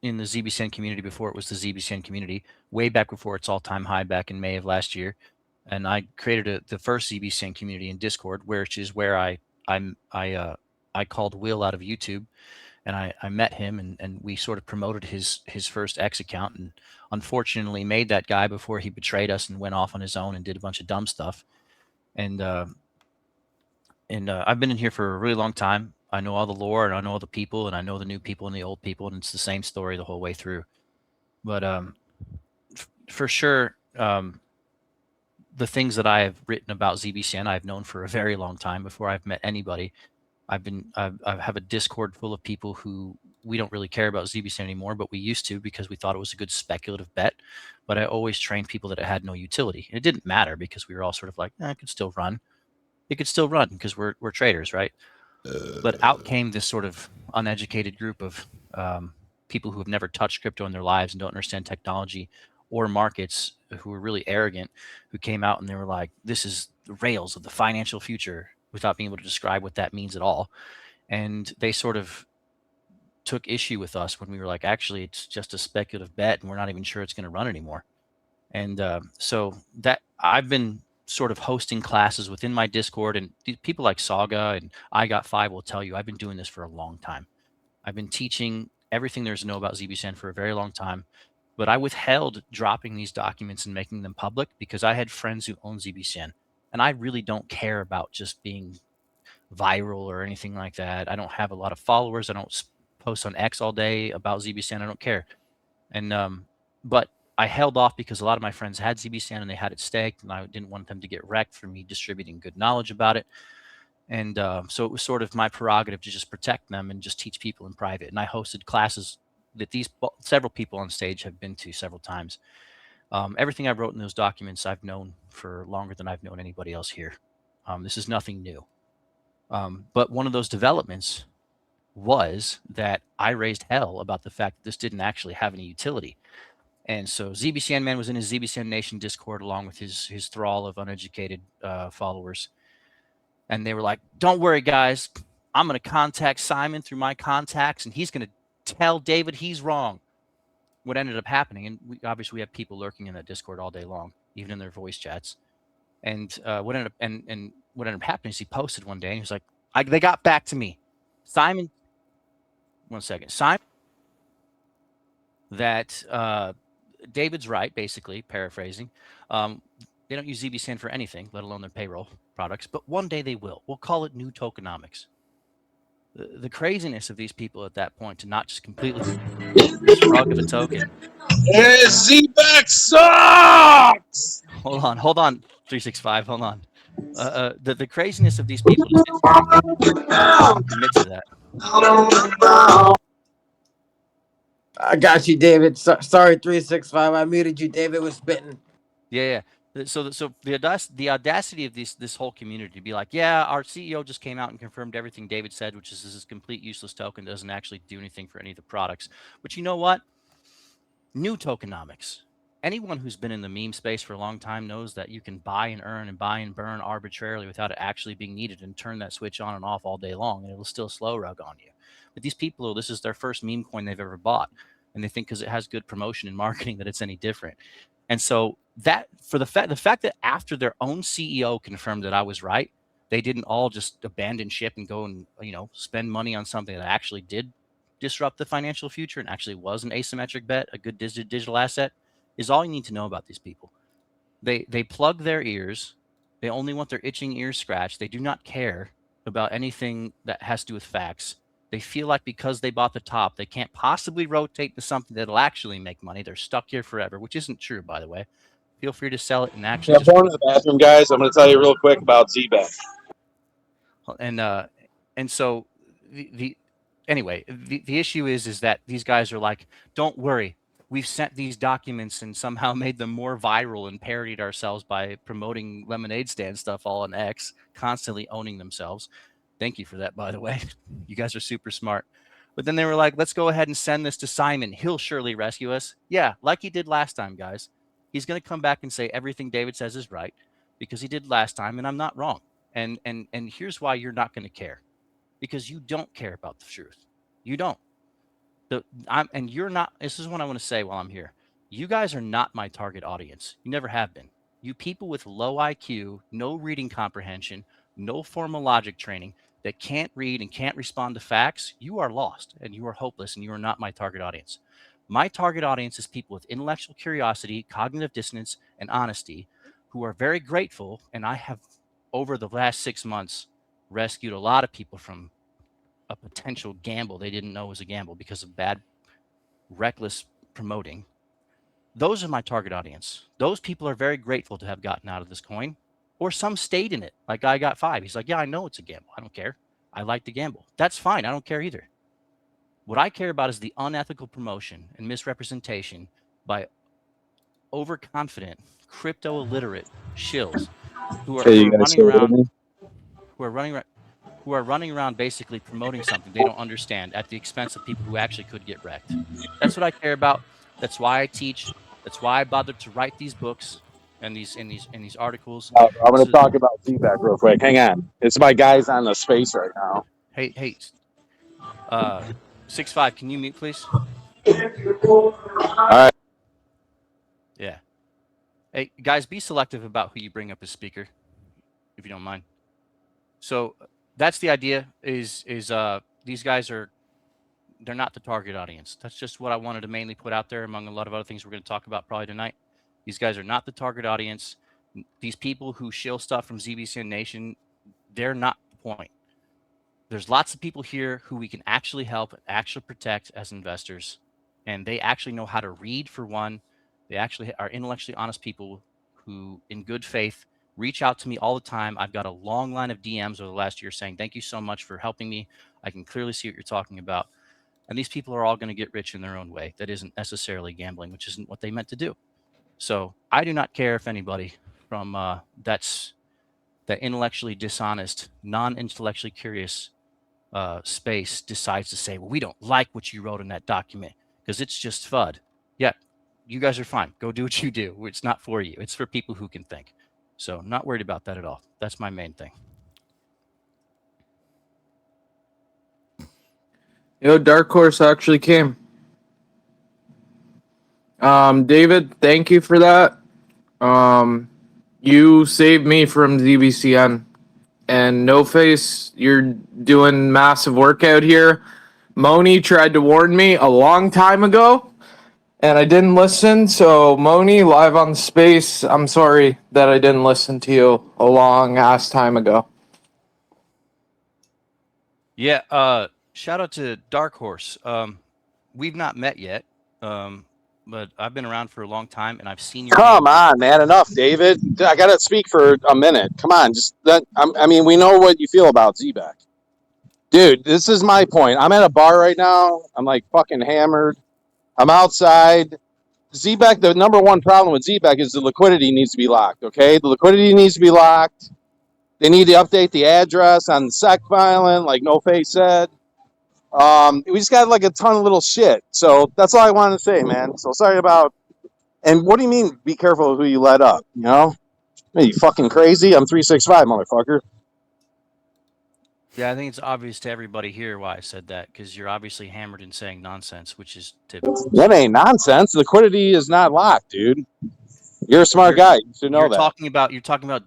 in the ZBCN community before it was the ZBCN community, way back before its all-time high back in May of last year. And I created the first ZBCN community in Discord, which is where I called Will out of YouTube, and I met him, and we sort of promoted his first X account, and unfortunately made that guy before he betrayed us and went off on his own and did a bunch of dumb stuff. And I've been in here for a really long time. I know all the lore, and I know all the people, and I know the new people and the old people, and it's the same story the whole way through. But for sure, the things that I have written about ZBCN, I've known for a very long time before I've met anybody. I have a Discord full of people who we don't really care about ZBCN anymore, but we used to because we thought it was a good speculative bet. But I always trained people that it had no utility. It didn't matter because we were all sort of like, it could still run. It could still run because we're traders, right? But out came this sort of uneducated group of people who have never touched crypto in their lives and don't understand technology or markets, who were really arrogant, who came out and they were like, this is the rails of the financial future, without being able to describe what that means at all. And they sort of took issue with us when we were like, actually, it's just a speculative bet and we're not even sure it's going to run anymore. And so that I've been sort of hosting classes within my Discord, and people like Saga and I Got Five will tell you I've been doing this for a long time. I've been teaching everything there's to know about ZBCN for a very long time, but I withheld dropping these documents and making them public because I had friends who own ZBCN, and I really don't care about just being viral or anything like that. I don't have a lot of followers. I don't post on X all day about ZBCN. I don't care. And but I held off because a lot of my friends had ZBCN and they had it staked, and I didn't want them to get wrecked for me distributing good knowledge about it. And so it was sort of my prerogative to just protect them and just teach people in private. And I hosted classes that several people on stage have been to several times. Everything I wrote in those documents I've known for longer than I've known anybody else here. This is nothing new. But one of those developments was that I raised hell about the fact that this didn't actually have any utility. And so ZBCN Man was in his ZBCN Nation Discord along with his thrall of uneducated followers. And they were like, don't worry, guys. I'm going to contact Simon through my contacts, and he's going to tell David he's wrong. What ended up happening, and obviously we have people lurking in that Discord all day long, even in their voice chats. And what ended up happening is he posted one day, and he was like, they got back to me. Simon, 1 second. Simon, that David's right, basically, paraphrasing. They don't use ZBCN for anything, let alone their payroll products, but one day they will. We'll call it new tokenomics. The craziness of these people at that point to not just completely shrug of a token. Hey, Zebec sucks! Hold on, 365, hold on. The craziness of these people to sit here and commit to that. I got you, David. Sorry, 365. I muted you. David was spitting. Yeah. So the audacity of this whole community to be like, yeah, our CEO just came out and confirmed everything David said, which is this is complete useless token, doesn't actually do anything for any of the products. But you know what? New tokenomics. Anyone who's been in the meme space for a long time knows that you can buy and earn and buy and burn arbitrarily without it actually being needed, and turn that switch on and off all day long, and it'll still slow rug on you. But these people, this is their first meme coin they've ever bought, and they think because it has good promotion and marketing that it's any different. And so that for the fact that after their own CEO confirmed that I was right, they didn't all just abandon ship and go and spend money on something that actually did disrupt the financial future and actually was an asymmetric bet, a good digital asset, is all you need to know about these people. They plug their ears. They only want their itching ears scratched. They do not care about anything that has to do with facts. They feel like because they bought the top, they can't possibly rotate to something that'll actually make money. They're stuck here forever, which isn't true, by the way. Feel free to sell it and actually I'm going to the bathroom, guys. I'm going to tell you real quick about Zebec. And so anyway, the issue is that these guys are like, don't worry, we've sent these documents and somehow made them more viral and parodied ourselves by promoting lemonade stand stuff all on X, constantly owning themselves. Thank you for that, by the way. You guys are super smart. But then they were like, let's go ahead and send this to Simon. He'll surely rescue us. Yeah, like he did last time, guys. He's going to come back and say everything David says is right because he did last time, and I'm not wrong. And here's why you're not going to care. Because you don't care about the truth. You don't. And you're not. This is what I want to say while I'm here. You guys are not my target audience. You never have been. You people with low IQ, no reading comprehension, no formal logic training, that can't read and can't respond to facts, you are lost and you are hopeless and you are not my target audience. My target audience is people with intellectual curiosity, cognitive dissonance, and honesty who are very grateful. And I have, over the last 6 months, rescued a lot of people from a potential gamble they didn't know was a gamble because of bad, reckless promoting. Those are my target audience. Those people are very grateful to have gotten out of this coin, or some stayed in it. Like I got 5. He's like, yeah, I know it's a gamble. I don't care. I like to gamble. That's fine. I don't care either. What I care about is the unethical promotion and misrepresentation by overconfident, crypto illiterate shills who are running around basically promoting something they don't understand at the expense of people who actually could get wrecked. That's what I care about. That's why I teach. That's why I bothered to write these books and these articles. I'm going to talk about Zebec real quick. Hang on. It's my guys on the space right now. Hey, 6'5", can you mute, please? All right. Yeah. Hey, guys, be selective about who you bring up as speaker, if you don't mind. So that's the idea. Is these guys they're not the target audience. That's just what I wanted to mainly put out there among a lot of other things we're going to talk about probably tonight. These guys are not the target audience. These people who shill stuff from ZBCN Nation, they're not the point. There's lots of people here who we can actually help, actually protect as investors. And they actually know how to read, for one. They actually are intellectually honest people who, in good faith, reach out to me all the time. I've got a long line of DMs over the last year saying, thank you so much for helping me. I can clearly see what you're talking about. And these people are all going to get rich in their own way. That isn't necessarily gambling, which isn't what they meant to do. So I do not care if anybody from that intellectually dishonest, non-intellectually curious space decides to say, well, we don't like what you wrote in that document because it's just FUD. Yeah, you guys are fine. Go do what you do. It's not for you. It's for people who can think. So I'm not worried about that at all. That's my main thing. Dark Horse actually came. David, thank you for that. You saved me from ZBCN. And No Face, you're doing massive work out here. Moni tried to warn me a long time ago, and I didn't listen. So, Moni, live on the space, I'm sorry that I didn't listen to you a long ass time ago. Yeah, shout out to Dark Horse. We've not met yet, but I've been around for a long time, and I've seen your Come on, man. Enough, David. I got to speak for a minute. Come on. I mean, we know what you feel about Zebec. Dude, this is my point. I'm at a bar right now. I'm like fucking hammered. I'm outside. Zebec, the number one problem with Zebec is the liquidity needs to be locked, okay? The liquidity needs to be locked. They need to update the address on the SEC filing, like No Face said. We just got like a ton of little shit. So that's all I wanted to say, man. So sorry about. And what do you mean? Be careful of who you let up. You know, are you fucking crazy? I'm 365, motherfucker. Yeah, I think it's obvious to everybody here why I said that, because you're obviously hammered and saying nonsense, which is typical. That ain't nonsense. Liquidity is not locked, dude. You're a smart guy. You should know You're that. talking about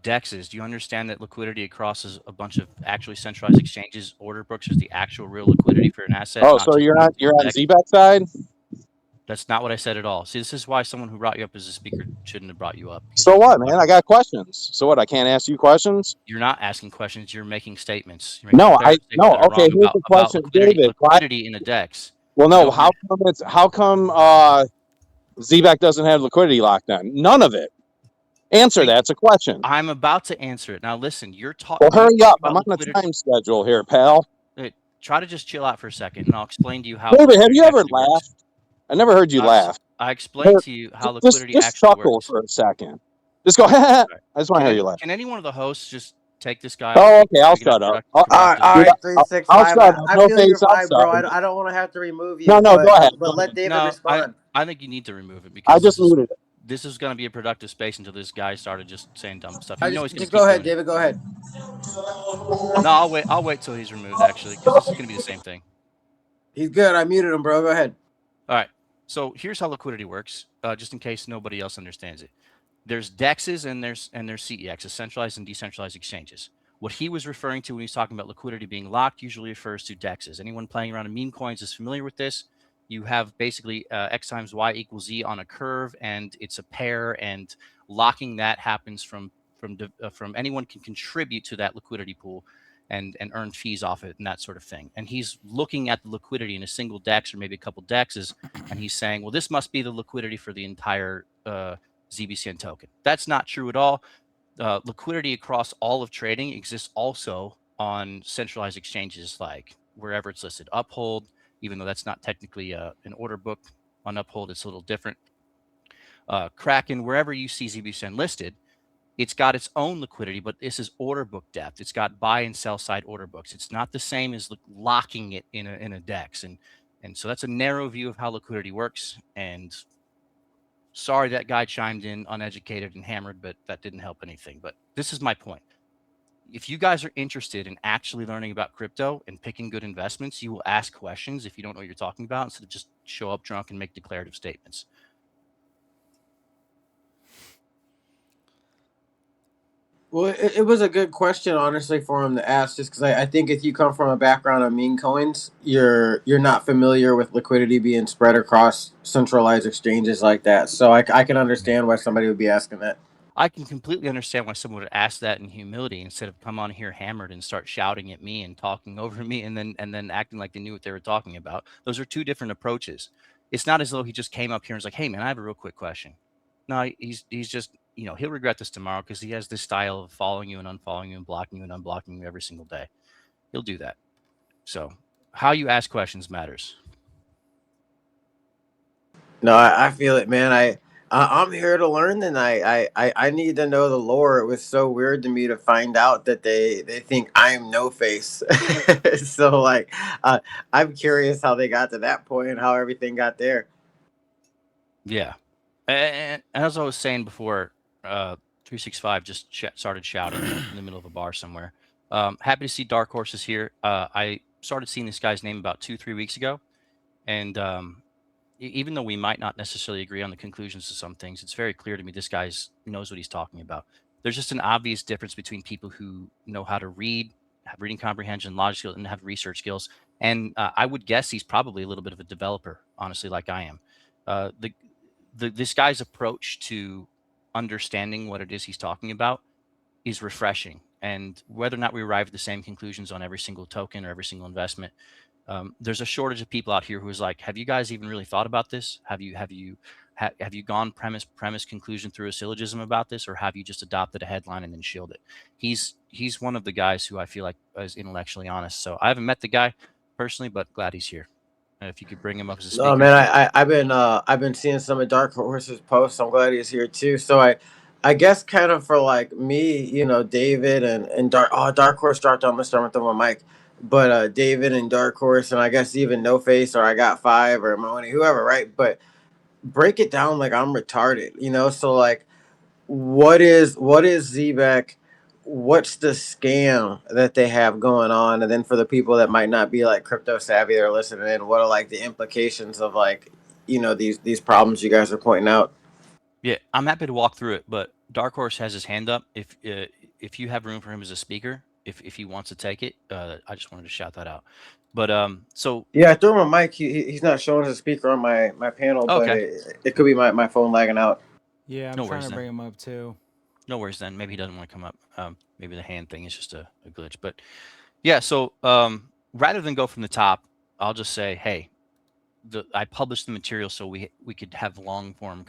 DEXs. Do you understand that liquidity across a bunch of actually centralized exchanges, order books is the actual real liquidity for an asset? Oh, not so just you're on DEX? Zebec side? That's not what I said at all. See, this is why someone who brought you up as a speaker shouldn't have brought you up. So what, man? I got questions. So what? I can't ask you questions? You're not asking questions. You're making statements. You're No, making no. that are Okay, wrong here's the question, about David. liquidity in a DEX. Well, no. How come Zebec doesn't have liquidity locked down? None of it. Answer that. It's a question. I'm about to answer it. Now listen, you're talking. Well, hurry up. I'm on a time schedule here, pal. Try to just chill out for a second, and I'll explain to you how. David, have you ever laughed? I never heard you laugh. I explained to you how liquidity just actually chuckle works. for a second. Just go. I just want to hear you laugh. Can any one of the hosts just take this guy? Oh, okay. I'll shut up. All right, 365. I feel your vibe, bro. I don't want to have to remove you. No, go ahead. But let David respond. I think you need to remove it because I just muted it. This is going to be a productive space until this guy started just saying dumb stuff. Just go ahead, David. Go ahead. No, I'll wait till he's removed, actually, because this is going to be the same thing. He's good. I muted him, bro. Go ahead. All right. So here's how liquidity works, just in case nobody else understands it. There's DEXs and there's CEXs, centralized and decentralized exchanges. What he was referring to when he's talking about liquidity being locked usually refers to DEXs. Anyone playing around in meme coins is familiar with this. You have basically X times Y equals Z on a curve, and it's a pair, and locking that happens from anyone can contribute to that liquidity pool and earn fees off it and that sort of thing. And he's looking at the liquidity in a single DEX or maybe a couple DEXs, and he's saying, well, this must be the liquidity for the entire ZBCN token. That's not true at all. Liquidity across all of trading exists also on centralized exchanges like wherever it's listed. Uphold, even though that's not technically an order book on Uphold, it's a little different. Kraken, wherever you see ZBCN listed, it's got its own liquidity, but this is order book depth. It's got buy and sell side order books. It's not the same as locking it in a DEX. And so that's a narrow view of how liquidity works. And sorry that guy chimed in uneducated and hammered, but that didn't help anything. But this is my point. If you guys are interested in actually learning about crypto and picking good investments, you will ask questions if you don't know what you're talking about instead of just show up drunk and make declarative statements. Well, it was a good question, honestly, for him to ask, just because I think if you come from a background of meme coins, you're not familiar with liquidity being spread across centralized exchanges like that. So I can understand why somebody would be asking that. I can completely understand why someone would ask that in humility instead of come on here hammered and start shouting at me and talking over me and then acting like they knew what they were talking about. Those are two different approaches. It's not as though he just came up here and was like, "Hey man, I have a real quick question." No, he's just, he'll regret this tomorrow because he has this style of following you and unfollowing you and blocking you and unblocking you every single day. He'll do that. So how you ask questions matters. No, I feel it, man. I'm here to learn tonight. I need to know the lore. It was so weird to me to find out that they think I'm No Face. So like, I'm curious how they got to that point and how everything got there. Yeah. And as I was saying before, 365 just started shouting in the middle of a bar somewhere. Happy to see Dark Horses here. I started seeing this guy's name about 2-3 weeks ago. And even though we might not necessarily agree on the conclusions to some things, it's very clear to me this guy knows what he's talking about. There's just an obvious difference between people who know how to read, have reading comprehension, logic skills, and have research skills. And I would guess he's probably a little bit of a developer, honestly, like I am. This guy's approach to understanding what it is he's talking about is refreshing. And whether or not we arrive at the same conclusions on every single token or every single investment, there's a shortage of people out here who is like, have you guys even really thought about this? Have you gone premise conclusion through a syllogism about this, or have you just adopted a headline and then shielded it? He's one of the guys who I feel like is intellectually honest. So I haven't met the guy personally, but glad he's here. And if you could bring him up as a speaker. Oh man, I've been seeing some of Dark Horse's posts. I'm glad he's here too. So I guess kind of for like me, David and Dark Horse dropped on. Let's start with the one mic. But David and Dark Horse, and I guess even No Face or I Got Five or Money, whoever, right? But break it down like I'm retarded. So like, what is Zebec? What's the scam that they have going on? And then for the people that might not be like crypto savvy or listening in, what are like the implications of like these problems you guys are pointing out? Yeah, I'm happy to walk through it, but Dark Horse has his hand up. If you have room for him as a speaker, if he wants to take it, I just wanted to shout that out. But so Yeah, I threw him a mic. He's not showing as a speaker on my panel, but okay, it could be my phone lagging out. Yeah, I'm No trying worries to then. bring him up too. No worries then. Maybe he doesn't want to come up. Maybe the hand thing is just a glitch. But yeah, so rather than go from the top, I'll just say, hey, I published the material so we could have long form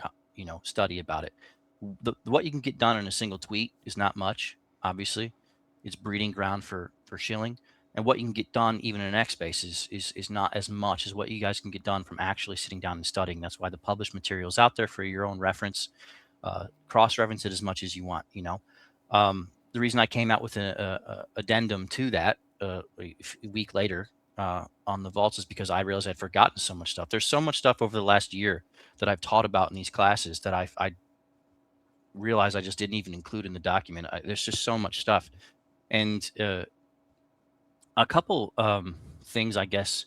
study about it. What you can get done in a single tweet is not much. Obviously, it's breeding ground for shilling. And what you can get done even in an X space is not as much as what you guys can get done from actually sitting down and studying. That's why the published material is out there for your own reference. Cross-reference it as much as you want. The reason I came out with an addendum to that a week later on the vaults is because I realized I'd forgotten so much stuff. There's so much stuff over the last year that I've taught about in these classes that I realized I just didn't even include in the document. There's just so much stuff. And a couple things, I guess,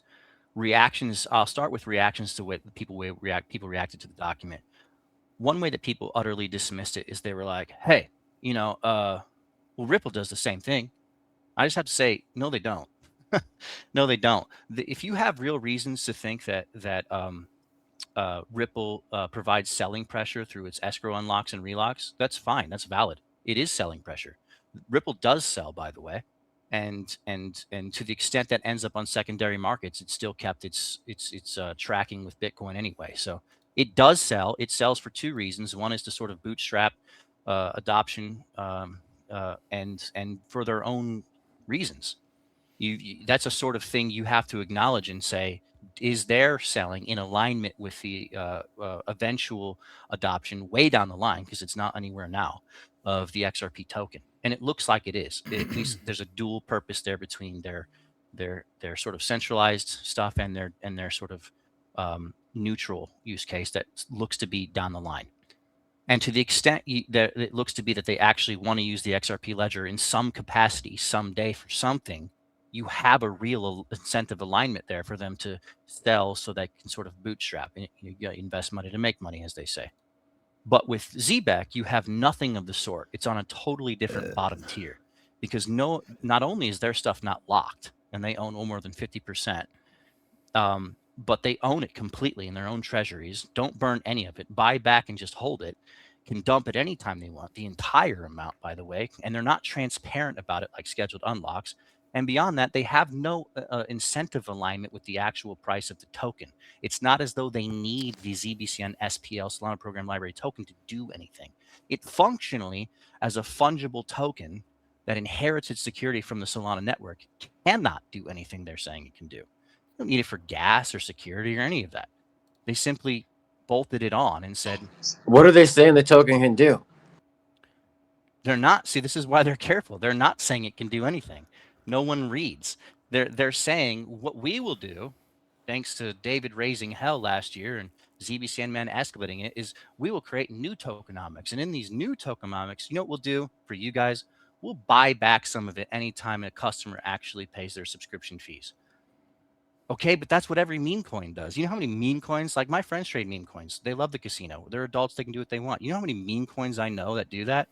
reactions. I'll start with reactions to what people reacted to the document. One way that people utterly dismissed it is they were like, "Hey, well, Ripple does the same thing." I just have to say, no, they don't. No, they don't. If you have real reasons to think that Ripple provides selling pressure through its escrow unlocks and relocks, that's fine. That's valid. It is selling pressure. Ripple does sell, by the way, and to the extent that ends up on secondary markets, it's still kept its tracking with Bitcoin anyway. So it does sell. It sells for two reasons. One is to sort of bootstrap adoption and for their own reasons. That's a sort of thing you have to acknowledge and say, is their selling in alignment with the eventual adoption way down the line, because it's not anywhere now, of the XRP token? And it looks like it is. At least there's a dual purpose there between their sort of centralized stuff and their sort of neutral use case that looks to be down the line. And to the extent that it looks to be that they actually want to use the XRP ledger in some capacity someday for something, you have a real incentive alignment there for them to sell so they can sort of bootstrap. You invest money to make money, as they say. But with Zebec, you have nothing of the sort. It's on a totally different bottom tier, because not only is their stuff not locked, and they own more than 50%, but they own it completely in their own treasuries, don't burn any of it, buy back and just hold it, can dump it anytime they want, the entire amount, by the way, and they're not transparent about it like scheduled unlocks. And beyond that, they have no incentive alignment with the actual price of the token. It's not as though they need the ZBCN SPL Solana Program Library token to do anything. It functionally, as a fungible token that inherits its security from the Solana network, cannot do anything they're saying it can do. Don't need it for gas or security or any of that. They simply bolted it on and said, What are they saying the token can do? they're not. See, this is why they're careful. They're not saying it can do anything. No one reads. They're saying what we will do, thanks to David raising hell last year and ZBCN Man escalating it, is we will create new tokenomics. And in these new tokenomics, you know what we'll do for you guys? We'll buy back some of it anytime a customer actually pays their subscription fees. Okay, but that's what every meme coin does. You know how many meme coins, like my friends trade meme coins. They love the casino. They're adults. They can do what they want. You know how many meme coins I know that do that?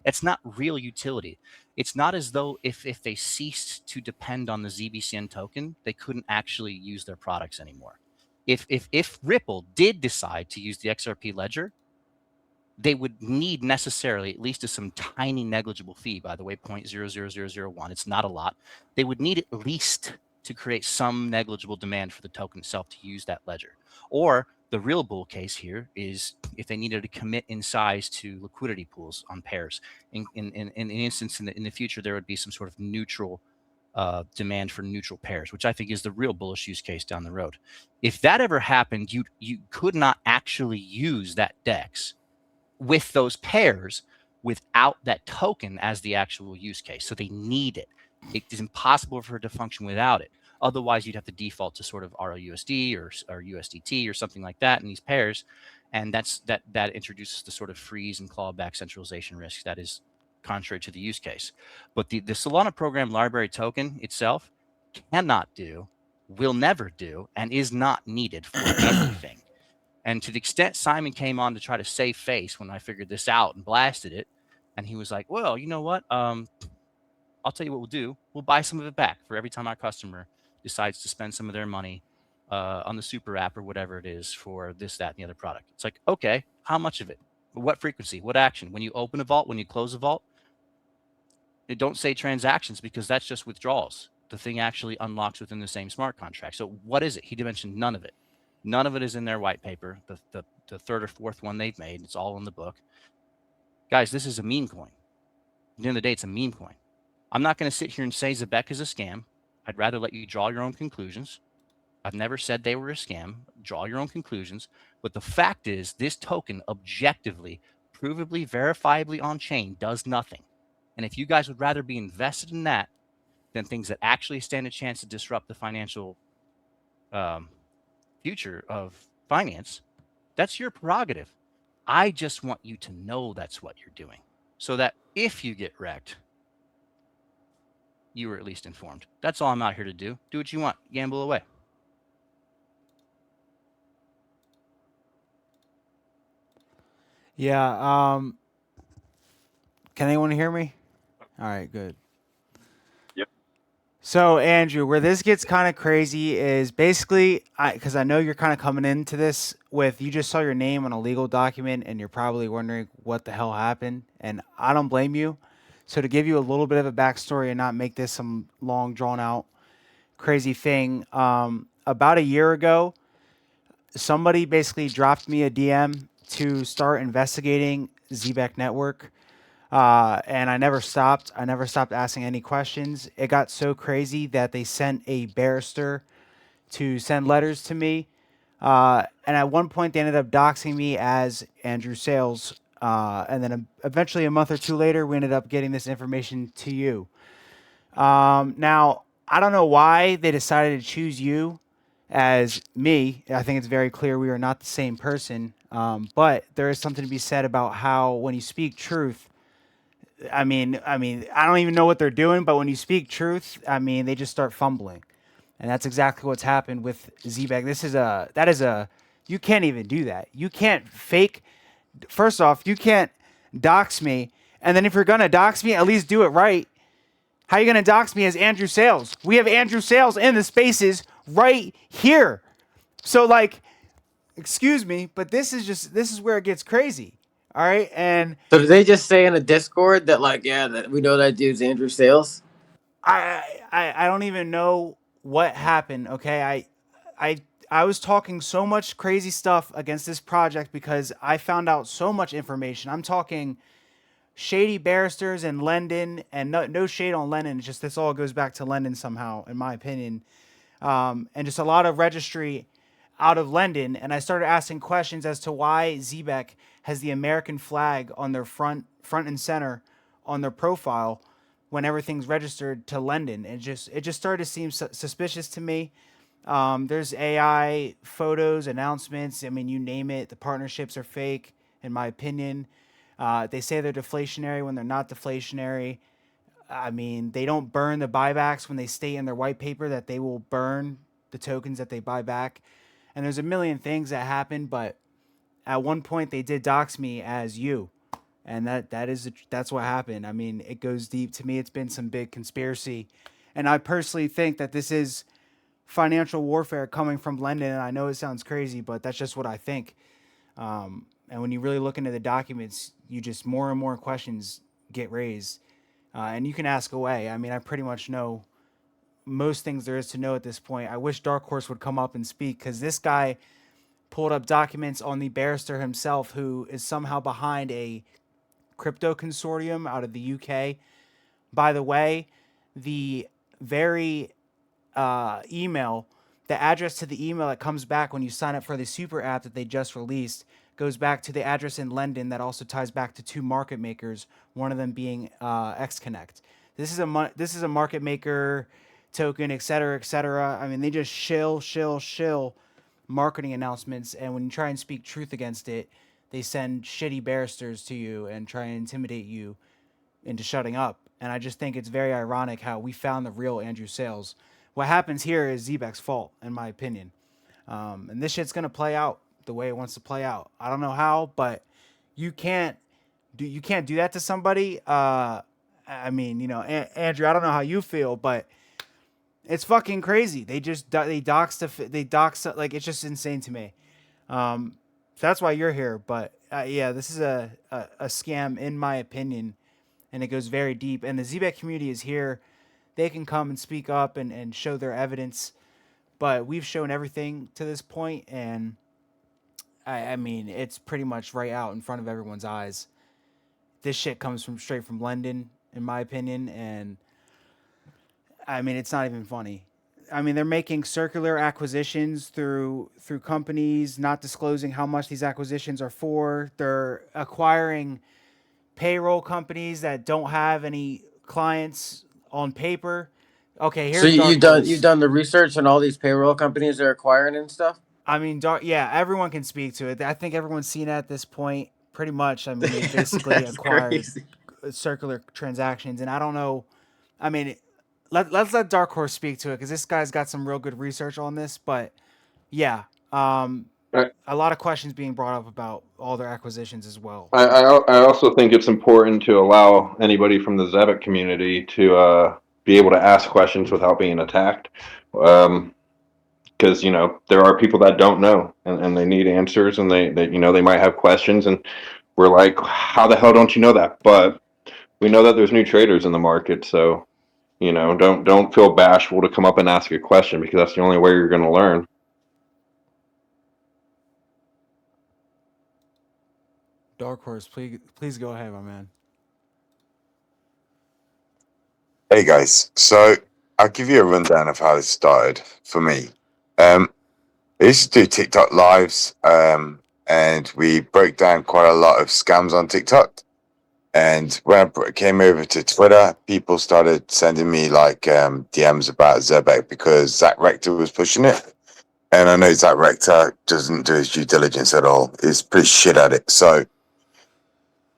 It's not real utility. It's not as though if they ceased to depend on the ZBCN token, they couldn't actually use their products anymore. If Ripple did decide to use the XRP ledger, they would need necessarily, at least to some tiny negligible fee, by the way, 0.00001, it's not a lot. They would need at least to create some negligible demand for the token itself to use that ledger. Or the real bull case here is if they needed to commit in size to liquidity pools on pairs. In an instance in the future, there would be some sort of neutral demand for neutral pairs, which I think is the real bullish use case down the road. If that ever happened, you could not actually use that DEX with those pairs without that token as the actual use case. So they need it. It is impossible for it to function without it. Otherwise, you'd have to default to sort of RLUSD or USDT or something like that in these pairs. And that introduces the sort of freeze and clawback centralization risk that is contrary to the use case. But the Solana Program Library token itself cannot do, will never do, and is not needed for anything. And to the extent Simon came on to try to save face when I figured this out and blasted it, and he was like, well, you know what? I'll tell you what we'll do. We'll buy some of it back for every time our customer decides to spend some of their money on the super app or whatever it is for this, that, and the other product. It's like, okay, how much of it? What frequency? What action? When you open a vault, when you close a vault, it don't say transactions because that's just withdrawals. The thing actually unlocks within the same smart contract. So what is it? He mentioned none of it. None of it is in their white paper, the third or fourth one they've made. It's all in the book. Guys, this is a meme coin. At the end of the day, it's a meme coin. I'm not going to sit here and say Zebec is a scam. I'd rather let you draw your own conclusions. I've never said they were a scam. Draw your own conclusions. But the fact is, this token objectively, provably, verifiably on chain does nothing. And if you guys would rather be invested in that than things that actually stand a chance to disrupt the financial future of finance, that's your prerogative. I just want you to know that's what you're doing, so that if you get wrecked, you were at least informed. That's all I'm out here to do. Do what you want. Gamble away. Yeah. Can anyone hear me? All right, good. Yep. So Andrew, where this gets kind of crazy is basically, because I know you're kind of coming into this with you just saw your name on a legal document and you're probably wondering what the hell happened, and I don't blame you. So to give you a little bit of a backstory and not make this some long drawn out crazy thing, about a year ago, somebody basically dropped me a DM to start investigating Zebec Network. And I never stopped. I never stopped asking any questions. It got so crazy that they sent a barrister to send letters to me. And at one point, they ended up doxing me as Andrew Sales. And then eventually, a month or two later, we ended up getting this information to you. Now, I don't know why they decided to choose you as me. I think it's very clear we are not the same person. But there is something to be said about how when you speak truth, I don't even know what they're doing, but when you speak truth, they just start fumbling, and that's exactly what's happened with Zebec. You can't even do that. You can't fake. First off, you can't dox me, and then if you're gonna dox me, at least do it right. How are you gonna dox me as Andrew Sales? We have Andrew Sales in the spaces right here. So like, excuse me, but this is where it gets crazy. All right, and So did they just say in a Discord that like, yeah, that we know that dude's Andrew Sales? I don't even know what happened. Okay, I I was talking so much crazy stuff against this project because I found out so much information. I'm talking shady barristers in London, and no shade on Lennon. It's just this all goes back to London somehow, in my opinion. And just a lot of registry out of London. And I started asking questions as to why Zebec has the American flag on their front and center on their profile when everything's registered to London. It just started to seem suspicious to me. There's AI photos, announcements. I mean, you name it. The partnerships are fake, in my opinion. They say they're deflationary when they're not deflationary. I mean, they don't burn the buybacks when they state in their white paper that they will burn the tokens that they buy back. And there's a million things that happen, but at one point they did dox me as you, and that's what happened. I mean, it goes deep. To me, it's been some big conspiracy, and I personally think that this is financial warfare coming from London. And I know it sounds crazy, but that's just what I think. And when you really look into the documents, you just more and more questions get raised. And you can ask away. I mean, I pretty much know most things there is to know at this point. I wish Dark Horse would come up and speak because this guy pulled up documents on the barrister himself, who is somehow behind a crypto consortium out of the UK. By the way, the very email, the address to the email that comes back when you sign up for the super app that they just released goes back to the address in London that also ties back to two market makers, one of them being XConnect. This is a market maker token, et cetera, et cetera. I mean, they just shill marketing announcements, and when you try and speak truth against it, they send shitty barristers to you and try and intimidate you into shutting up. And I just think it's very ironic how we found the real Andrew Sales. What happens here is Zebek's fault, in my opinion. And this shit's gonna play out the way it wants to play out. I don't know how, but you can't you can't do that to somebody. I mean, Andrew, I don't know how you feel, but it's fucking crazy. They dox like it's just insane to me. So that's why you're here. But yeah, this is a scam in my opinion, and it goes very deep. And the Zebek community is here. They can come and speak up and show their evidence. But we've shown everything to this point, and I mean, it's pretty much right out in front of everyone's eyes. This shit comes from straight from London, in my opinion, and I mean, it's not even funny. I mean, they're making circular acquisitions through companies, not disclosing how much these acquisitions are for. They're acquiring payroll companies that don't have any clients on paper. Okay, So here's Dark you've Horse. done the research on all these payroll companies they're acquiring and stuff? I mean, yeah, everyone can speak to it. I think everyone's seen it at this point. Pretty much. I mean, they've basically That's acquired crazy. circular transactions, and I don't know. I mean, let's let Dark Horse speak to it because this guy's got some real good research on this. But yeah, a lot of questions being brought up about all their acquisitions as well. I also think it's important to allow anybody from the Zebec community to be able to ask questions without being attacked. Because there are people that don't know and they need answers, and they might have questions, and we're like, how the hell don't you know that? But we know that there's new traders in the market, so don't feel bashful to come up and ask a question, because that's the only way you're going to learn. Dark Horse, please go ahead, my man. Hey guys, so I'll give you a rundown of how this started for me. I used to do TikTok lives, and we broke down quite a lot of scams on TikTok. And when I came over to Twitter, people started sending me like DMs about Zebec because Zach Rector was pushing it. And I know Zach Rector doesn't do his due diligence at all. He's pretty shit at it. So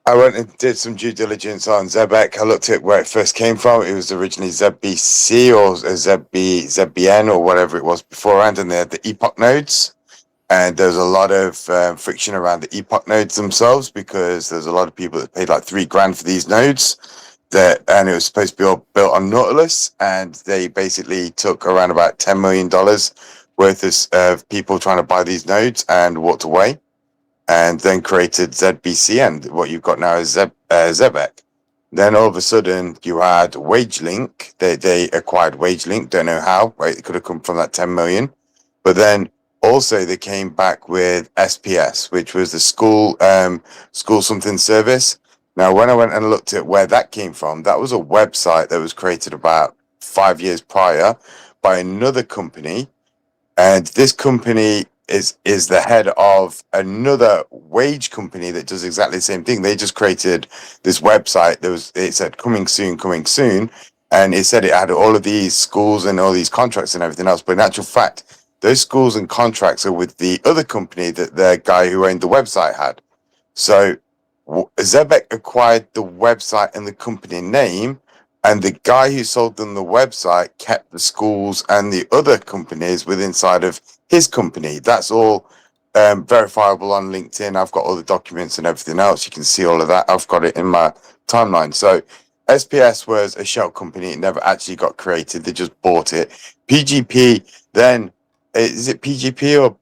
I went and did some due diligence on Zebec. I looked at where it first came from. It was originally ZBC or ZBN or whatever it was beforehand, and they had the epoch nodes. And there's a lot of friction around the epoch nodes themselves, because there's a lot of people that paid like $3,000 for these nodes. And it was supposed to be all built on Nautilus, and they basically took around about $10 million worth of people trying to buy these nodes and walked away. And then created ZBC, and what you've got now is Zebec. Then all of a sudden you had WageLink. They acquired WageLink. Don't know how. Right? It could have come from that 10 million. But then also they came back with SPS, which was the school something service. Now, when I went and looked at where that came from, that was a website that was created about 5 years prior by another company. And this company is the head of another wage company that does exactly the same thing. They just created this website it said coming soon, and it said it had all of these schools and all these contracts and everything else. But in actual fact, those schools and contracts are with the other company that the guy who owned the website had. So Zebec acquired the website and the company name, and the guy who sold them the website kept the schools and the other companies inside of his company. That's all verifiable on LinkedIn. I've got all the documents and everything else. You can see all of that. I've got it in my timeline. So SPS was a shell company. It never actually got created. They just bought it. PGP, then, is it PGP or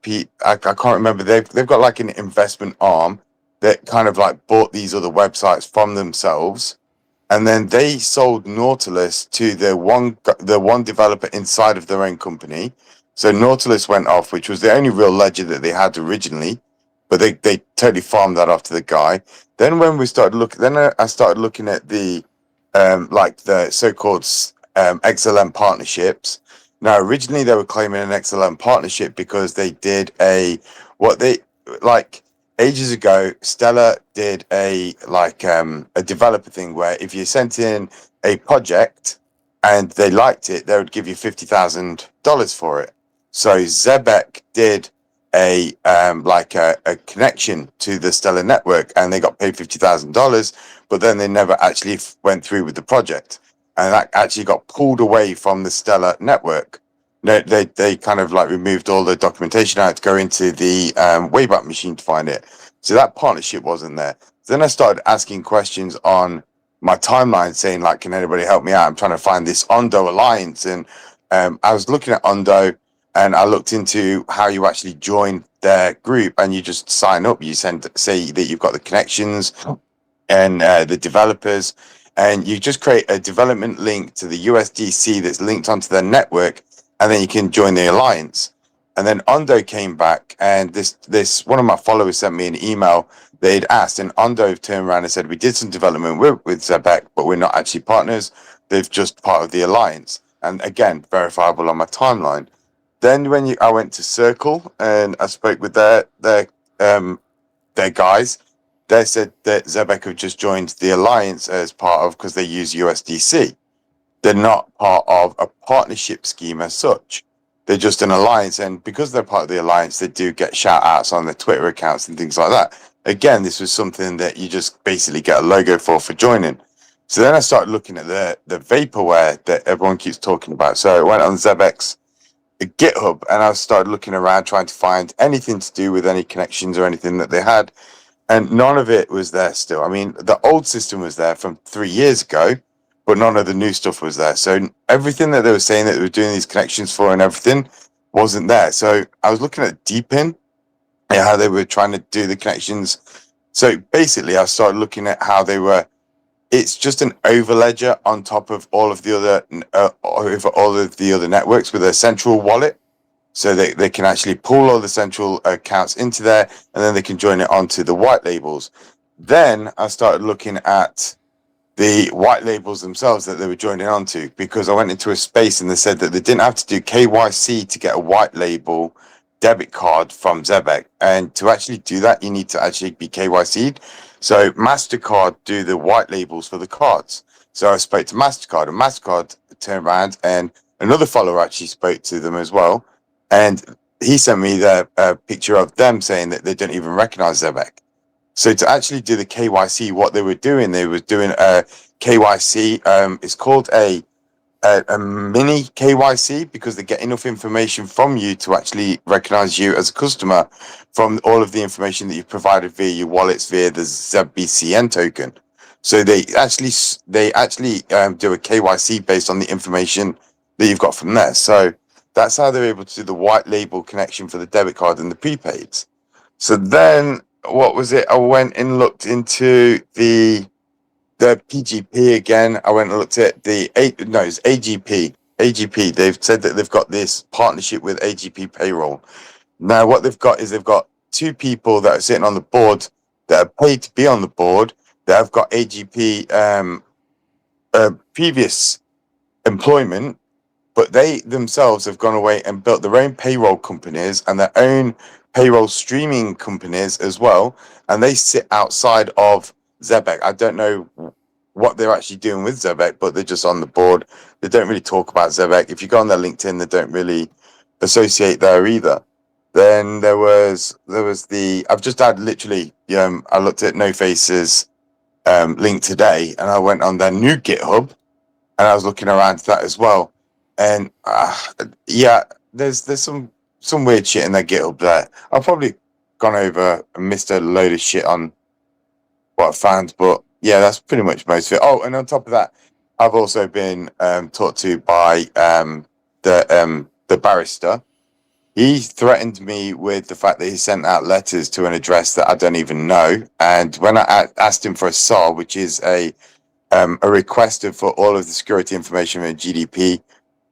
I can't remember. They've got like an investment arm that kind of like bought these other websites from themselves. And then they sold Nautilus to the one developer inside of their own company. So Nautilus went off, which was the only real ledger that they had originally, but they totally farmed that off to the guy. Then when we started looking, I started looking at the like the so-called XLM partnerships. Now originally they were claiming an XLM partnership because they did ages ago, Stellar did a developer thing where if you sent in a project and they liked it, they would give you $50,000 for it. So Zebec did a connection to the Stellar network, and they got paid $50,000, but then they never actually went through with the project, and that actually got pulled away from the Stellar network. No, they kind of like removed all the documentation out to go into the Wayback Machine to find it. So that partnership wasn't there. Then I started asking questions on my timeline saying, like, can anybody help me out? I'm trying to find this Ondo Alliance. And I was looking at Ondo, and I looked into how you actually join their group, and you just sign up. You say that you've got the connections and the developers, and you just create a development link to the USDC that's linked onto their network, and then you can join the alliance. And then Ondo came back, and this one of my followers sent me an email. They'd asked, and Ondo turned around and said, we did some development with Zebec, but we're not actually partners. They're just part of the alliance. And again, verifiable on my timeline. Then I went to Circle and I spoke with their guys. They said that Zebec have just joined the alliance as part of, because they use USDC. They're not part of a partnership scheme as such. They're just an alliance, and because they're part of the alliance, they do get shout outs on their Twitter accounts and things like that. Again, this was something that you just basically get a logo for joining. So then I started looking at the vaporware that everyone keeps talking about. So I went on Zebec's GitHub, and I started looking around trying to find anything to do with any connections or anything that they had, and none of it was there still. I mean, the old system was there from 3 years ago, but none of the new stuff was there. So everything that they were saying that they were doing these connections for and everything wasn't there. So I was looking at Deepin and how they were trying to do the connections. So basically, I started looking at how they were. It's just an overledger on top of all of the other over all of the other networks with a central wallet, so they can actually pull all the central accounts into there, and then they can join it onto the white labels. Then I started looking at the white labels themselves that they were joining onto, because I went into a space and they said that they didn't have to do KYC to get a white label debit card from Zebec, and to actually do that you need to actually be KYC'd. So MasterCard do the white labels for the cards. So I spoke to MasterCard, and MasterCard turned around, and another follower actually spoke to them as well, and he sent me the picture of them saying that they don't even recognize Zebec. So to actually do the KYC, what they were doing a KYC. It's called a mini KYC, because they get enough information from you to actually recognize you as a customer from all of the information that you've provided via your wallets via the ZBCN token. So they actually do a KYC based on the information that you've got from there. So that's how they're able to do the white label connection for the debit card and the prepaids. So then, what was it? I went and looked into the PGP again. I went and looked at it's AGP. AGP. They've said that they've got this partnership with AGP Payroll. Now, what they've got is they've got two people that are sitting on the board that are paid to be on the board that have got AGP previous employment, but they themselves have gone away and built their own payroll companies and their own payroll streaming companies as well, and they sit outside of Zebec. I don't know what they're actually doing with Zebec, but they're just on the board. They don't really talk about Zebec. If you go on their LinkedIn, they don't really associate there either. Then there was I've just had literally I looked at No Face's link today, and I went on their new GitHub, and I was looking around that as well. And yeah, there's some weird shit in their GitHub there. I've probably gone over and missed a load of shit on what I found, but yeah, that's pretty much most of it. Oh, and on top of that, I've also been talked to by the barrister. He threatened me with the fact that he sent out letters to an address that I don't even know. And when I asked him for a SAR, which is a request for all of the security information in GDP,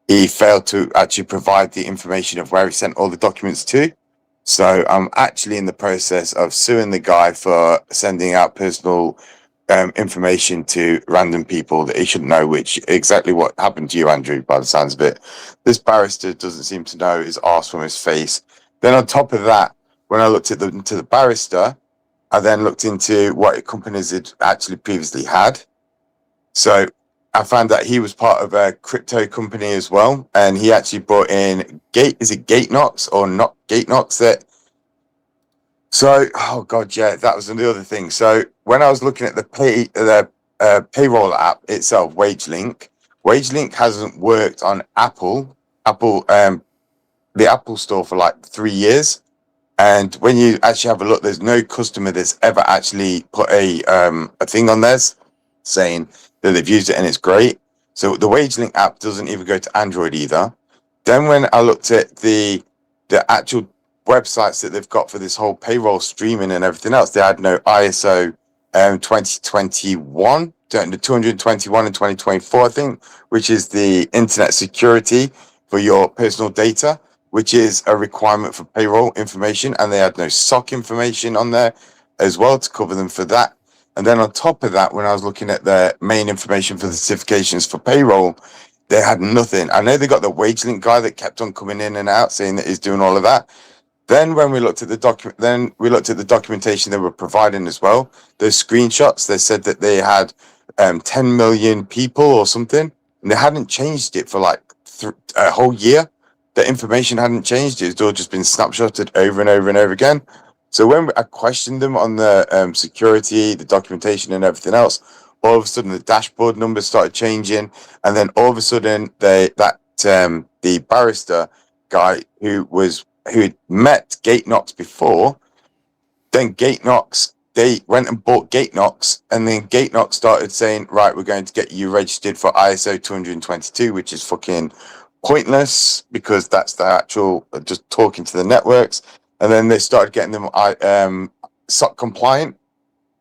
he failed to actually provide the information of where he sent all the documents to. So I'm actually in the process of suing the guy for sending out personal information to random people that he shouldn't know, which exactly what happened to you, Andrew, by the sounds of it. This barrister doesn't seem to know his arse from his face. Then on top of that, when I looked into the barrister, I then looked into what companies it actually previously had. So I found that he was part of a crypto company as well, and he actually brought in GateNox or not GateNox that. So, oh god, yeah, that was the other thing. So when I was looking at the payroll app itself, WageLink hasn't worked on the Apple Store for like 3 years. And when you actually have a look, there's no customer that's ever actually put a thing on theirs saying that they've used it and it's great. So the WageLink app doesn't even go to Android either. Then when I looked at the actual websites that they've got for this whole payroll streaming and everything else, they had no ISO 2021, 221 and 2024, I think, which is the internet security for your personal data, which is a requirement for payroll information. And they had no SOC information on there as well to cover them for that. And then on top of that, when I was looking at the main information for the certifications for payroll, they had nothing. I know they got the WageLink guy that kept on coming in and out saying that he's doing all of that. Then when we looked at the documentation they were providing as well, those screenshots, they said that they had 10 million people or something, and they hadn't changed it for like a whole year. The information hadn't changed. It's all just been snapshotted over and over and over again. So when I questioned them on the security, the documentation and everything else, all of a sudden the dashboard numbers started changing. And then all of a sudden the barrister guy who had met Gate Knox before. Then Gate Knox, they went and bought Gate Knox, and then Gate Knox started saying, right, we're going to get you registered for ISO 222, which is fucking pointless because that's the actual just talking to the networks. And then they started getting them SOC compliant.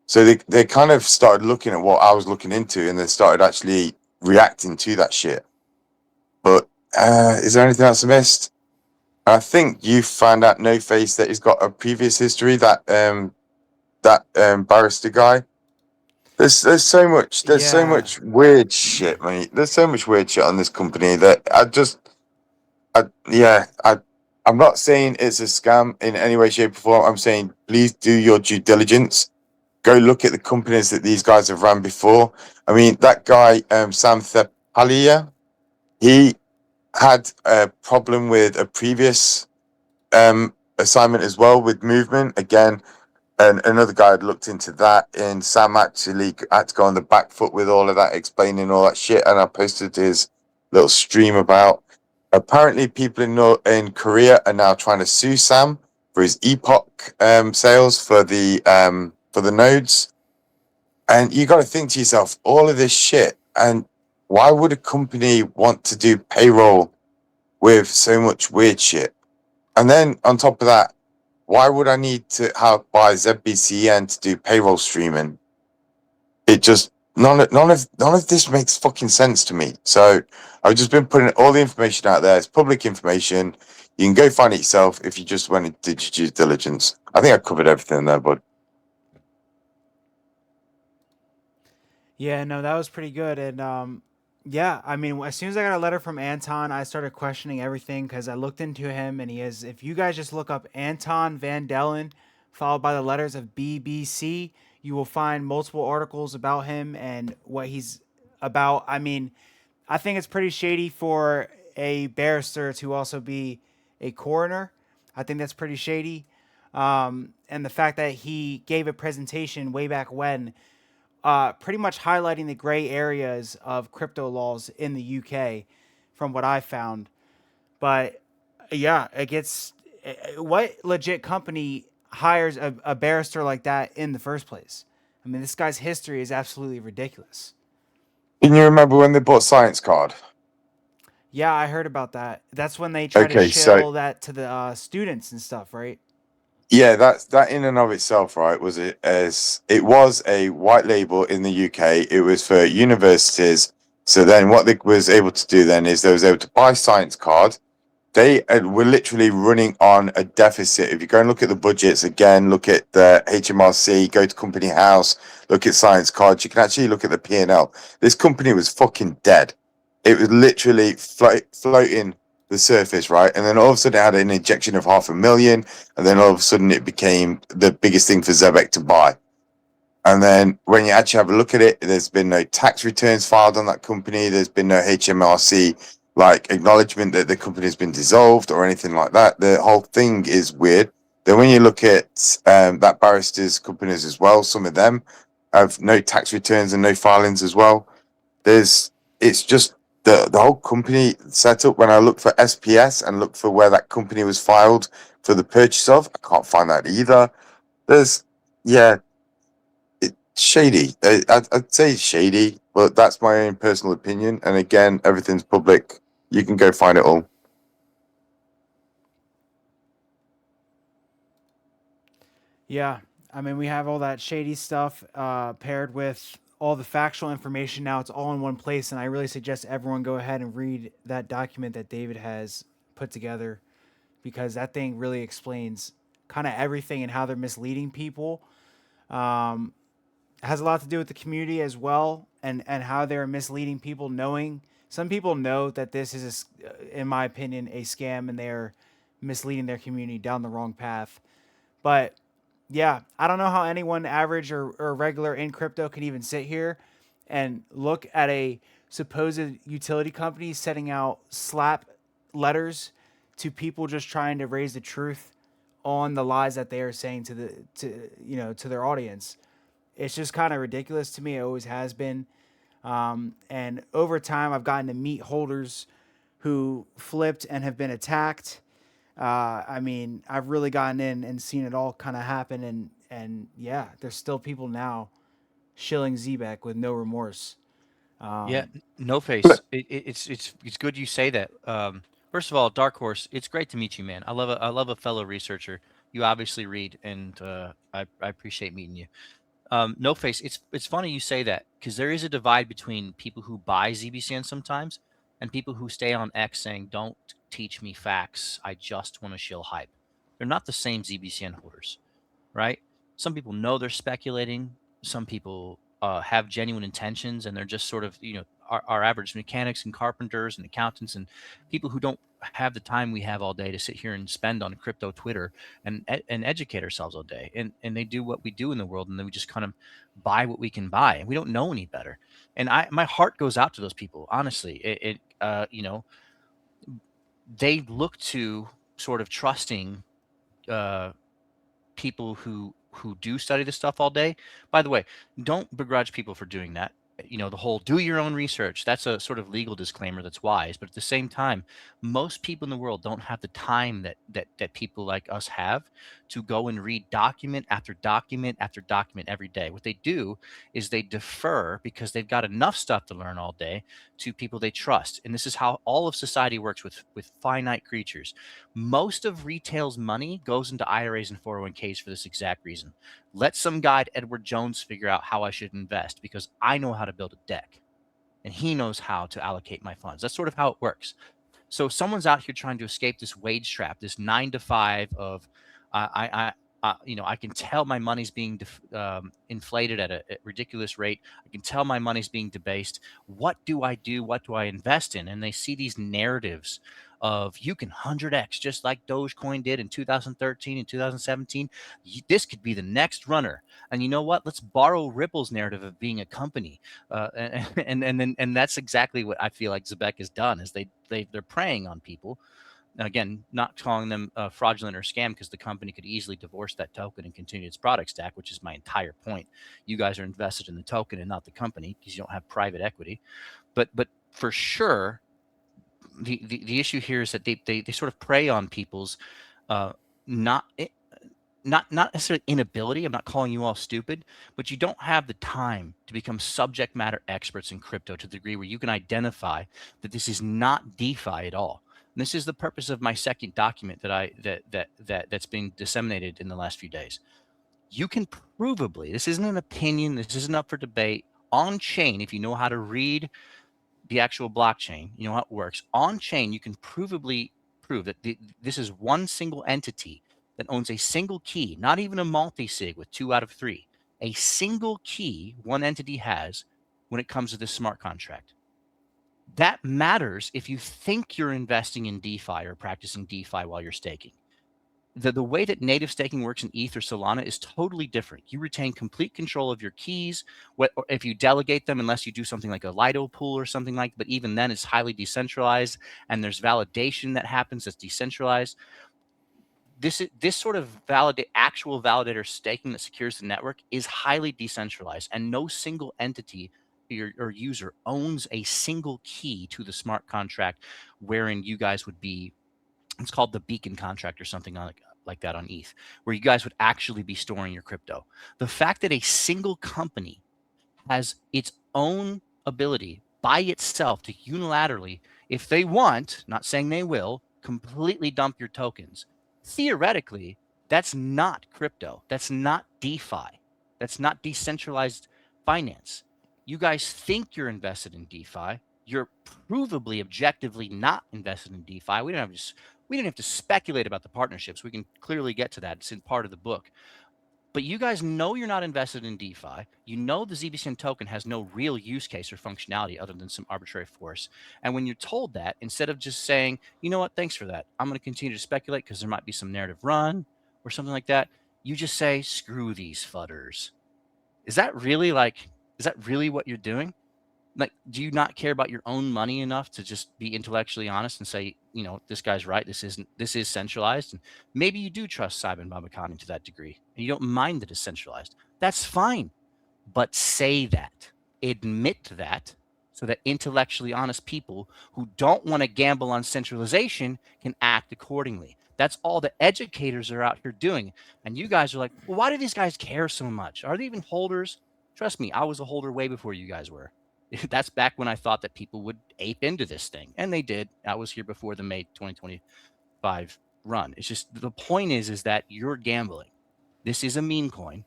So they kind of started looking at what I was looking into, and they started actually reacting to that shit. But is there anything else I missed? I think you found out No Face that he's got a previous history, that barrister guy. There's so much Yeah. weird shit, mate. There's so much weird shit on this company that I'm not saying it's a scam in any way, shape, or form. I'm saying please do your due diligence. Go look at the companies that these guys have ran before. I mean, that guy, Sam Thepalia, he had a problem with a previous assignment as well with movement. Again, and another guy had looked into that, and Sam actually had to go on the back foot with all of that, explaining all that shit. And I posted his little stream about apparently people in Korea are now trying to sue Sam for his Epoch sales for the nodes. And you got to think to yourself, all of this shit, and why would a company want to do payroll with so much weird shit? And then on top of that, why would I need to buy ZBCN to do payroll streaming? It just none of this makes fucking sense to me. So I've just been putting all the information out there. It's public information. You can go find it yourself if you just went and did your due diligence. I think I covered everything there, bud. Yeah, no, that was pretty good. And yeah, I mean, as soon as I got a letter from Anton, I started questioning everything because I looked into him, and he is. If you guys just look up Anton Van Dellen, followed by the letters of BBC, you will find multiple articles about him and what he's about. I mean, I think it's pretty shady for a barrister to also be a coroner. I think that's pretty shady. And the fact that he gave a presentation way back when, pretty much highlighting the gray areas of crypto laws in the UK, from what I found. But yeah, it gets what legit company hires a barrister like that in the first place? I mean, this guy's history is absolutely ridiculous. Can you remember when they bought Science Card? Yeah, I heard about that. That's when they try to Okay, so shill that to the students and stuff, right? yeah, that in and of itself, right, it was a white label in the UK. It was for universities. So then what they was able to do then is they was able to buy Science Card. They were literally running on a deficit. If you go and look at the budgets again, look at the HMRC, go to Company House, look at Science Cards, you can actually look at the P&L. This company was fucking dead. It was literally floating the surface, right? And then all of a sudden it had an injection of 500,000, and then all of a sudden it became the biggest thing for Zebec to buy. And then when you actually have a look at it, there's been no tax returns filed on that company. There's been no HMRC like acknowledgement that the company has been dissolved or anything like that. The whole thing is weird. Then when you look at that barrister's companies as well, some of them have no tax returns and no filings as well. It's just the whole company setup. When I look for SPS and look for where that company was filed for the purchase of, I can't find that either. There's yeah, shady. I'd say shady, but that's my own personal opinion. And again, everything's public. You can go find it all. Yeah, I mean, we have all that shady stuff paired with all the factual information. Now it's all in one place, and I really suggest everyone go ahead and read that document that David has put together, because that thing really explains kind of everything and how they're misleading people. Um, it has a lot to do with the community as well, and how they're misleading people, knowing some people know that this is, in my opinion, a scam, and they're misleading their community down the wrong path. But yeah, I don't know how anyone average or regular in crypto can even sit here and look at a supposed utility company setting out slap letters to people just trying to raise the truth on the lies that they are saying to their audience. It's just kind of ridiculous to me. It always has been. And over time, I've gotten to meet holders who flipped and have been attacked. I mean, I've really gotten in and seen it all kind of happen, and yeah, there's still people now shilling Zebec with no remorse. Yeah, Um, no face. It's good you say that. First of all, Dark Horse, it's great to meet you, man. I love a fellow researcher. You obviously read, and I appreciate meeting you. No face. It's funny you say that because there is a divide between people who buy ZBCN sometimes and people who stay on X saying, "Don't teach me facts. I just want to shill hype." They're not the same ZBCN holders, right? Some people know they're speculating. Some people have genuine intentions, and they're just sort of, our average mechanics and carpenters and accountants and people who don't have the time we have all day to sit here and spend on crypto Twitter and educate ourselves all day. And they do what we do in the world, and then we just kind of buy what we can buy, and we don't know any better. And my heart goes out to those people. Honestly, they look to sort of trusting uh, people who do study this stuff all day. By the way, don't begrudge people for doing that. The whole do your own research, that's a sort of legal disclaimer that's wise, but at the same time, most people in the world don't have the time that people like us have to go and read document after document after document every day. What they do is they defer because they've got enough stuff to learn all day to people they trust. And this is how all of society works with finite creatures. Most of retail's money goes into IRAs and 401ks for this exact reason. Let some guy at Edward Jones figure out how I should invest because I know how to build a deck and he knows how to allocate my funds. That's sort of how it works. So someone's out here trying to escape this wage trap, this 9 to 5 of I can tell my money's being inflated at a ridiculous rate. I can tell my money's being debased. What do I do? What do I invest in? And they see these narratives of you can 100x just like Dogecoin did in 2013 and 2017. This could be the next runner. And you know what? Let's borrow Ripple's narrative of being a company, and that's exactly what I feel like Zebec has done. Is they're preying on people. Again, not calling them fraudulent or scam because the company could easily divorce that token and continue its product stack, which is my entire point. You guys are invested in the token and not the company because you don't have private equity. But for sure, the issue here is that they sort of prey on people's uh, not not necessarily inability. I'm not calling you all stupid, but you don't have the time to become subject matter experts in crypto to the degree where you can identify that this is not DeFi at all. And this is the purpose of my second document that's being disseminated in the last few days. You can provably, this isn't an opinion, this isn't up for debate, on chain, if you know how to read the actual blockchain, you know how it works. On chain, you can provably prove that this is one single entity that owns a single key, not even a multi-sig with 2 out of 3. A single key one entity has when it comes to this smart contract. That matters if you think you're investing in DeFi or practicing DeFi while you're staking. The way that native staking works in ETH or Solana is totally different. You retain complete control of your keys. If you delegate them, unless you do something like a Lido pool or something like that, but even then it's highly decentralized and there's validation that happens that's decentralized. This sort of actual validator staking that secures the network is highly decentralized, and no single entity or user owns a single key to the smart contract wherein you guys would be. It's called the beacon contract or something like that on ETH, where you guys would actually be storing your crypto. The fact that a single company has its own ability by itself to unilaterally, if they want, not saying they will, completely dump your tokens. Theoretically, that's not crypto. That's not DeFi. That's not decentralized finance. You guys think you're invested in DeFi. You're provably, objectively not invested in DeFi. We didn't have to speculate about the partnerships. We can clearly get to that. It's in part of the book. But you guys know you're not invested in DeFi. You know the ZBCN token has no real use case or functionality other than some arbitrary force. And when you're told that, instead of just saying, you know what, thanks for that, I'm going to continue to speculate because there might be some narrative run or something like that, you just say, screw these fudders. Is that really what you're doing? Like, do you not care about your own money enough to just be intellectually honest and say, this guy's right, this is centralized, and maybe you do trust Simon Babakani to that degree and you don't mind that it's centralized. That's fine, but say that, admit that, so that intellectually honest people who don't want to gamble on centralization can act accordingly. That's all the educators are out here doing. And you guys are like, well, why do these guys care so much? Are they even holders? Trust me, I was a holder way before you guys were. That's back when I thought that people would ape into this thing, and they did. I was here before the May 2025 run. It's just the point is that you're gambling. This is a meme coin,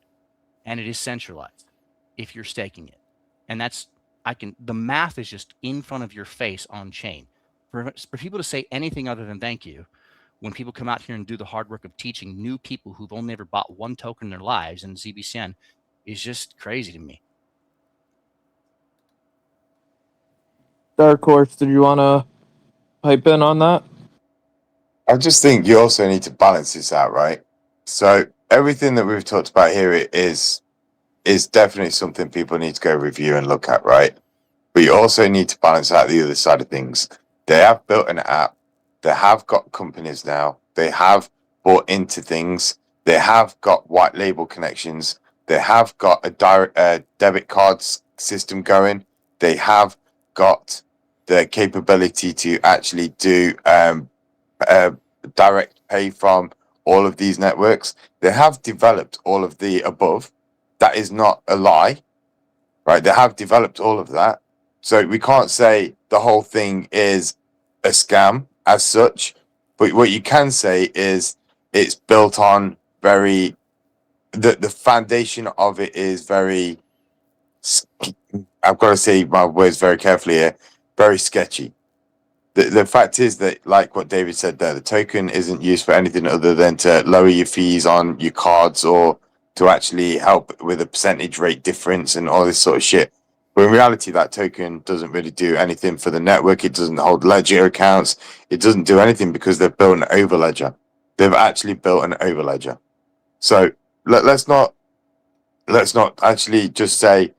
and it is centralized if you're staking it. And that's the math is just in front of your face on chain. For people to say anything other than thank you, when people come out here and do the hard work of teaching new people who've only ever bought one token in their lives in ZBCN, is just crazy to me. Dark Horse, did you want to pipe in on that? I just think you also need to balance this out, right? So everything that we've talked about here is definitely something people need to go review and look at, right? But you also need to balance out the other side of things. They have built an app. They have got companies now. They have bought into things. They have got white label connections. They have got a direct debit cards system going. They have got the capability to actually do direct pay from all of these networks. They have developed all of the above. That is not a lie, right? They have developed all of that. So we can't say the whole thing is a scam as such, but what you can say is it's built on the foundation of it is very, I've got to say my words very carefully here, very sketchy. The fact is that, like what David said there, the token isn't used for anything other than to lower your fees on your cards or to actually help with a percentage rate difference and all this sort of shit. But in reality, that token doesn't really do anything for the network. It doesn't hold ledger accounts. It doesn't do anything because they've built an overledger. They've actually built an overledger. So let's not actually just say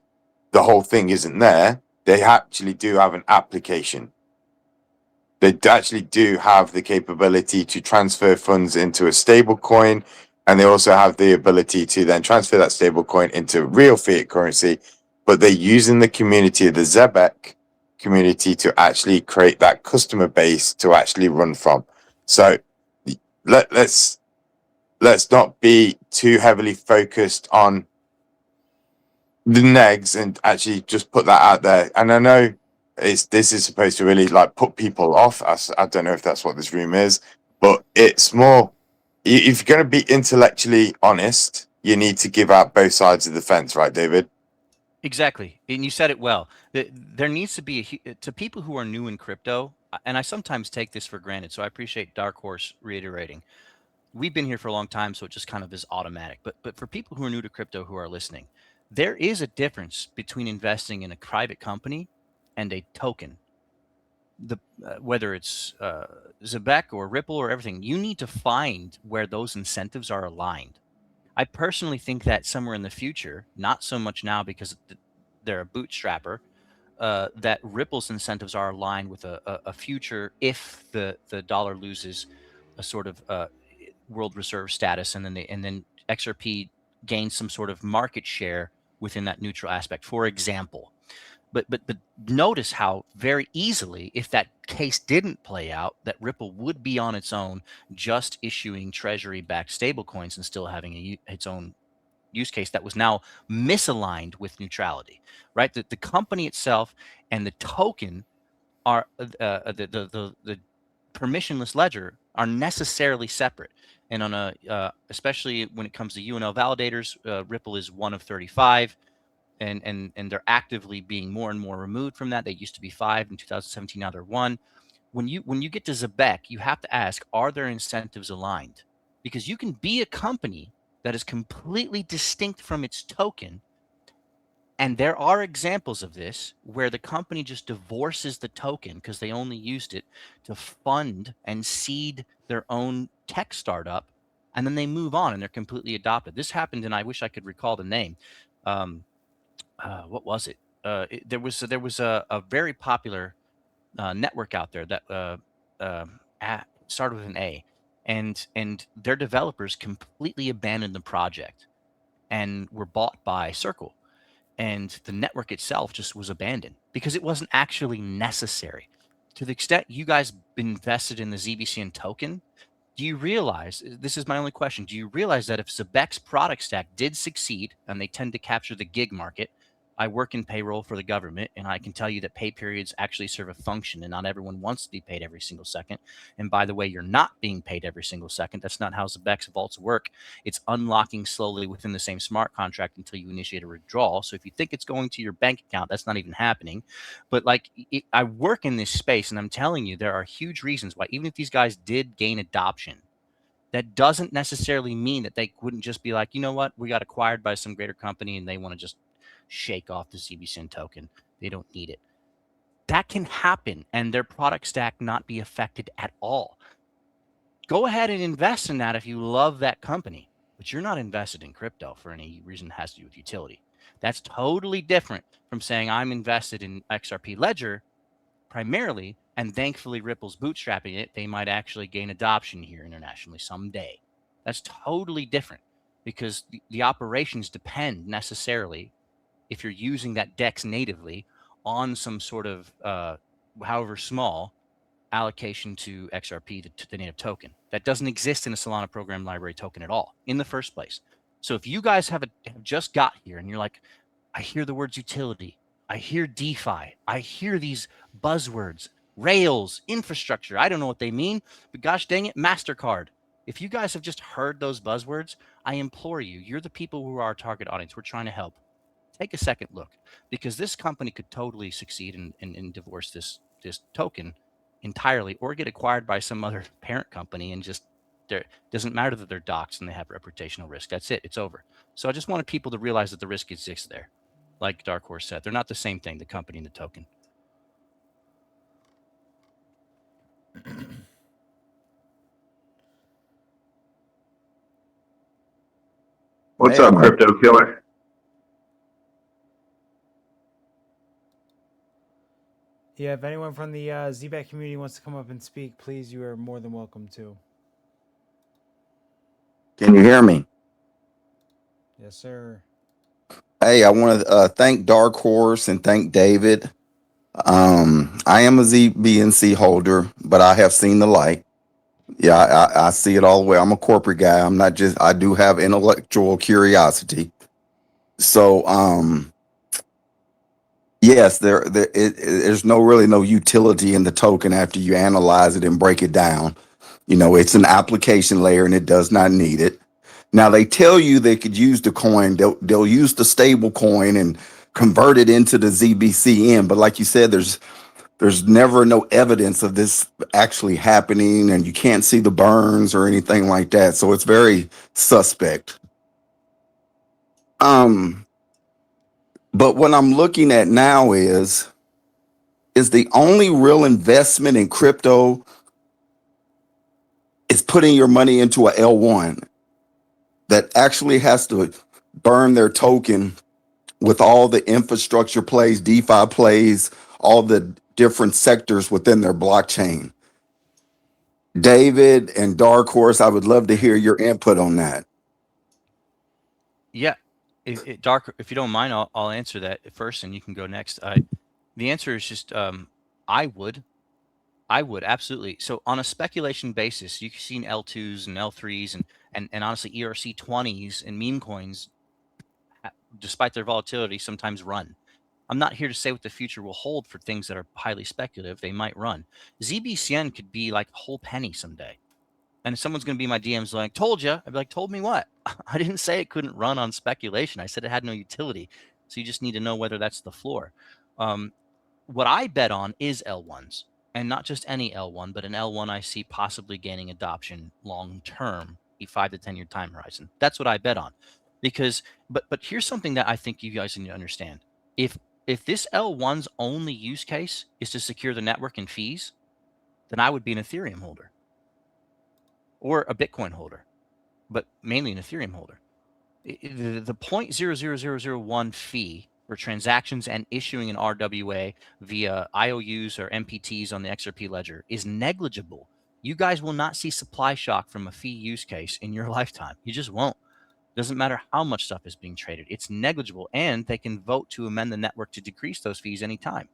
the whole thing isn't there. They actually do have an application. They actually do have the capability to transfer funds into a stable coin, and they also have the ability to then transfer that stable coin into real fiat currency. But they're using the community, the Zebec community, to actually create that customer base to actually run from. So let's not be too heavily focused on the negs and actually just put that out there. And I know this is supposed to really like put people off. I don't know if that's what this room is, but it's more, if you're going to be intellectually honest, you need to give out both sides of the fence, right, David? Exactly. And you said it well. There needs to be to people who are new in crypto, and I sometimes take this for granted. So I appreciate Dark Horse reiterating. We've been here for a long time, so it just kind of is automatic. But for people who are new to crypto who are listening, there is a difference between investing in a private company and a token. Whether it's Zebec or Ripple or everything, you need to find where those incentives are aligned. I personally think that somewhere in the future, not so much now because they're a bootstrapper, that Ripple's incentives are aligned with a future if the dollar loses a sort of world reserve status, and then XRP gains some sort of market share within that neutral aspect. For example, but notice how very easily, if that case didn't play out, that Ripple would be on its own, just issuing treasury-backed stablecoins and still having its own use case that was now misaligned with neutrality, right? The company itself and the token are the permissionless ledger are necessarily separate. And on a especially when it comes to UNL validators, Ripple is one of 35, and they're actively being more and more removed from that. They used to be 5 in 2017, now they're 1. When you get to Zebec, you have to ask, are their incentives aligned? Because you can be a company that is completely distinct from its token. And there are examples of this where the company just divorces the token because they only used it to fund and seed their own tech startup. And then they move on and they're completely adopted. This happened, and I wish I could recall the name. What was it? There was a very popular network out there that started with an A, and their developers completely abandoned the project and were bought by Circle. and the network itself just was abandoned because it wasn't actually necessary. To the extent you guys invested in the ZBCN token, do you realize, this is my only question, do you realize that if Zebec's product stack did succeed, and they tend to capture the gig market, I work in payroll for the government, and I can tell you that pay periods actually serve a function, and not everyone wants to be paid every single second. And by the way, you're not being paid every single second. That's not how Zebec's vaults work. It's unlocking slowly within the same smart contract until you initiate a withdrawal. So if you think it's going to your bank account, that's not even happening. But like, I work in this space, and I'm telling you, there are huge reasons why, even if these guys did gain adoption, that doesn't necessarily mean that they wouldn't just be like, you know what, we got acquired by some greater company and they want to just shake off the ZBSyn token. They don't need it. That can happen and their product stack not be affected at all. Go ahead and invest in that if you love that company, but you're not invested in crypto for any reason that has to do with utility. That's totally different from saying I'm invested in XRP Ledger primarily, and thankfully Ripple's bootstrapping it. They might actually gain adoption here internationally someday. That's totally different because the operations depend necessarily, if you're using that DEX natively, on some sort of, however small, allocation to XRP, to the native token. That doesn't exist in a Solana program library token at all in the first place. So if you guys have just got here and you're like, I hear the words utility, I hear DeFi, I hear these buzzwords, Rails, infrastructure, I don't know what they mean, but gosh dang it, MasterCard. If you guys have just heard those buzzwords, I implore you, you're the people who are our target audience. We're trying to help. Take a second look, because this company could totally succeed and divorce this token entirely, or get acquired by some other parent company, and just, there doesn't matter that they're doxxed and they have reputational risk. That's it. It's over. So I just wanted people to realize that the risk exists there. Like Dark Horse said, they're not the same thing, the company and the token. What's Hey, up, Crypto Killer? Yeah, if anyone from the Zebec community wants to come up and speak, please, you are more than welcome to. can you hear me? Yes, sir. Hey, I want to thank Dark Horse and thank David. I am a ZBNC holder, but I have seen the light. Yeah, I see it all the way. I'm a corporate guy. I'm not just, I do have intellectual curiosity. So, yes, there's really no utility in the token after you analyze it and break it down. You know, it's an application layer and it does not need it. Now they tell you they could use the coin. They'll use the stable coin and convert it into the ZBCN. But like you said, there's never no evidence of this actually happening, and you can't see the burns or anything like that. So it's very suspect. But what I'm looking at now is the only real investment in crypto is putting your money into a L1 that actually has to burn their token with all the infrastructure plays, DeFi plays, all the different sectors within their blockchain. David and Dark Horse, I would love to hear your input on that. Yeah, Dark, if you don't mind, I'll answer that first, and you can go next. The answer is just, I would absolutely. So on a speculation basis, you've seen L2s and L3s and honestly ERC20s and meme coins, despite their volatility, sometimes run. I'm not here to say what the future will hold for things that are highly speculative. They might run. ZBCN could be like a whole penny someday. And if someone's going to be my DMs like, told you, I'd be like, told me what? I didn't say it couldn't run on speculation. I said it had no utility. So you just need to know whether that's the floor. What I bet on is L1s, and not just any L1, but an L1 I see possibly gaining adoption long term, a 5 to 10 year time horizon. That's what I bet on. Because, but here's something that I think you guys need to understand. If this L1's only use case is to secure the network and fees, then I would be an Ethereum holder or a Bitcoin holder, but mainly an Ethereum holder. The 0.00001 fee for transactions and issuing an RWA via IOUs or MPTs on the XRP ledger is negligible. You guys will not see supply shock from a fee use case in your lifetime. You just won't. Doesn't matter how much stuff is being traded. It's negligible, and they can vote to amend the network to decrease those fees anytime.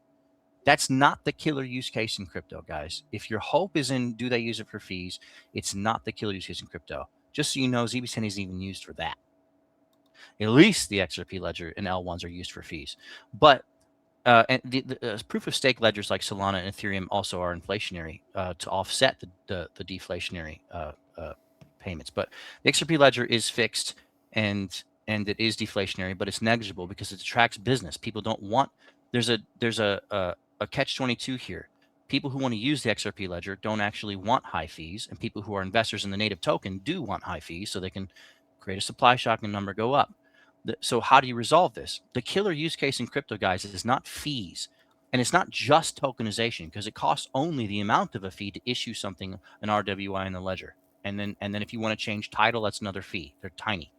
That's not the killer use case in crypto, guys. If your hope is in do they use it for fees, it's not the killer use case in crypto. Just so you know, ZBCN isn't even used for that. At least the XRP ledger and L1s are used for fees. But and the proof of stake ledgers like Solana and Ethereum also are inflationary to offset the deflationary payments. But the XRP ledger is fixed and it is deflationary, but it's negligible because it attracts business. People don't want. There's a catch-22 here. People who want to use the XRP ledger don't actually want high fees, and people who are investors in the native token do want high fees, so they can create a supply shock and number go up. So how do you resolve this? The killer use case in crypto, guys, is not fees. And it's not just tokenization, because it costs only the amount of a fee to issue something, an RWI in the ledger. And then if you want to change title, that's another fee. They're tiny.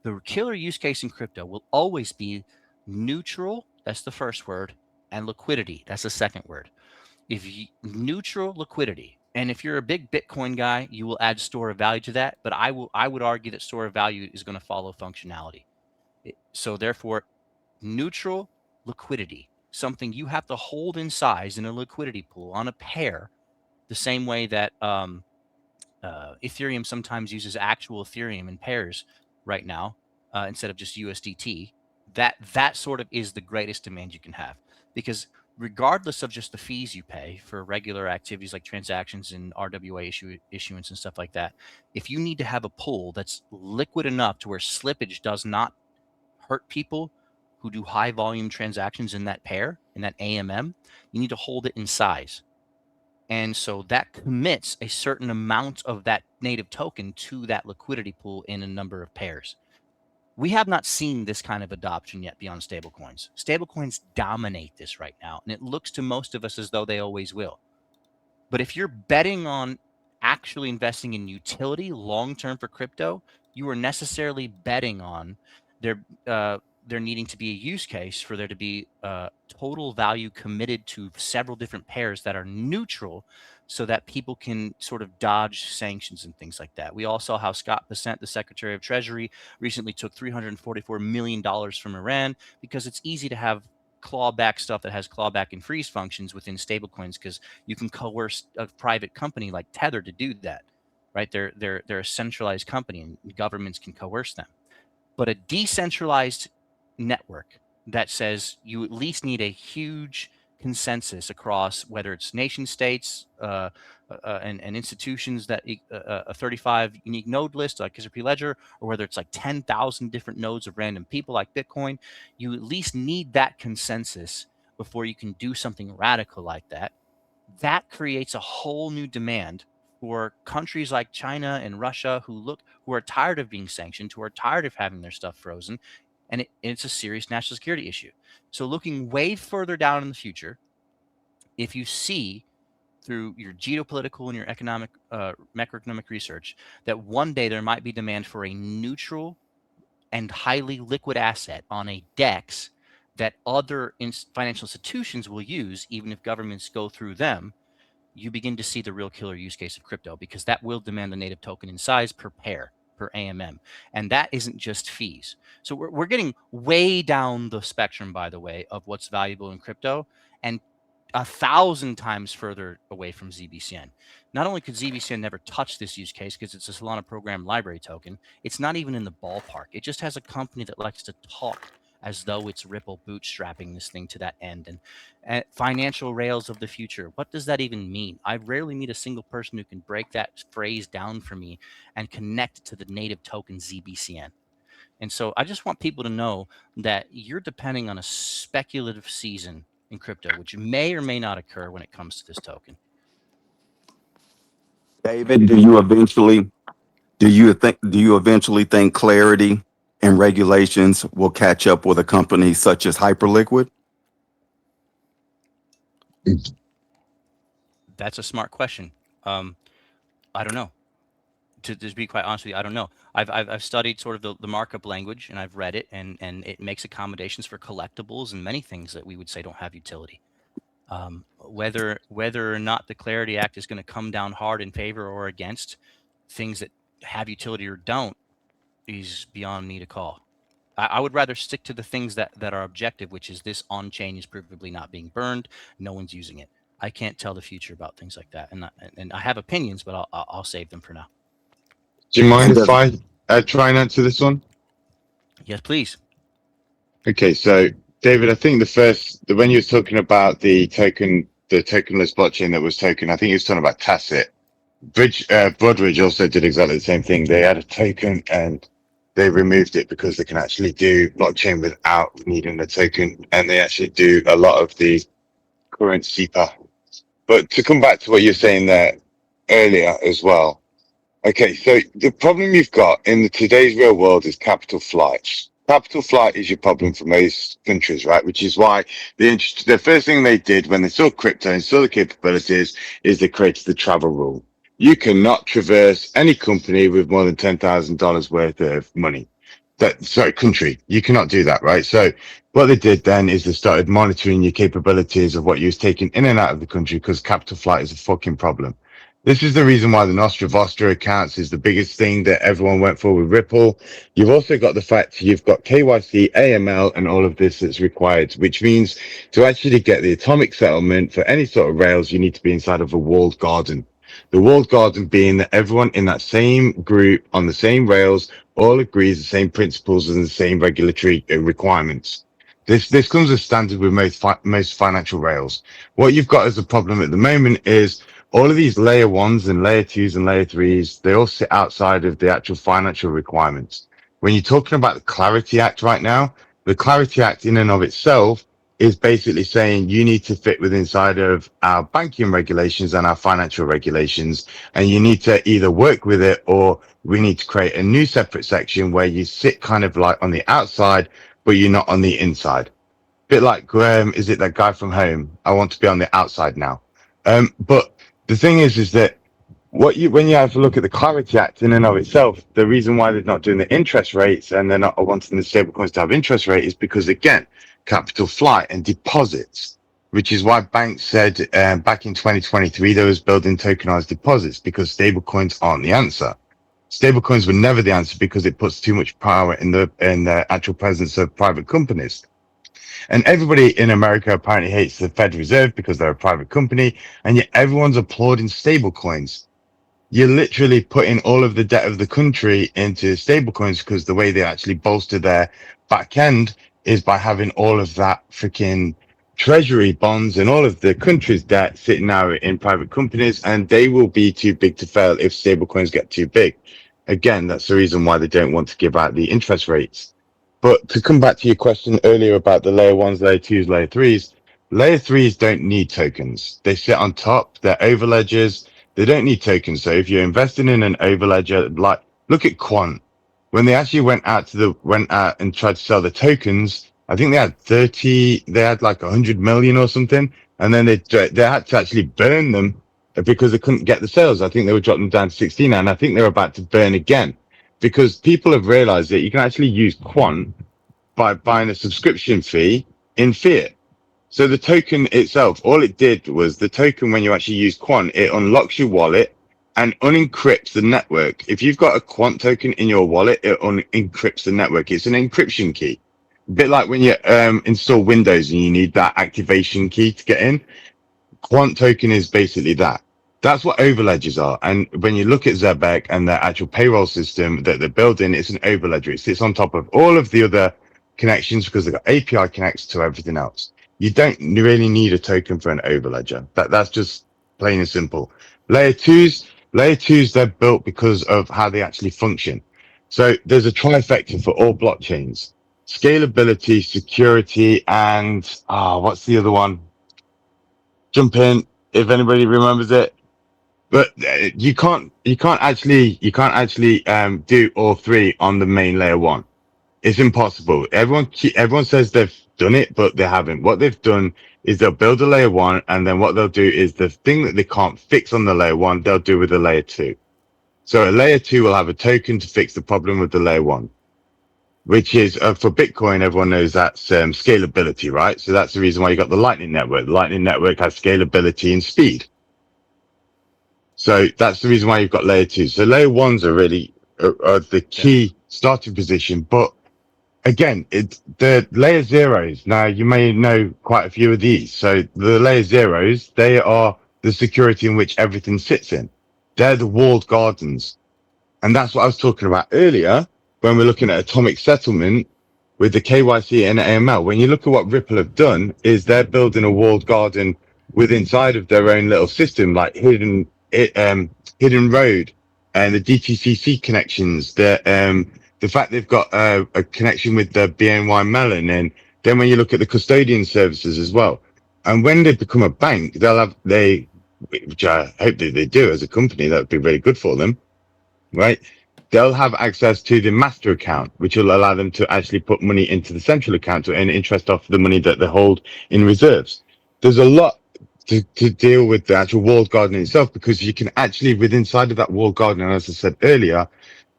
The killer use case in crypto will always be neutral, that's the first word, and liquidity, that's the second word. Neutral liquidity. And if you're a big Bitcoin guy, you will add store of value to that. But I would argue that store of value is going to follow functionality. So therefore, neutral liquidity, something you have to hold in size in a liquidity pool on a pair, the same way that Ethereum sometimes uses actual Ethereum in pairs right now instead of just USDT. That sort of is the greatest demand you can have, because regardless of just the fees you pay for regular activities like transactions and RWA issuance and stuff like that, if you need to have a pool that's liquid enough to where slippage does not hurt people who do high volume transactions in that pair, in that AMM, you need to hold it in size. And so that commits a certain amount of that native token to that liquidity pool in a number of pairs. We have not seen this kind of adoption yet beyond stablecoins. Stablecoins dominate this right now, and it looks to most of us as though they always will. But if you're betting on actually investing in utility long-term for crypto, you are necessarily betting on there needing to be a use case for there to be total value committed to several different pairs that are neutral, so that people can sort of dodge sanctions and things like that. We all saw how Scott Bessent, the Secretary of Treasury, recently took $344 million from Iran, because it's easy to have clawback stuff that has clawback and freeze functions within stablecoins, because you can coerce a private company like Tether to do that, right? They're a centralized company, and governments can coerce them. But a decentralized network that says you at least need a huge consensus across, whether it's nation states and institutions, that a 35 unique node list like XRP Ledger, or whether it's like 10,000 different nodes of random people like Bitcoin, you at least need that consensus before you can do something radical like that. That creates a whole new demand for countries like China and Russia who are tired of being sanctioned, who are tired of having their stuff frozen, and it's a serious national security issue. So looking way further down in the future, if you see through your geopolitical and your economic macroeconomic research that one day there might be demand for a neutral and highly liquid asset on a DEX that other financial institutions will use, even if governments go through them, you begin to see the real killer use case of crypto, because that will demand the native token in size per pair, per AMM. And that isn't just fees. So we're getting way down the spectrum, by the way, of what's valuable in crypto, and 1,000 times further away from ZBCN. Not only could ZBCN never touch this use case because it's a Solana program library token, it's not even in the ballpark. It just has a company that likes to talk as though it's Ripple bootstrapping this thing to that end. And financial rails of the future, what does that even mean? I rarely meet a single person who can break that phrase down for me and connect it to the native token ZBCN. And so I just want people to know that you're depending on a speculative season in crypto, which may or may not occur when it comes to this token. David, do you eventually think clarity and regulations will catch up with a company such as Hyperliquid? That's a smart question. I don't know. To be quite honest with you, I don't know. I've studied sort of the markup language, and I've read it, and it makes accommodations for collectibles and many things that we would say don't have utility. Whether or not the Clarity Act is going to come down hard in favor or against things that have utility or don't, is beyond me to call. I would rather stick to the things that are objective, which is this on chain is provably not being burned. No one's using it. I can't tell the future about things like that, and I have opinions, but I'll save them for now. Do you mind And if I try and answer this one? Yes, please. Okay, so David, I think when you were talking about the tokenless blockchain that was token, I think you was talking about Tacit. Broadridge also did exactly the same thing. They had a token and they removed it because they can actually do blockchain without needing a token, and they actually do a lot of the current CEPA. But to come back to what you're saying there earlier as well. Okay, so the problem you've got in today's real world is capital flight. Capital flight is your problem for most countries, right? Which is why the first thing they did when they saw crypto and saw the capabilities is they created the travel rule. You cannot traverse any company with more than $10,000 worth of money. Country. You cannot do that, right? So what they did then is they started monitoring your capabilities of what you was taking in and out of the country, because capital flight is a fucking problem. This is the reason why the Nostra Vostra accounts is the biggest thing that everyone went for with Ripple. You've also got the fact you've got KYC, AML, and all of this that's required, which means to actually get the atomic settlement for any sort of rails, you need to be inside of a walled garden. The walled garden being that everyone in that same group on the same rails all agrees the same principles and the same regulatory requirements. This comes as standard with most financial rails. What you've got as a problem at the moment is all of these layer ones and layer twos and layer threes, they all sit outside of the actual financial requirements. When you're talking about the Clarity Act right now, the Clarity Act in and of itself is basically saying you need to fit with inside of our banking regulations and our financial regulations, and you need to either work with it, or we need to create a new separate section where you sit kind of like on the outside, but you're not on the inside. Bit like is it that guy from Home? I want to be on the outside now. But the thing is that when you have a look at the Clarity Act in and of itself, the reason why they're not doing the interest rates and they're not wanting the stablecoins to have interest rate is because, again, capital flight and deposits, which is why banks said back in 2023 they was building tokenized deposits, because stablecoins aren't the answer. Stablecoins were never the answer because it puts too much power in the actual presence of private companies. And everybody in America apparently hates the Fed Reserve because they're a private company, and yet everyone's applauding stablecoins. You're literally putting all of the debt of the country into stablecoins, because the way they actually bolster their back end is by having all of that freaking treasury bonds and all of the country's debt sitting now in private companies, and they will be too big to fail if stablecoins get too big. Again, that's the reason why they don't want to give out the interest rates. But to come back to your question earlier about the layer ones, layer twos, layer threes don't need tokens. They sit on top, they're overledgers. They don't need tokens. So if you're investing in an overledger, like look at Quant, when they actually went out and tried to sell the tokens, I think they had like 100 million or something, and then they had to actually burn them because they couldn't get the sales. I think they were dropping them down to 16, and I think they're about to burn again, because people have realized that you can actually use Quant by buying a subscription fee in fiat. So the token itself, all it did was the token, when you actually use Quant, it unlocks your wallet and unencrypts the network. If you've got a Quant token in your wallet, it unencrypts the network. It's an encryption key. A bit like when you install Windows and you need that activation key to get in. Quant token is basically that. That's what overledgers are. And when you look at Zebec and their actual payroll system that they're building, it's an overledger. It sits on top of all of the other connections because they've got API connects to everything else. You don't really need a token for an overledger. That's just plain and simple. Layer twos, they're built because of how they actually function. So there's a trifecta for all blockchains: scalability, security, and what's the other one? Jump in if anybody remembers it. But you can't actually do all three on the main layer one. It's impossible. Everyone says they've done it, but they haven't. What they've done is they'll build a layer one, and then what they'll do is the thing that they can't fix on the layer one, they'll do with the layer two. So a layer two will have a token to fix the problem with the layer one, which is for Bitcoin. Everyone knows that's scalability, right? So that's the reason why you got the Lightning Network. The Lightning Network has scalability and speed. So that's the reason why you've got layer two. So layer ones are really are the key starting position. But again, it's the layer zeros. Now, you may know quite a few of these. So the layer zeros, they are the security in which everything sits in. They're the walled gardens. And that's what I was talking about earlier when we're looking at atomic settlement with the KYC and AML. When you look at what Ripple have done, is they're building a walled garden with inside of their own little system, like hidden road and the DTCC connections. The fact they've got a connection with the BNY Mellon, and then when you look at the custodian services as well. And when they become a bank, which I hope that they do as a company, that would be very good for them, right? They'll have access to the master account, which will allow them to actually put money into the central account to earn interest off the money that they hold in reserves. There's a lot to deal with the actual walled garden itself, because you can actually, within inside of that walled garden, as I said earlier,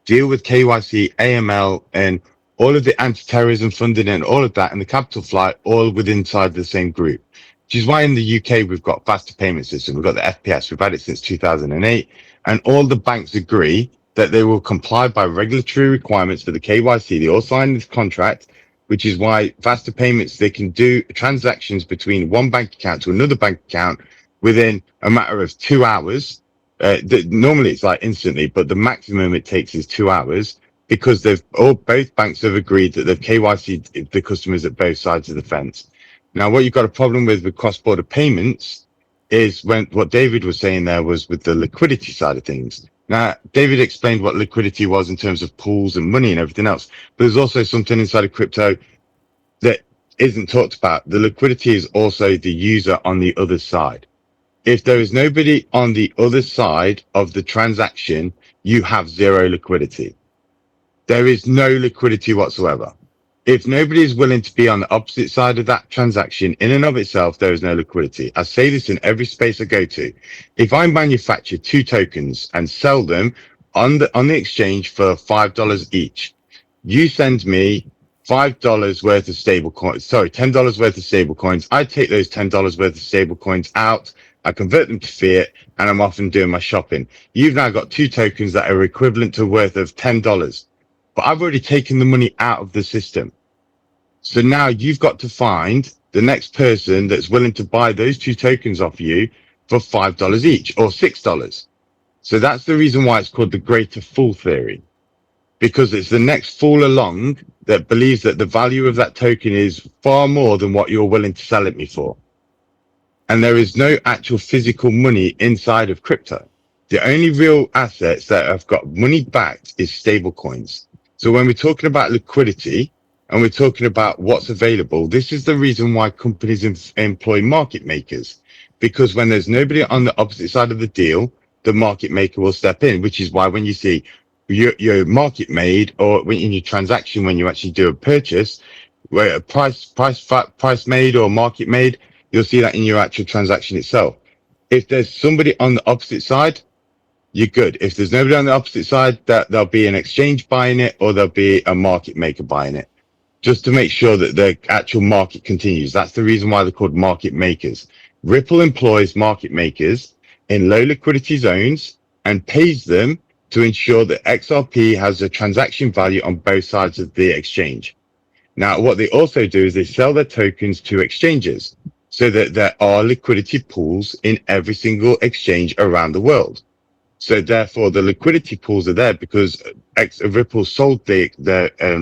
deal with KYC, AML, and all of the anti-terrorism funding and all of that, and the capital flight, all within inside the same group. Which is why in the UK we've got faster payment system. We've got the FPS. We've had it since 2008, and all the banks agree that they will comply by regulatory requirements for the KYC. They all sign this contract, which is why faster payments, they can do transactions between one bank account to another bank account within a matter of 2 hours. Normally it's like instantly, but the maximum it takes is 2 hours, because both banks have agreed that they've KYC'd the customers at both sides of the fence. Now, what you've got a problem with cross-border payments is what David was saying there was with the liquidity side of things. Now, David explained what liquidity was in terms of pools and money and everything else, but there's also something inside of crypto that isn't talked about. The liquidity is also the user on the other side. If there is nobody on the other side of the transaction, you have zero liquidity. There is no liquidity whatsoever. If nobody is willing to be on the opposite side of that transaction, in and of itself, there is no liquidity. I say this in every space I go to. If I manufacture 2 tokens and sell them on the exchange for $5 each, you send me $5 worth of stable coins. Sorry, $10 worth of stable coins. I take those $10 worth of stable coins out. I convert them to fiat, and I'm off and doing my shopping. You've now got 2 tokens that are equivalent to worth of $10. But I've already taken the money out of the system. So now you've got to find the next person that's willing to buy those 2 tokens off you for $5 each or $6. So that's the reason why it's called the greater fool theory, because it's the next fool along that believes that the value of that token is far more than what you're willing to sell it me for. And there is no actual physical money inside of crypto. The only real assets that have got money backed is stable coins. So when we're talking about liquidity and we're talking about what's available, this is the reason why companies employ market makers, because when there's nobody on the opposite side of the deal, the market maker will step in, which is why when you see your market made, or in your transaction, when you actually do a purchase, where a price made or market made, you'll see that in your actual transaction itself. If there's somebody on the opposite side, you're good. If there's nobody on the opposite side, that there'll be an exchange buying it, or there'll be a market maker buying it, just to make sure that the actual market continues. That's the reason why they're called market makers. Ripple employs market makers in low liquidity zones and pays them to ensure that XRP has a transaction value on both sides of the exchange. Now, what they also do is they sell their tokens to exchanges so that there are liquidity pools in every single exchange around the world. So therefore, the liquidity pools are there because Ripple sold the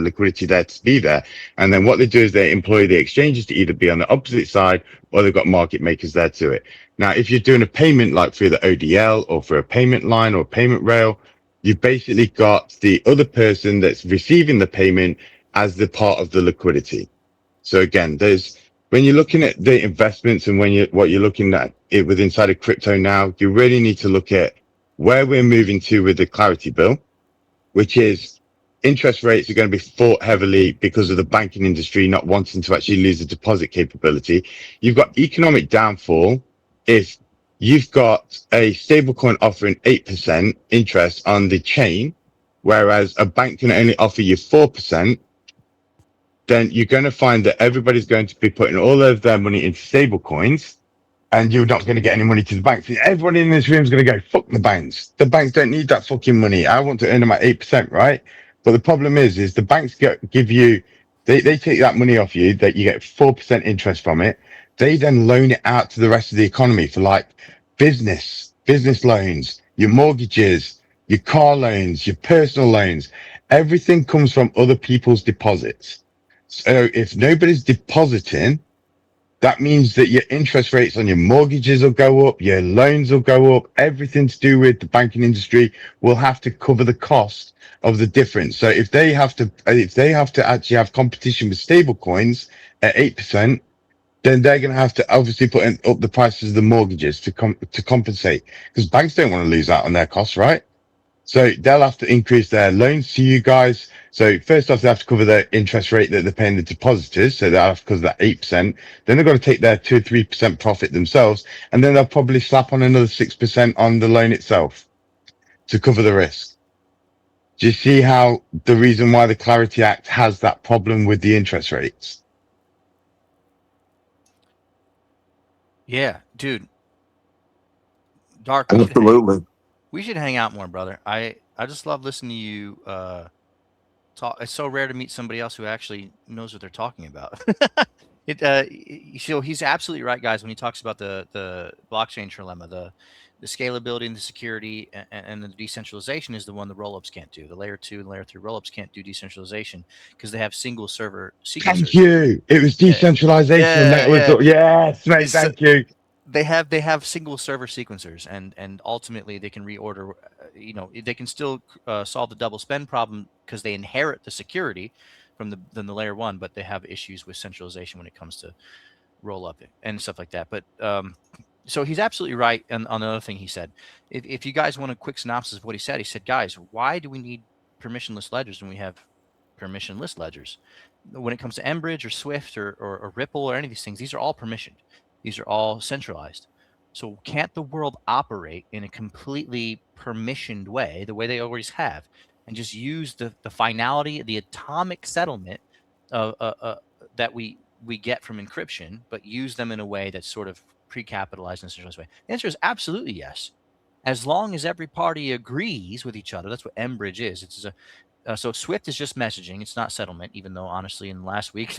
liquidity there to be there. And then what they do is they employ the exchanges to either be on the opposite side, or they've got market makers there to it. Now, if you're doing a payment like through the ODL or for a payment line or payment rail, you've basically got the other person that's receiving the payment as the part of the liquidity. So again, when you're looking at the investments and what you're looking at it with inside of crypto now, you really need to look at where we're moving to with the Clarity Bill, which is interest rates are going to be fought heavily because of the banking industry not wanting to actually lose the deposit capability. You've got economic downfall if you've got a stablecoin offering 8% interest on the chain, whereas a bank can only offer you 4%. Then you're going to find that everybody's going to be putting all of their money into stablecoins, and you're not going to get any money to the banks. Everybody in this room is going to go, fuck the banks. The banks don't need that fucking money. I want to earn them at 8%, right? But the problem is the banks give you, they take that money off you, that you get 4% interest from it. They then loan it out to the rest of the economy for like business loans, your mortgages, your car loans, your personal loans. Everything comes from other people's deposits. So if nobody's depositing, that means that your interest rates on your mortgages will go up, your loans will go up, everything to do with the banking industry will have to cover the cost of the difference. So if they have to actually have competition with stable coins at 8%, then they're going to have to obviously up the prices of the mortgages to compensate, because banks don't want to lose out on their costs, right? So they'll have to increase their loans to you guys. So first off, they have to cover their interest rate that they're paying the depositors. So they'll have to cover that 8%. Then they've got to take their 2 or 3% profit themselves. And then they'll probably slap on another 6% on the loan itself to cover the risk. Do you see how the reason why the Clarity Act has that problem with the interest rates? Yeah, dude. Dark, Absolutely. we should hang out more, brother. I just love listening to you talk. It's so rare to meet somebody else who actually knows what they're talking about. He's absolutely right, guys, when he talks about the blockchain trilemma, the scalability and the security and the decentralization is the one the rollups can't do. The layer 2 and layer 3 rollups can't do decentralization because they have single server sequencers. Thank you. It was decentralization. That was, yes, mate. So Thank you. they have single server sequencers, and ultimately they can reorder. They can still solve the double spend problem because they inherit the security from the layer 1, but they have issues with centralization when it comes to roll up and stuff like that. But so he's absolutely right on the other thing he said. If you guys want a quick synopsis of what he said, guys, why do we need permissionless ledgers when we have permissionless ledgers? When it comes to Enbridge or Swift or Ripple or any of these things, these are all permissioned. These are all centralized. So can't the world operate in a completely permissioned way, the way they always have, and just use the finality, the atomic settlement that we get from encryption, but use them in a way that's sort of pre-capitalized in a centralized way? The answer is absolutely yes. As long as every party agrees with each other, that's what Enbridge is. So Swift is just messaging; it's not settlement. Even though honestly, in the last week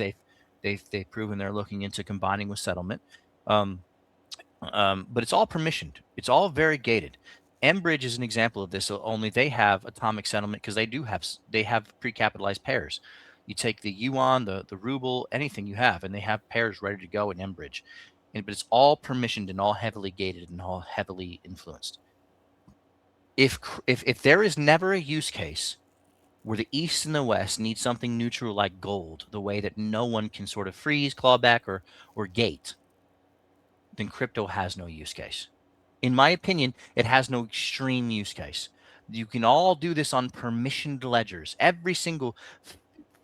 they've proven they're looking into combining with settlement. But it's all permissioned. It's all very gated. Enbridge is an example of this. Only they have atomic settlement because they have pre-capitalized pairs. You take the yuan, the ruble, anything you have, and they have pairs ready to go in Enbridge. But it's all permissioned and all heavily gated and all heavily influenced. If there is never a use case where the East and the West need something neutral like gold, the way that no one can sort of freeze, claw back, or gate, then crypto has no use case. In my opinion, it has no extreme use case. You can all do this on permissioned ledgers. Every single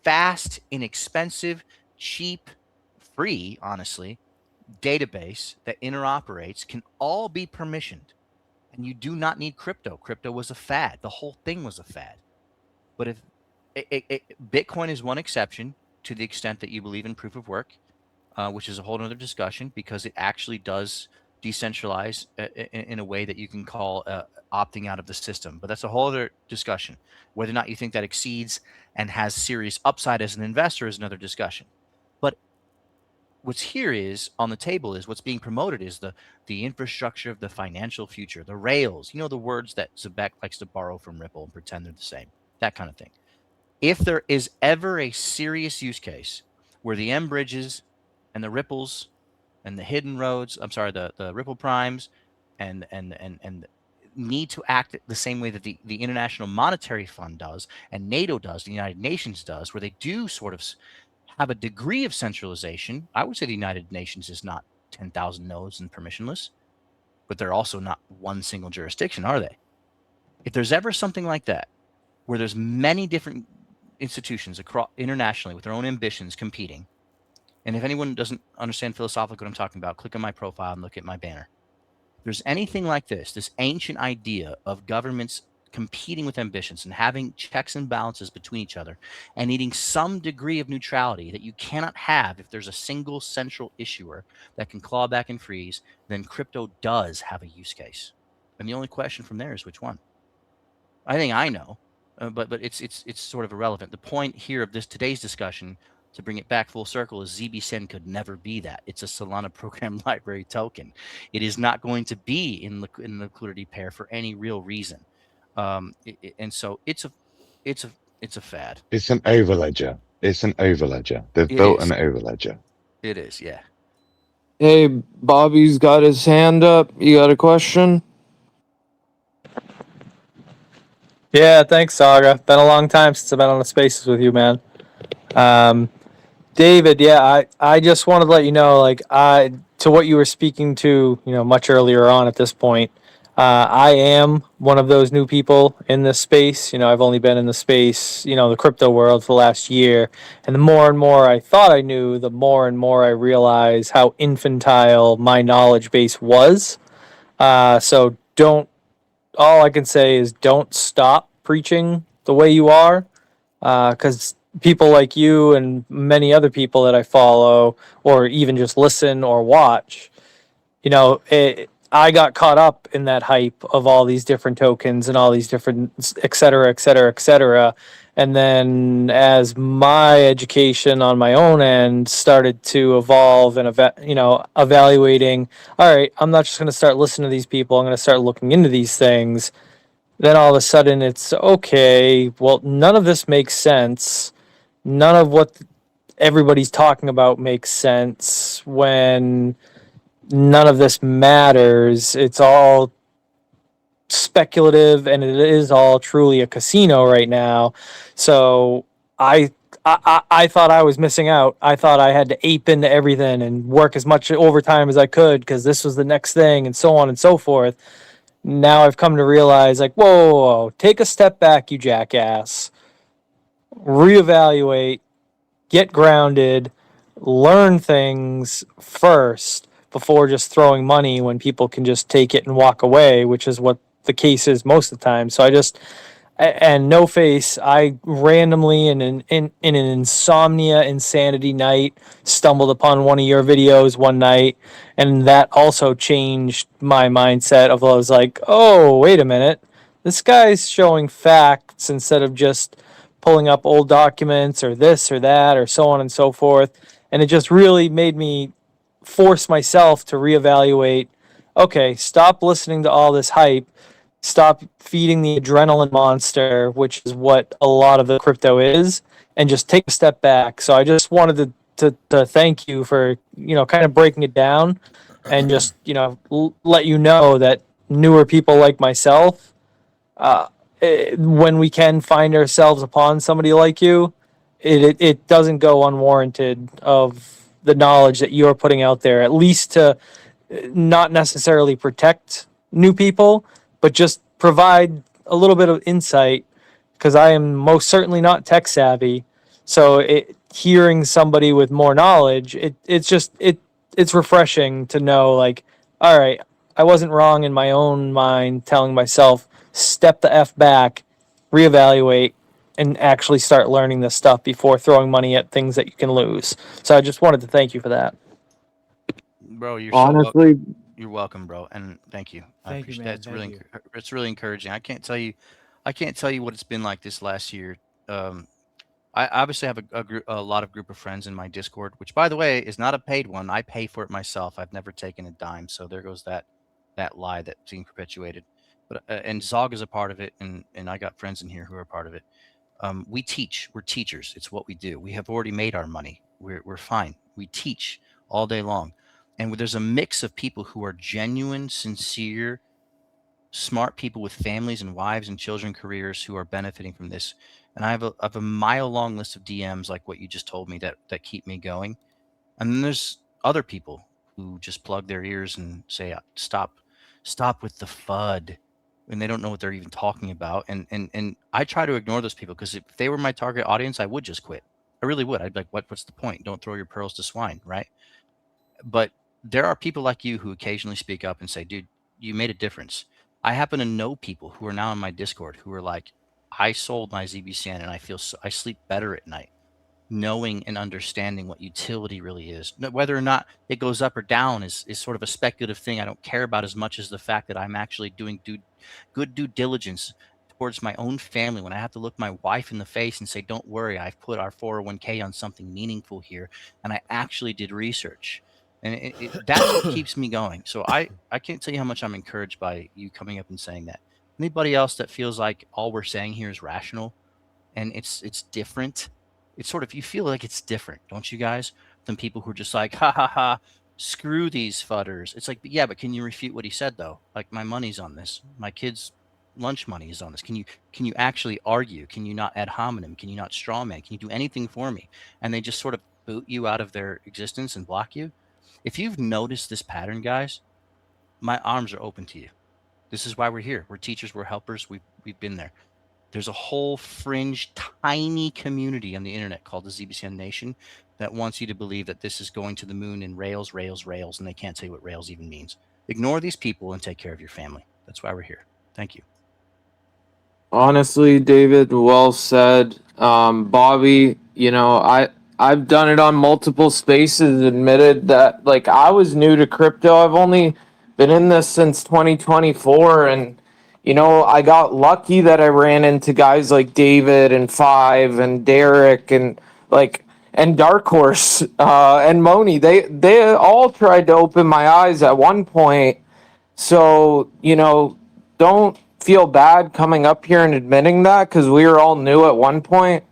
fast, inexpensive, cheap, free, honestly, database that interoperates can all be permissioned. And you do not need crypto. Crypto was a fad. The whole thing was a fad. But if Bitcoin is one exception to the extent that you believe in proof of work, which is a whole other discussion because it actually does decentralize in a way that you can call opting out of the system. But that's a whole other discussion. Whether or not you think that exceeds and has serious upside as an investor is another discussion. But what's here is on the table is what's being promoted is the infrastructure of the financial future, the rails, the words that Zebec likes to borrow from Ripple and pretend they're the same, that kind of thing. If there is ever a serious use case where the M bridges and the ripples and the hidden roads, the Ripple primes and need to act the same way that the International Monetary Fund does and NATO does, the United Nations does, where they do sort of have a degree of centralization. I would say the United Nations is not 10,000 nodes and permissionless, but they're also not one single jurisdiction, are they? If there's ever something like that, where there's many different institutions across internationally with their own ambitions competing, and if anyone doesn't understand philosophically what I'm talking about, click on my profile and look at my banner. If there's anything like this ancient idea of governments competing with ambitions and having checks and balances between each other and needing some degree of neutrality that you cannot have if there's a single central issuer that can claw back and freeze, then crypto does have a use case. And the only question from there is which one? I think I know. but it's sort of irrelevant. The point here of today's discussion, to bring it back full circle, is ZBSen could never be that. It's a Solana program library token. It is not going to be in the liquidity pair for any real reason, and so it's a fad. It's an overledger. It's an overledger. They've It built is. an overledger. It is. Yeah. Hey, Bobby's got his hand up. You got a question? Yeah, thanks, Saga. Been a long time since I've been on the spaces with you, man. David, yeah, I just wanted to let you know, like, to what you were speaking to, much earlier on at this point, I am one of those new people in this space. I've only been in the space, the crypto world for the last year. And the more and more I thought I knew, the more and more I realized how infantile my knowledge base was. So all I can say is don't stop preaching the way you are, because people like you and many other people that I follow, or even just listen or watch, I got caught up in that hype of all these different tokens and all these different et cetera, et cetera, et cetera. And then as my education on my own end started to evolve and, evaluating, all right, I'm not just going to start listening to these people. I'm going to start looking into these things. Then all of a sudden it's okay. Well, none of this makes sense. None of what everybody's talking about makes sense when none of this matters. It's all speculative, and it is all truly a casino right now. So I thought I was missing out. I thought I had to ape into everything and work as much overtime as I could because this was the next thing, and so on and so forth. Now I've come to realize, like, whoa, take a step back, you jackass. Reevaluate, get grounded, learn things first before just throwing money when people can just take it and walk away, which is what the case is most of the time. So and no face, I randomly in an insomnia insanity night stumbled upon one of your videos one night, and that also changed my mindset of, I was like, oh, wait a minute, this guy's showing facts instead of just pulling up old documents or this or that or so on and so forth. And it just really made me force myself to reevaluate, okay, stop listening to all this hype, stop feeding the adrenaline monster, which is what a lot of the crypto is, and just take a step back. So I just wanted to thank you for, kind of breaking it down and just, let you know that newer people like myself, uh, when we can find ourselves upon somebody like you, it doesn't go unwarranted of the knowledge that you're putting out there, at least to not necessarily protect new people, but just provide a little bit of insight, because I am most certainly not tech savvy. So hearing somebody with more knowledge, it's refreshing to know, like, all right, I wasn't wrong in my own mind telling myself, step the F back, reevaluate, and actually start learning this stuff before throwing money at things that you can lose. So I just wanted to thank you for that. Bro, you're so welcome. Honestly, You're welcome, bro, and thank you. I Thank you, appreciate man. that. It's Thank really you. it's really encouraging. I can't tell you what it's been like this last year. Um, I obviously have a lot of group of friends in my Discord, which, by the way, is not a paid one. I pay for it myself. I've never taken a dime, so there goes that lie that's being perpetuated. But and Zog is a part of it, and I got friends in here who are part of it. We teach. We're teachers. It's what we do. We have already made our money. We're fine. We teach all day long, and there's a mix of people who are genuine, sincere, smart people with families and wives and children, careers, who are benefiting from this. And I have a mile long list of DMs like what you just told me that keep me going. And then there's other people who just plug their ears and say, stop with the FUD. And they don't know what they're even talking about. And I try to ignore those people, because if they were my target audience, I would just quit. I really would. I'd be like, what's the point? Don't throw your pearls to swine, right? But there are people like you who occasionally speak up and say, dude, you made a difference. I happen to know people who are now in my Discord who are like, I sold my ZBCN and I sleep better at night, knowing and understanding what utility really is. Whether or not it goes up or down is sort of a speculative thing I don't care about as much as the fact that I'm actually doing good due diligence towards my own family, when I have to look my wife in the face and say, don't worry, I've put our 401k on something meaningful here, and I actually did research. And that's what keeps me going. So I can't tell you how much I'm encouraged by you coming up and saying that. Anybody else that feels like all we're saying here is rational and it's different, it's sort of, you feel like it's different, don't you guys, than people who are just like, ha ha ha, screw these fudders. It's like, yeah, but can you refute what he said though? Like, my money's on this, my kids' lunch money is on this. Can you actually argue? Can you not ad hominem? Can you not strawman? Can you do anything for me? And they just sort of boot you out of their existence and block you. If you've noticed this pattern, guys, my arms are open to you. This is why we're here. We're teachers, we're helpers, we've been there. There's a whole fringe, tiny community on the internet called the ZBCN Nation that wants you to believe that this is going to the moon in rails, rails, rails, and they can't tell you what rails even means. Ignore these people and take care of your family. That's why we're here. Thank you. Honestly, David, well said. Bobby, I've done it on multiple spaces, admitted that like I was new to crypto. I've only been in this since 2024, and I got lucky that I ran into guys like David and Five and Derek and Dark Horse and Moni. They all tried to open my eyes at one point. So, don't feel bad coming up here and admitting that, because we were all new at one point,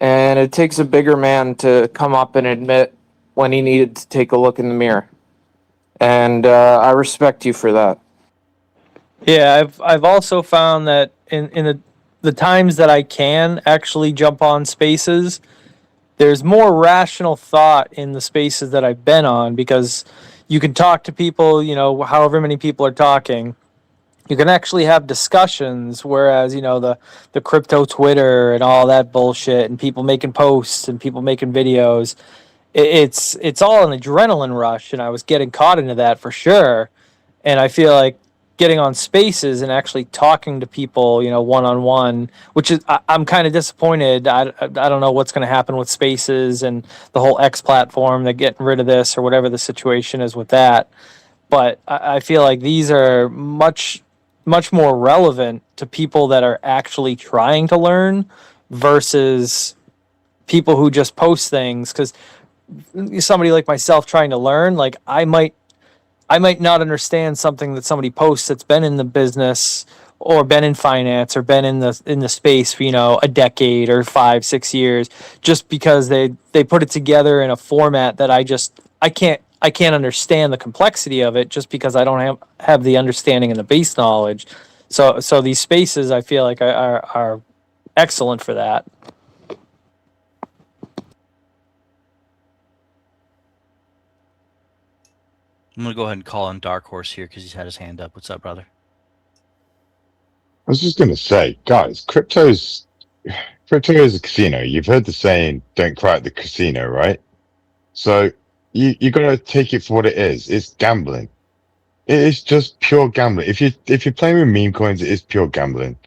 and it takes a bigger man to come up and admit when he needed to take a look in the mirror. And I respect you for that. Yeah, I've also found that in the times that I can actually jump on spaces, there's more rational thought in the spaces that I've been on, because you can talk to people, however many people are talking. You can actually have discussions, whereas, the crypto Twitter and all that bullshit and people making posts and people making videos, it's all an adrenaline rush, and I was getting caught into that for sure. And I feel like getting on spaces and actually talking to people, one on one, which is I'm kind of disappointed. I don't know what's going to happen with spaces and the whole X platform. They're getting rid of this or whatever the situation is with that. But I feel like these are much more relevant to people that are actually trying to learn versus people who just post things. Because somebody like myself trying to learn, like I might not understand something that somebody posts that's been in the business or been in finance or been in the space for a decade or 5-6 years, just because they put it together in a format that I can't understand the complexity of it, just because I don't have the understanding and the base knowledge. So these spaces, I feel like are excellent for that. I'm going to go ahead and call on Dark Horse here because he's had his hand up. What's up, brother? I was just going to say, guys, crypto is a casino. You've heard the saying, don't cry at the casino, right? So you got to take it for what it is. It's gambling. It is just pure gambling. If you're playing with meme coins, it is pure gambling.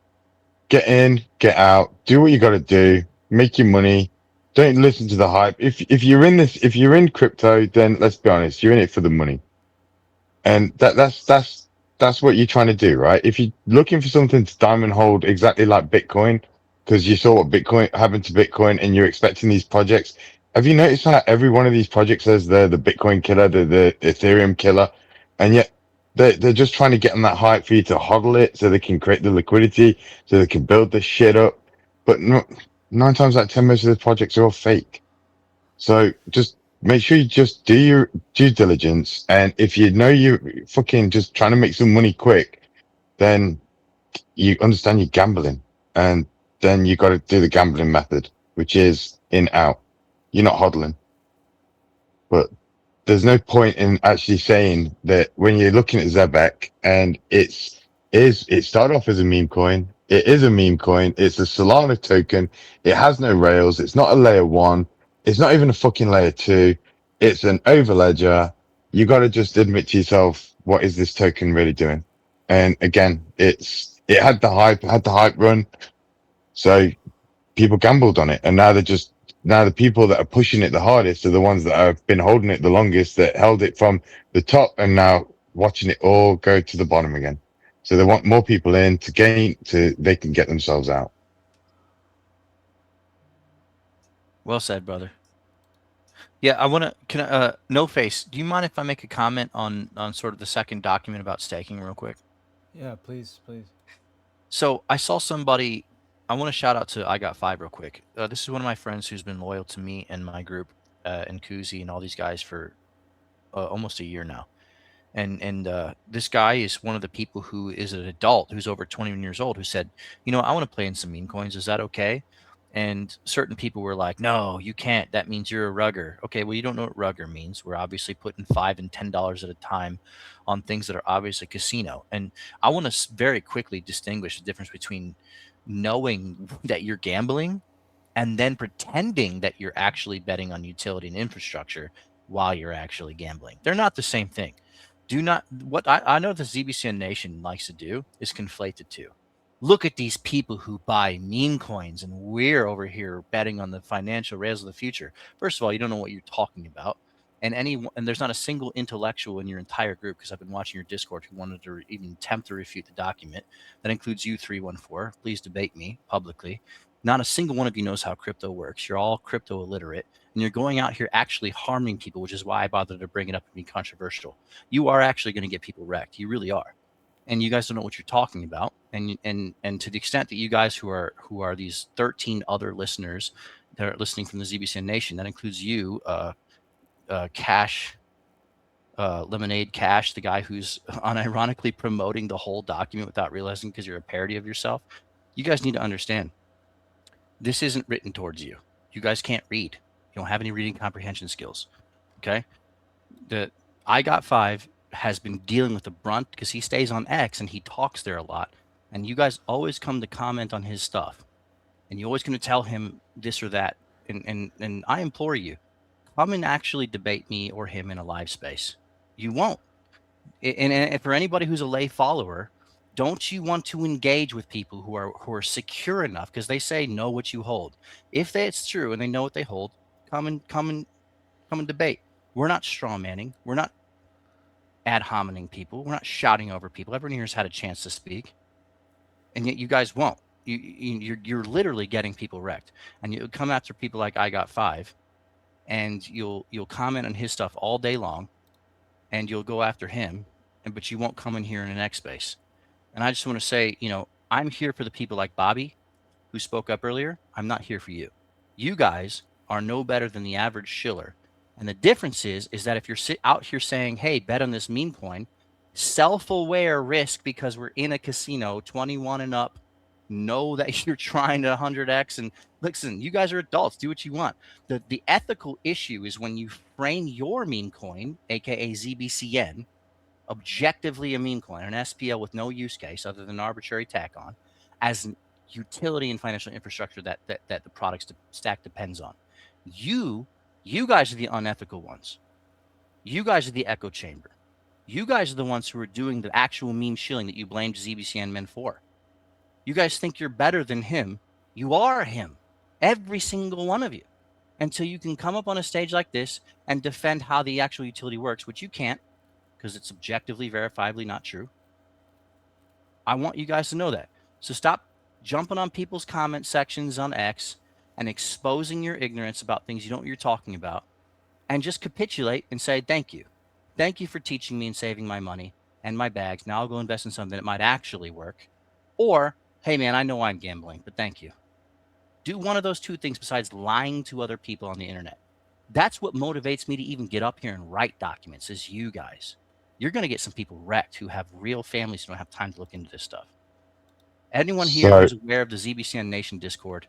Get in, get out, do what you got to do, make your money. Don't listen to the hype. If you're in crypto, then let's be honest, you're in it for the money. And that's what you're trying to do, right? If you're looking for something to diamond hold exactly like Bitcoin, because you saw what Bitcoin happened to Bitcoin and you're expecting these projects. Have you noticed how every one of these projects says they're the Bitcoin killer, the Ethereum killer, and yet they're just trying to get on that hype for you to hodl it so they can create the liquidity, so they can build this shit up. But no, 9 times out of 10, most of the projects are all fake. So just make sure you just do your due diligence. And if you know you're fucking just trying to make some money quick, then you understand you're gambling. And then you got to do the gambling method, which is in out. You're not hodling. But there's no point in actually saying that when you're looking at Zebec and it started off as a meme coin. It is a meme coin. It's a Solana token. It has no rails. It's not a layer 1. It's not even a fucking layer 2. It's an overledger. You got to just admit to yourself, what is this token really doing? And again, it had the hype run. So people gambled on it. And now the people that are pushing it the hardest are the ones that have been holding it the longest, that held it from the top and now watching it all go to the bottom again. So they want more people in to they can get themselves out. Well said, brother. Yeah, I want to. Can No Face? Do you mind if I make a comment on sort of the second document about staking, real quick? Yeah, please, please. So I saw somebody. I want to shout out to I Got Five real quick. This is one of my friends who's been loyal to me and my group, and Kuzi and all these guys for almost a year now. And this guy is one of the people who is an adult who's over 21 years old who said, I want to play in some meme coins. Is that okay? And certain people were like, no, you can't. That means you're a rugger. Okay, well, you don't know what rugger means. We're obviously putting $5 and $10 at a time on things that are obviously casino. And I want to very quickly distinguish the difference between knowing that you're gambling and then pretending that you're actually betting on utility and infrastructure while you're actually gambling. They're not the same thing. Do not, what I know the ZBCN Nation likes to do is conflate the two. Look at these people who buy meme coins, and we're over here betting on the financial rails of the future. First of all, you don't know what you're talking about. And there's not a single intellectual in your entire group, because I've been watching your Discord, who wanted to even attempt to refute the document. That includes you, 314. Please debate me publicly. Not a single one of you knows how crypto works. You're all crypto illiterate, and you're going out here actually harming people, which is why I bothered to bring it up and be controversial. You are actually going to get people wrecked. You really are. And you guys don't know what you're talking about. And to the extent that you guys who are these 13 other listeners that are listening from the ZBCN Nation, that includes you, Cash, Lemonade Cash, the guy who's unironically promoting the whole document without realizing because you're a parody of yourself. You guys need to understand, this isn't written towards you. You guys can't read. You don't have any reading comprehension skills. Okay? The I Got Five has been dealing with the brunt because he stays on X and he talks there a lot. And you guys always come to comment on his stuff. And you're always going to tell him this or that. And I implore you, come and actually debate me or him in a live space. You won't. And for anybody who's a lay follower, don't you want to engage with people who are secure enough, because they say know what you hold. If it's true and they know what they hold, come and debate. We're not straw manning. We're not ad hominem people. We're not shouting over people. Everyone here has had a chance to speak, and yet you guys won't. You're literally getting people wrecked, and you come after people like I Got Five, and you'll comment on his stuff all day long, and you'll go after him, but you won't come in here in an X space. And I just want to say, I'm here for the people like Bobby, who spoke up earlier. I'm not here for you. You guys are no better than the average shiller. And the difference is that if you're out here saying, hey, bet on this meme coin, self-aware risk, because we're in a casino, 21 and up, know that you're trying to 100x. And listen, you guys are adults. Do what you want. The ethical issue is when you frame your meme coin, aka ZBCN, objectively a meme coin, an SPL with no use case other than arbitrary tack on, as utility and financial infrastructure that the products stack depends on. You guys are the unethical ones. You guys are the echo chamber. You guys are the ones who are doing the actual meme shilling that you blamed ZBCN men for. You guys think you're better than him. You are him. Every single one of you. Until you can come up on a stage like this and defend how the actual utility works, which you can't, because it's objectively, verifiably not true. I want you guys to know that. So stop jumping on people's comment sections on X and exposing your ignorance about things you don't know what you're talking about, and just capitulate and say, thank you. Thank you for teaching me and saving my money and my bags. Now I'll go invest in something that might actually work. Or, hey man, I know I'm gambling, but thank you. Do one of those two things besides lying to other people on the internet. That's what motivates me to even get up here and write documents, is you guys. You're going to get some people wrecked who have real families who don't have time to look into this stuff. Anyone here So, who's aware of the ZBCN Nation Discord,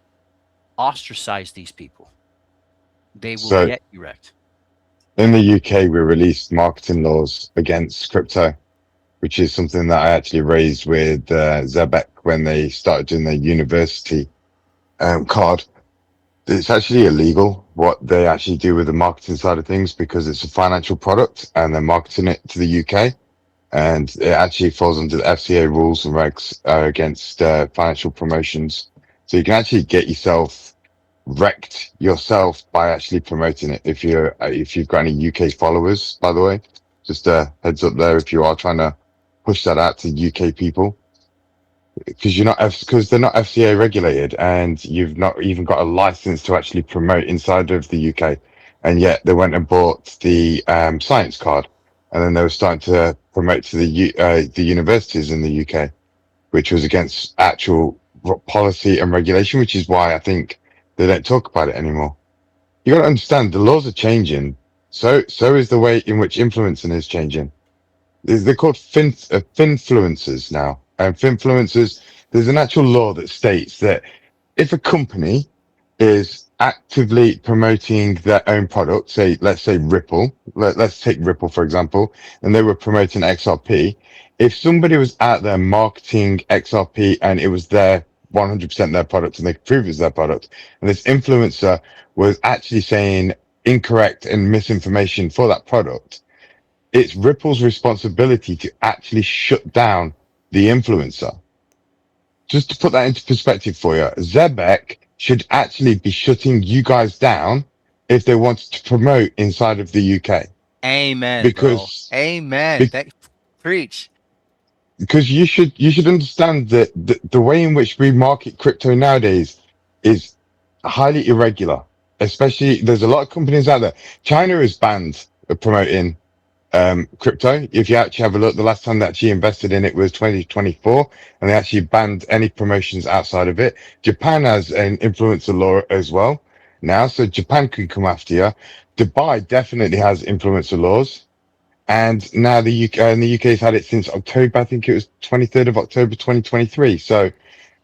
ostracize these people. They will so get you wrecked. in the UK, we released marketing laws against crypto, which is something that I actually raised with Zebec when they started doing their university card. It's actually illegal what they actually do with the marketing side of things, because it's a financial product and they're marketing it to the UK. And it actually falls under the FCA rules and regs against financial promotions. So you can actually get yourself wrecked yourself by actually promoting it. If you've got any UK followers, by the way, just a heads up there, if you are trying to push that out to UK people because because they're not FCA regulated and you've not even got a license to actually promote inside of the UK. And yet they went and bought the science card, and then they were starting to promote to the universities in the UK, which was against actual policy and regulation, which is why I think they don't talk about it anymore. You got to understand the laws are changing. So is the way in which influencing is changing. They're called finfluencers now. And finfluencers, there's an actual law that states that if a company is actively promoting their own product, say, let's say Ripple, let's take Ripple, for example, and they were promoting XRP. If somebody was out there marketing XRP and it was their 100% their product and they could prove it was their product, and this influencer was actually saying incorrect and misinformation for that product, it's Ripple's responsibility to actually shut down the influencer. Just to put that into perspective for you, Zebec should actually be shutting you guys down if they wanted to promote inside of the UK. Amen, bro. Because Amen. Preach. because you should understand that the way in which we market crypto nowadays is highly irregular. Especially, there's a lot of companies out there. China is banned promoting crypto. If you actually have a look, the last time they actually invested in it was 2024, and they actually banned any promotions outside of it. Japan has an influencer law as well now, so Japan can come after you. Dubai definitely has influencer laws. And now the UK, and the UK's had it since October, I think it was 23rd of October 2023. So,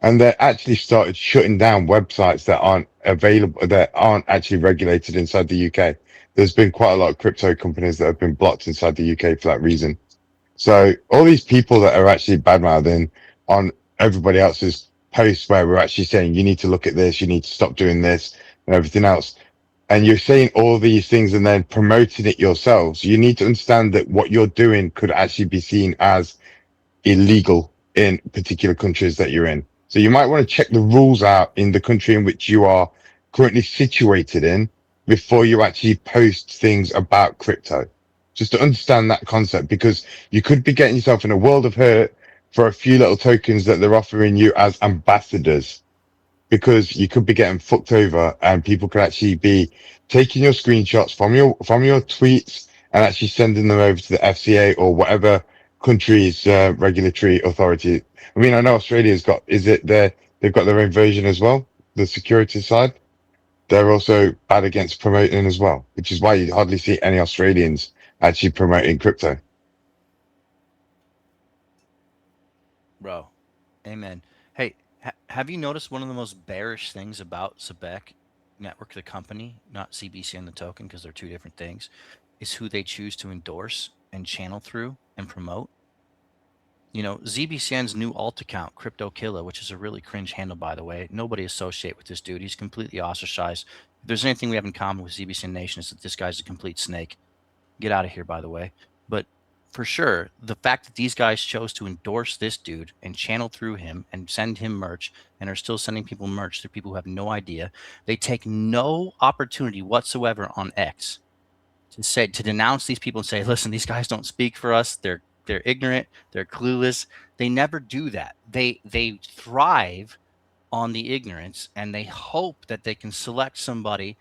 and they actually started shutting down websites that aren't available, that aren't actually regulated inside the UK. There's been quite a lot of crypto companies that have been blocked inside the UK for that reason. So all these people that are actually badmouthing on everybody else's posts where we're actually saying, you need to look at this, you need to stop doing this and everything else. And you're saying all these things and then promoting it yourselves. You need to understand that what you're doing could actually be seen as illegal in particular countries that you're in. So you might want to check the rules out in the country in which you are currently situated in before you actually post things about crypto. Just to understand that concept, because you could be getting yourself in a world of hurt for a few little tokens that they're offering you as ambassadors, because you could be getting fucked over and people could actually be taking your screenshots from your tweets and actually sending them over to the FCA or whatever country's regulatory authority. I mean, I know Australia's got, they've got their own version as well, the security side. They're also bad against promoting as well, which is why you hardly see any Australians actually promoting crypto. Bro. Amen. Hey, have you noticed one of the most bearish things about Zebec Network, the company, not CBC and the token, because they're two different things, is who they choose to endorse and channel through and promote? You know, ZBCN's new alt account, Crypto Killer, which is a really cringe handle, by the way. Nobody associate with this dude. He's completely ostracized. If there's anything we have in common with ZBCN Nation, is that this guy's a complete snake. Get out of here, by the way. But for sure, the fact that these guys chose to endorse this dude and channel through him and send him merch and are still sending people merch to people who have no idea, they take no opportunity whatsoever on X to denounce these people and say, listen, these guys don't speak for us. They're ignorant. They're clueless. They never do that. They thrive on the ignorance, and they hope that they can select somebody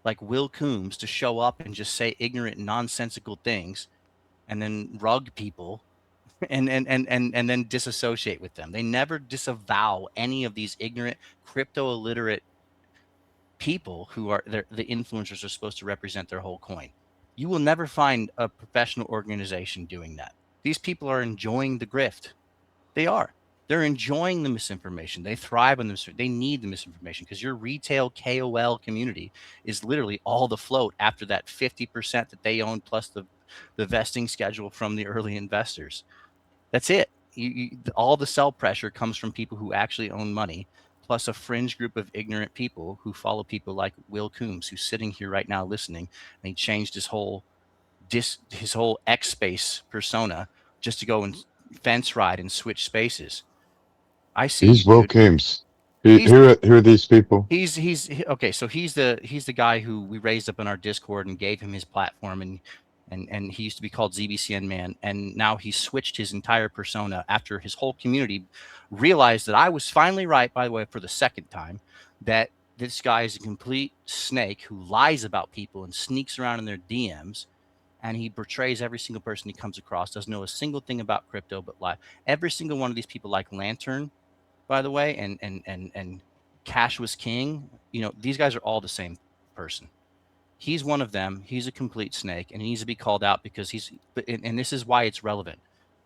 like Will Coombs to show up and just say ignorant, nonsensical things and then rug people and then disassociate with them. They never disavow any of these ignorant, crypto illiterate people who are the influencers are supposed to represent their whole coin. You will never find a professional organization doing that. These people are enjoying the grift. They are. They're enjoying the misinformation. They thrive on this. They need the misinformation because your retail KOL community is literally all the float after that 50% that they own plus the vesting schedule from the early investors. That's it. All the sell pressure comes from people who actually own money, plus a fringe group of ignorant people who follow people like Will Coombs, who's sitting here right now listening, and he changed his whole X space persona just to go and fence ride and switch spaces. I see He's you, Will dude. Coombs. He's Who are these people? okay. So he's the guy who we raised up in our Discord and gave him his platform, and and he used to be called ZBCN Man, and now he switched his entire persona after his whole community realized that I was finally right, by the way, for the second time, that this guy is a complete snake who lies about people and sneaks around in their DMs, and he betrays every single person he comes across, doesn't know a single thing about crypto but lie. Every single one of these people, like Lantern, by the way, and Cash was King, these guys are all the same person. He's one of them. He's a complete snake, and he needs to be called out because and this is why it's relevant.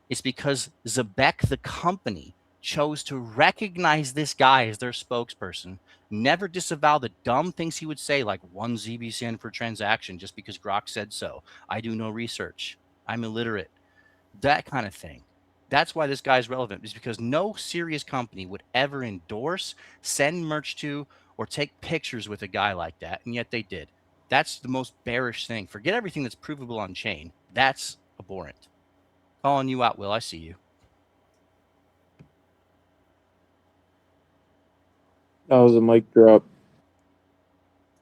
It's because Zebec, the company, chose to recognize this guy as their spokesperson, never disavow the dumb things he would say, like 1 ZBCN for transaction just because Grok said so. I do no research. I'm illiterate. That kind of thing. That's why this guy is relevant, is because no serious company would ever endorse, send merch to, or take pictures with a guy like that, and yet they did. That's the most bearish thing. Forget everything that's provable on chain. That's abhorrent. Calling you out, Will. I see you. That was a mic drop.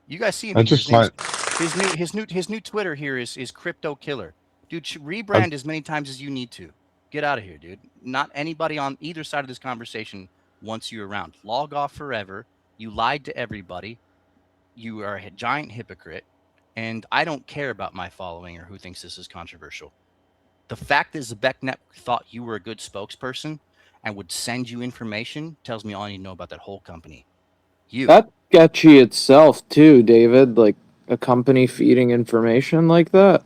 You guys see him I in here. just like, His new Twitter here is Crypto Killer. Dude, rebrand as many times as you need to. Get out of here, dude. Not anybody on either side of this conversation wants you around. Log off forever. You lied to everybody. You are a giant hypocrite. And I don't care about my following or who thinks this is controversial. The fact that Zebec Network thought you were a good spokesperson and would send you information tells me all I need to know about that whole company. That's sketchy itself too, David. Like a company feeding information like that.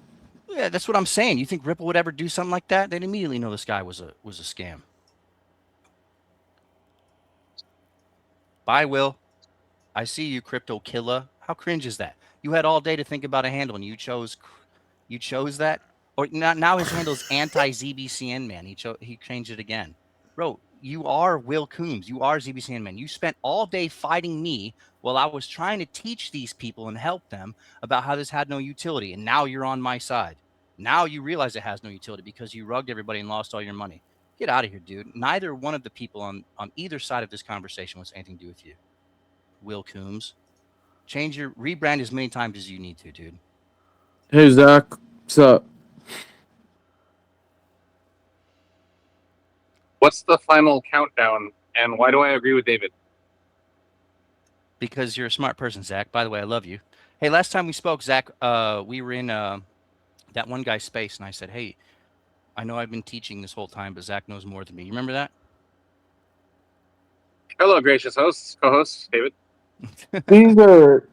Yeah, that's what I'm saying. You think Ripple would ever do something like that? They'd immediately know this guy was a scam. Bye, Will. I see you, Crypto Killer. How cringe is that? You had all day to think about a handle, and you chose that. Or now his handle's anti-ZBCN Man. He changed it again, bro. You are Will Coombs. You are ZBCN Man. You spent all day fighting me while I was trying to teach these people and help them about how this had no utility, and now you're on my side. Now you realize it has no utility because you rugged everybody and lost all your money. Get out of here, dude. Neither one of the people on either side of this conversation wants anything to do with you. Will Coombs. Rebrand as many times as you need to, dude. Hey Zach, what's up? What's the final countdown, and why do I agree with David? Because you're a smart person, Zach. By the way, I love you. Hey, last time we spoke, Zach, we were in that one guy's space, and I said, hey, I know I've been teaching this whole time, but Zach knows more than me. You remember that? Hello, gracious hosts, co-hosts, David. These are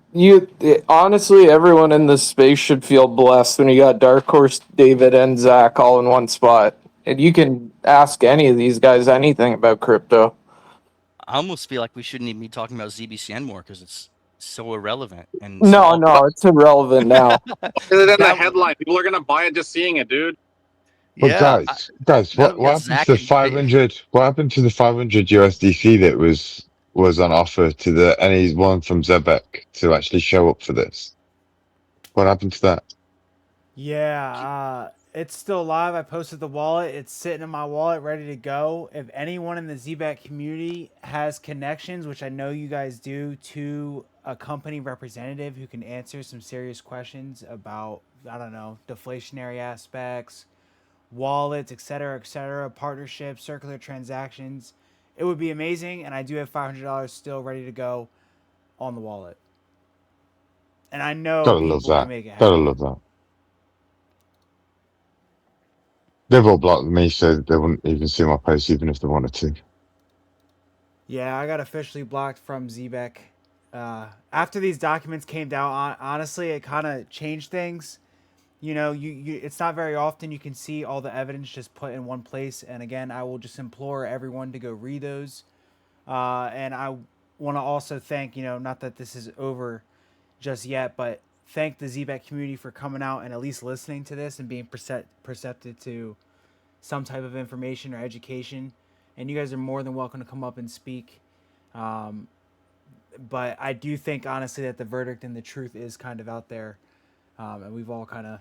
honestly, everyone in this space should feel blessed when you got Dark Horse, David, and Zach all in one spot. And you can ask any of these guys anything about crypto. I almost feel like we shouldn't even be talking about ZBCN more because it's so irrelevant. And No, it's irrelevant now. Is it in the headline? People are gonna buy it just seeing it, dude. but Yeah, guys, what happened to the 500? What happened to the 500 USDC that was on offer to anyone from Zebec to actually show up for this? What happened to that? Yeah, it's still live. I posted the wallet. It's sitting in my wallet, ready to go. If anyone in the Zebec community has connections, which I know you guys do, to a company representative who can answer some serious questions about, I don't know, deflationary aspects, wallets, etc., partnerships, circular transactions, it would be amazing. And I do have $500 still ready to go on the wallet. And I know Gotta love people can that. make it Gotta happen. love that. They've all blocked me, so they wouldn't even see my posts, even if they wanted to. Yeah, I got officially blocked from Zebec. After these documents came down, honestly, it kind of changed things. You know, it's not very often you can see all the evidence just put in one place. And again, I will just implore everyone to go read those. And I want to also thank, not that this is over just yet, but thank the Zebec community for coming out and at least listening to this and being perceptive to some type of information or education. And you guys are more than welcome to come up and speak. But I do think, honestly, that the verdict and the truth is kind of out there. And we've all kind of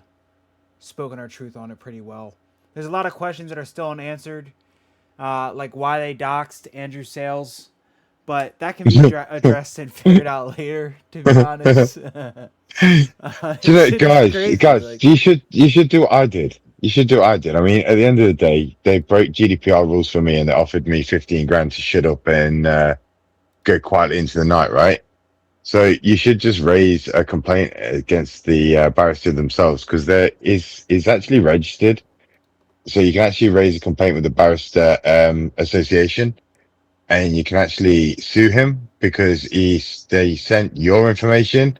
spoken our truth on it pretty well. There's a lot of questions that are still unanswered, like why they doxed Andrew Sales. But that can be addressed and figured out later, to be honest. Do you know, It's just guys, crazy. guys, Like, you should do what I did. You should do what I did. I mean, at the end of the day, they broke GDPR rules for me and they offered me 15 grand to shut up and go quietly into the night, right? So you should just raise a complaint against the barrister themselves because there is actually registered. So you can actually raise a complaint with the barrister association and you can actually sue him because they sent your information,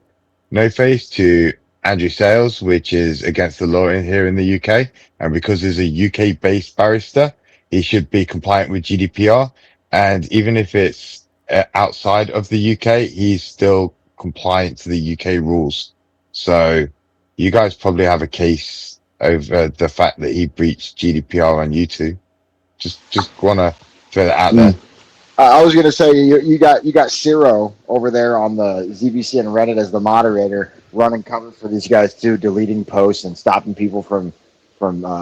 no face, to Andrew Sales, which is against the law in here in the UK. And because he's a UK based barrister, he should be compliant with GDPR. And even if it's outside of the UK, he's still compliant to the UK rules. So you guys probably have a case over the fact that he breached GDPR on you two. Just want to throw that out there. I was gonna say you got Ciro over there on the ZBC and Reddit as the moderator, running cover for these guys too, deleting posts and stopping people from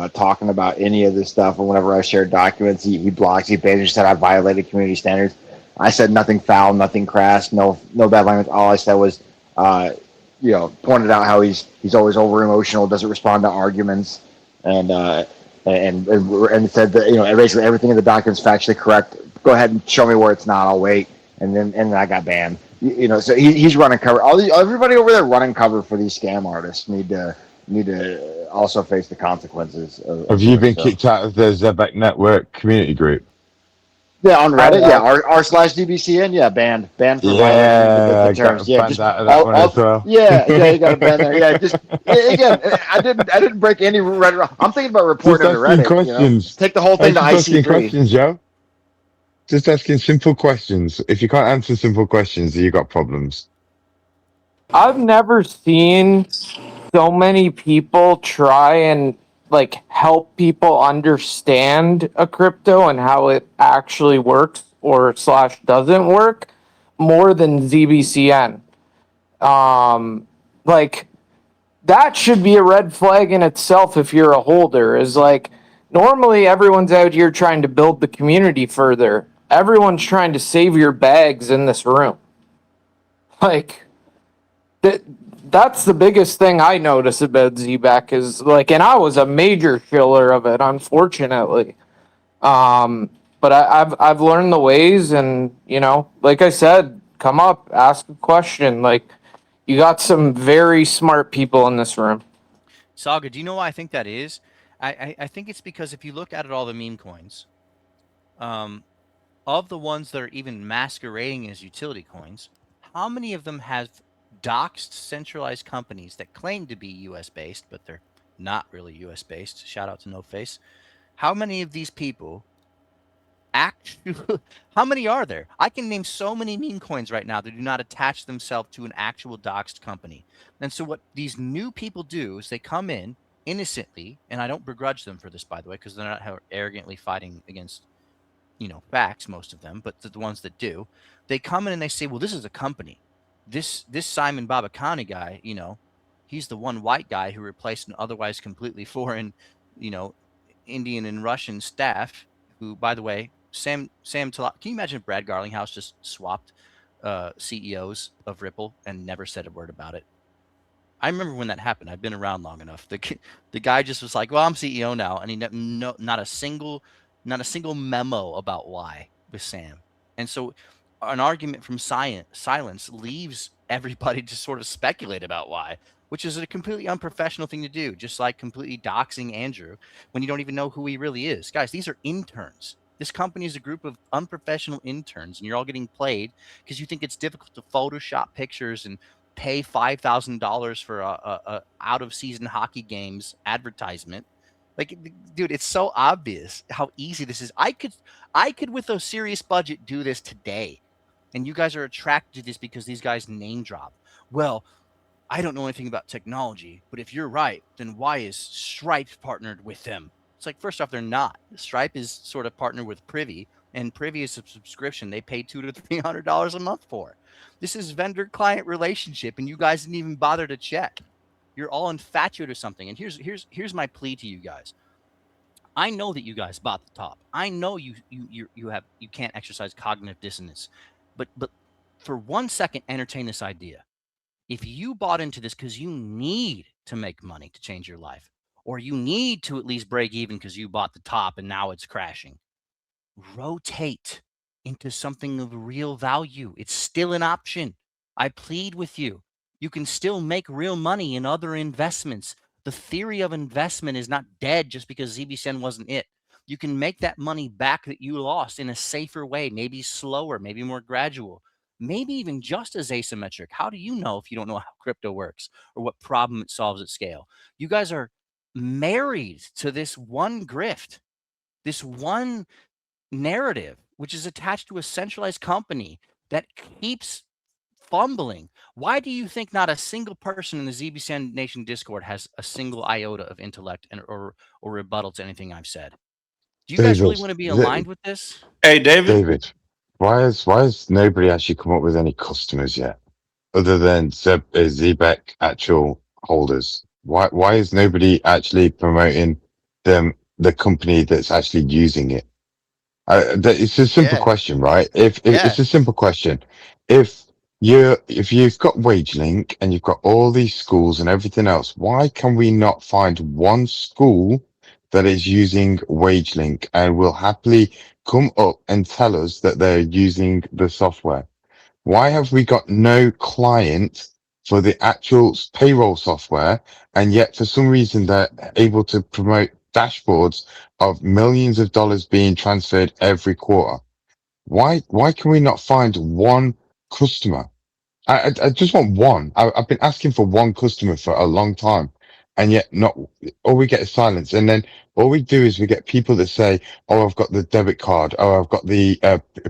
talking about any of this stuff. And whenever I shared documents, he blocks. He basically said I violated community standards. I said nothing foul, nothing crass, no bad language. All I said was, pointed out how he's always over emotional, doesn't respond to arguments, and and said that basically everything in the document is factually correct. Go ahead and show me where it's not. I'll wait. And then I got banned. So he's running cover. Everybody over there running cover for these scam artists need to also face the consequences Have of you doing been so. kicked out of the Zebec network community group? Yeah, on I Reddit, yeah, have. r/DBCN, yeah, banned for violating the Yeah, terms. got Yeah, banned just out of that one as well. yeah, you got to ban there. Yeah, just again, I didn't break any Reddit. I'm thinking about Just reporting him to asking Reddit. questions. Take the whole I thing was to just asking IC3. questions, Joe. Just asking simple questions. If you can't answer simple questions, you got problems. I've never seen so many people try and like help people understand a crypto and how it actually works or slash doesn't work more than ZBCN. Like that should be a red flag in itself if you're a holder. Is like normally everyone's out here trying to build the community further. Everyone's trying to save your bags in this room. Like that that's the biggest thing I notice about Zebec is like, and I was a major shiller of it, unfortunately. But I've learned the ways, and like I said, come up, ask a question. Like, you got some very smart people in this room. Saga, do you know why I think that is? I think it's because if you look at it, all the meme coins, um, of the ones that are even masquerading as utility coins, how many of them have doxed centralized companies that claim to be US based, but they're not really US based? Shout out to No Face. How many of these people actually, how many are there? I can name so many meme coins right now that do not attach themselves to an actual doxed company. And so what these new people do is they come in innocently, and I don't begrudge them for this, by the way, because they're not arrogantly fighting against facts, most of them, but the ones that do, they come in and they say, well, this is a company. This Simon Babakani guy, he's the one white guy who replaced an otherwise completely foreign, you know, Indian and Russian staff, who, by the way, Sam can you imagine if Brad Garlinghouse just swapped CEOs of Ripple and never said a word about it? I remember when that happened. I've been around long enough. The guy just was like, "Well, I'm CEO now," and he not a single memo about why with Sam. And so, an argument from silence leaves everybody to sort of speculate about why, which is a completely unprofessional thing to do. Just like completely doxing Andrew when you don't even know who he really is. Guys, these are interns. This company is a group of unprofessional interns, and you're all getting played because you think it's difficult to Photoshop pictures and pay $5,000 for a out of season hockey games advertisement. Like, dude, it's so obvious how easy this is. I could with a serious budget do this today, and you guys are attracted to this because these guys name drop. Well, I don't know anything about technology, but if you're right, then why is Stripe partnered with them? It's like, first off, they're not. Stripe is sort of partnered with Privy, and Privy is a subscription they pay $200 to $300 a month for. This is vendor-client relationship, and you guys didn't even bother to check. You're all infatuated or something. And here's my plea to you guys. I know that you guys bought the top. I know you can't exercise cognitive dissonance, but for 1 second, entertain this idea. If you bought into this because you need to make money to change your life, or you need to at least break even because you bought the top and now it's crashing, rotate into something of real value. It's still an option. I plead with you. You can still make real money in other investments. The theory of investment is not dead just because ZBCN wasn't it. You can make that money back that you lost in a safer way, maybe slower, maybe more gradual, maybe even just as asymmetric. How do you know if you don't know how crypto works or what problem it solves at scale? You guys are married to this one grift, this one narrative, which is attached to a centralized company that keeps fumbling. Why do you think not a single person in the ZBCN Nation Discord has a single iota of intellect or rebuttal to anything I've said? Do you guys really David, want to be aligned with this? Hey, David. David, why has nobody actually come up with any customers yet, other than Zebec actual holders? Why is nobody actually promoting the company that's actually using it? It's a simple Yeah, question, right? If yeah. it's a simple question, if you've got WageLink and you've got all these schools and everything else, why can we not find one school that is using WageLink and will happily come up and tell us that they're using the software? Why have we got no client for the actual payroll software, and yet for some reason they're able to promote dashboards of millions of dollars being transferred every quarter? Why can we not find one customer? I just want one. I've been asking for one customer for a long time, and yet not. All we get is silence, and then all we do is we get people that say, "Oh, I've got the debit card. Oh, I've got the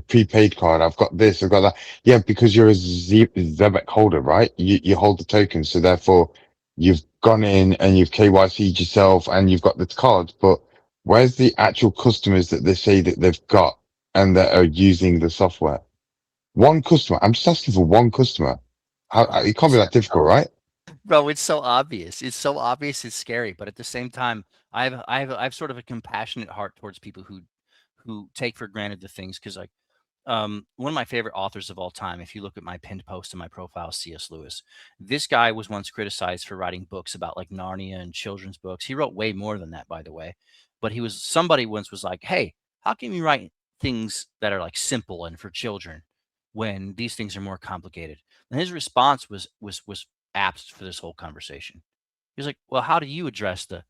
prepaid card. I've got this. I've got that." Yeah, because you're a Zebec holder, right? You hold the token, so therefore you've gone in and you've KYC'd yourself and you've got the cards. But where's the actual customers that they say that they've got and that are using the software? One customer. I'm just asking for one customer. It can't be that 100%, difficult, bro. right? Bro, it's so obvious. It's so obvious. It's scary, but at the same time, I have sort of a compassionate heart towards people who take for granted the things because like one of my favorite authors of all time, if you look at my pinned post in my profile, C.S. Lewis, this guy was once criticized for writing books about like Narnia and children's books. He wrote way more than that, by the way. But somebody once was like, hey, how can you write things that are like simple and for children when these things are more complicated? And his response was apt for this whole conversation. He was like, well, how do you address the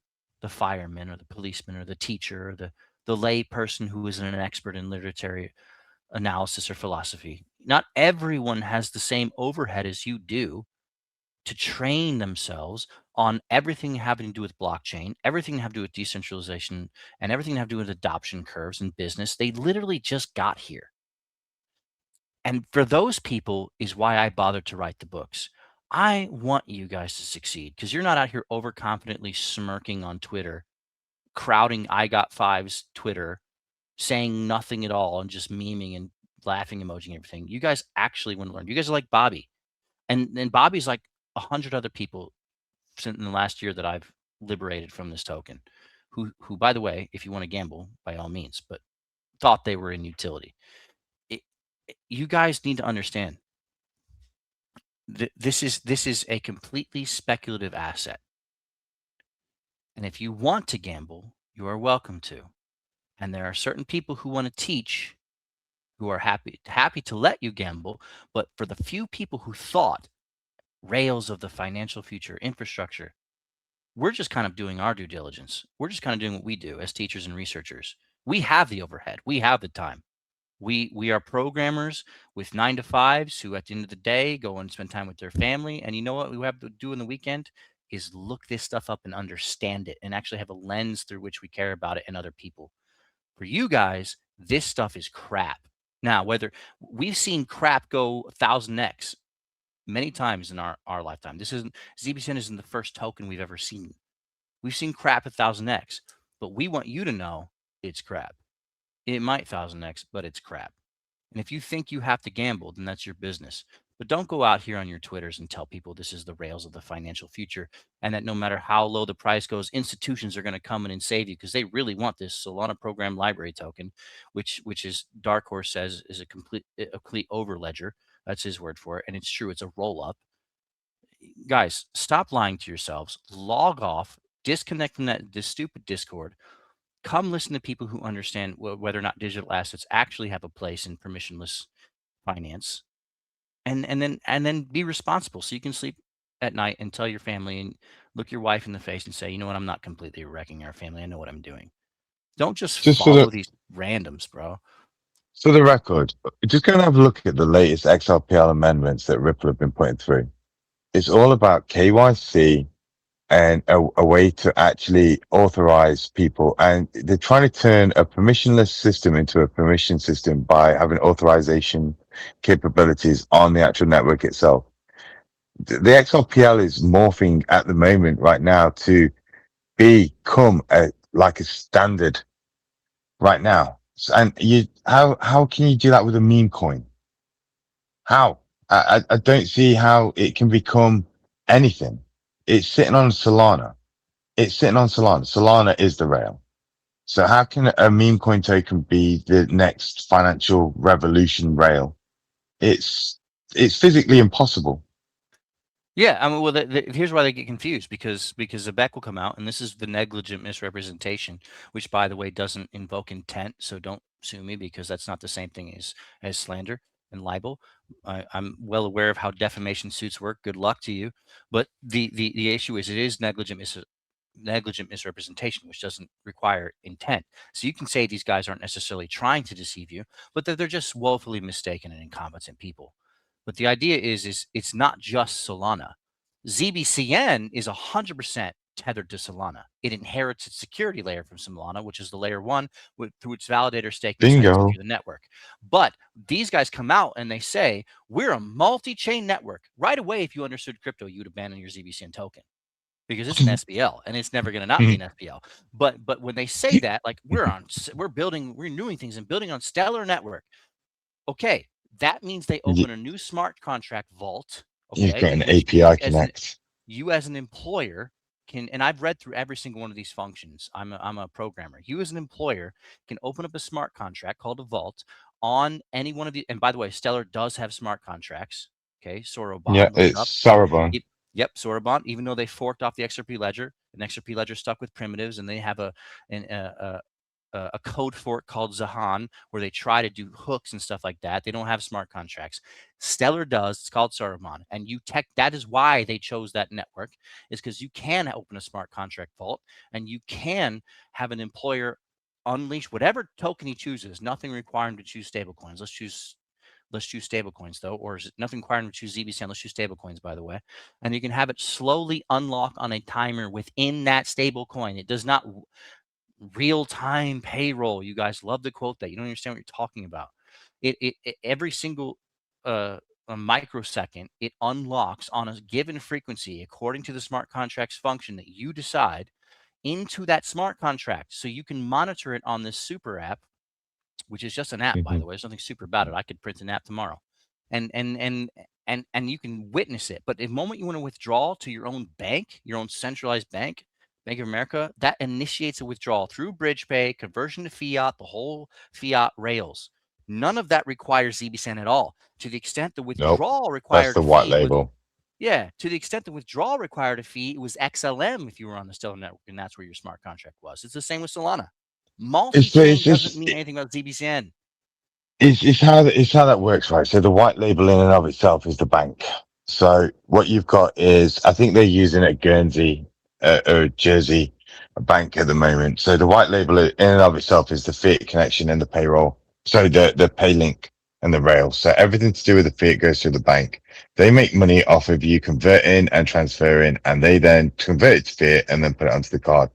fireman or the policeman or the teacher or the lay person who isn't an expert in literary analysis or philosophy? Not everyone has the same overhead as you do to train themselves on everything having to do with blockchain, everything have to do with decentralization, and everything have to do with adoption curves in business. They literally just got here. And for those people is why I bothered to write the books. I want you guys to succeed because you're not out here overconfidently smirking on Twitter, crowding I got fives Twitter, saying nothing at all and just memeing and laughing emoji and everything. You guys actually want to learn. You guys are like Bobby. And Bobby's like 100 other people in the last year that I've liberated from this token, who by the way, if you want to gamble, by all means, but thought they were in utility. You guys need to understand this is a completely speculative asset. And if you want to gamble, you are welcome to. And there are certain people who want to teach who are happy to let you gamble, but for the few people who thought rails of the financial future infrastructure, we're just kind of doing our due diligence. We're just kind of doing what we do as teachers and researchers. We have the overhead. We have the time. We are programmers with 9 to 5s who at the end of the day go and spend time with their family. And you know what we have to do in the weekend is look this stuff up and understand it and actually have a lens through which we care about it and other people. For you guys, this stuff is crap. Now, whether we've seen crap go 1000x many times in our lifetime. This isn't ZBCN isn't the first token we've ever seen. We've seen crap at 1000x, but we want you to know it's crap. It might 1000x, but it's crap. And if you think you have to gamble, then that's your business. But don't go out here on your Twitters and tell people this is the rails of the financial future and that no matter how low the price goes, institutions are going to come in and save you because they really want this Solana program library token, which is Dark Horse says is a complete over ledger. That's his word for it. And it's true. It's a roll up. guys, stop lying to yourselves. Log off, disconnect from this stupid Discord. Come listen to people who understand whether or not digital assets actually have a place in permissionless finance, and then be responsible so you can sleep at night and tell your family and look your wife in the face and say, you know what, I'm not completely wrecking our family. I know what I'm doing. Don't just Just follow these randoms, bro. for the record, just go and have a look at the latest XRPL amendments that Ripple have been putting through. It's all about KYC and a way to actually authorize people. And they're trying to turn a permissionless system into a permission system by having authorization capabilities on the actual network itself. The XRPL is morphing at the moment right now to become like a standard right now. And how can you do that with a meme coin? How? I don't see how it can become anything. It's sitting on Solana. It's sitting on Solana. Solana is the rail. So how can a meme coin token be the next financial revolution rail? It's physically impossible. Yeah, I mean, well, here's why they get confused because Zebec will come out, and this is the negligent misrepresentation, which, by the way, doesn't invoke intent. So don't sue me because that's not the same thing as slander and libel. I'm well aware of how defamation suits work. Good luck to you. But the issue is it is negligent misrepresentation, which doesn't require intent. So you can say these guys aren't necessarily trying to deceive you, but they're just woefully mistaken and incompetent people. But the idea is it's not just Solana. ZBCN is 100% tethered to Solana. It inherits its security layer from Solana, which is the layer one through its validator staking chain to Bingo. secure the network. But these guys come out and they say, we're a multi-chain network. Right away, if you understood crypto, you would abandon your ZBCN token because it's an SPL and it's never going to not be an SPL. But when they say that, like we're doing things and building on Stellar Network. Okay, that means they open a new smart contract vault. You've Okay, got an which API connect. you as an employer can, and I've read through every single one of these functions. I'm a programmer. You as an employer can open up a smart contract called a vault on any one of the. And by the way, Stellar does have smart contracts. Okay, Yeah, Sorobond, look it it's up. Sarabon. Yep, Sorobond. Even though they forked off the XRP ledger, and XRP ledger stuck with primitives, and they have a code fork called Zahan where they try to do hooks and stuff like that. They don't have smart contracts. Stellar does. It's called Saruman. And that is why they chose that network, is because you can open a smart contract vault and you can have an employer unleash whatever token he chooses, nothing requiring him to choose stablecoins. Let's choose stablecoins though, or is it nothing requiring him to choose ZBCN? Let's choose stablecoins, by the way. And you can have it slowly unlock on a timer within that stablecoin. It does not real-time payroll. You guys love to quote that. You don't understand what you're talking about. It every single a microsecond, it unlocks on a given frequency according to the smart contracts function that you decide into that smart contract. So you can monitor it on this super app, which is just an app, by the way. There's nothing super about it. I could print an app tomorrow, and you can witness it. But the moment you want to withdraw to your own bank, your own centralized bank, Bank of America, that initiates a withdrawal through bridge pay, conversion to fiat, the whole fiat rails. None of that requires ZBSAN at all. To the extent the Nope. withdrawal That's required the a white fee was, label. yeah, to the extent the withdrawal required a fee, it was XLM if you were on the Stellar network, and that's where your smart contract was. It's the same with Solana. Multi-chain doesn't mean anything about ZBCN. It's how that works, right? So the white label in and of itself is the bank. So what you've got is, I think they're using a Guernsey or Jersey bank at the moment. So the white label in and of itself is the fiat connection and the payroll. So the pay link and the rail. So everything to do with the fiat goes through the bank. They make money off of you converting and transferring, and they then convert it to fiat and then put it onto the card.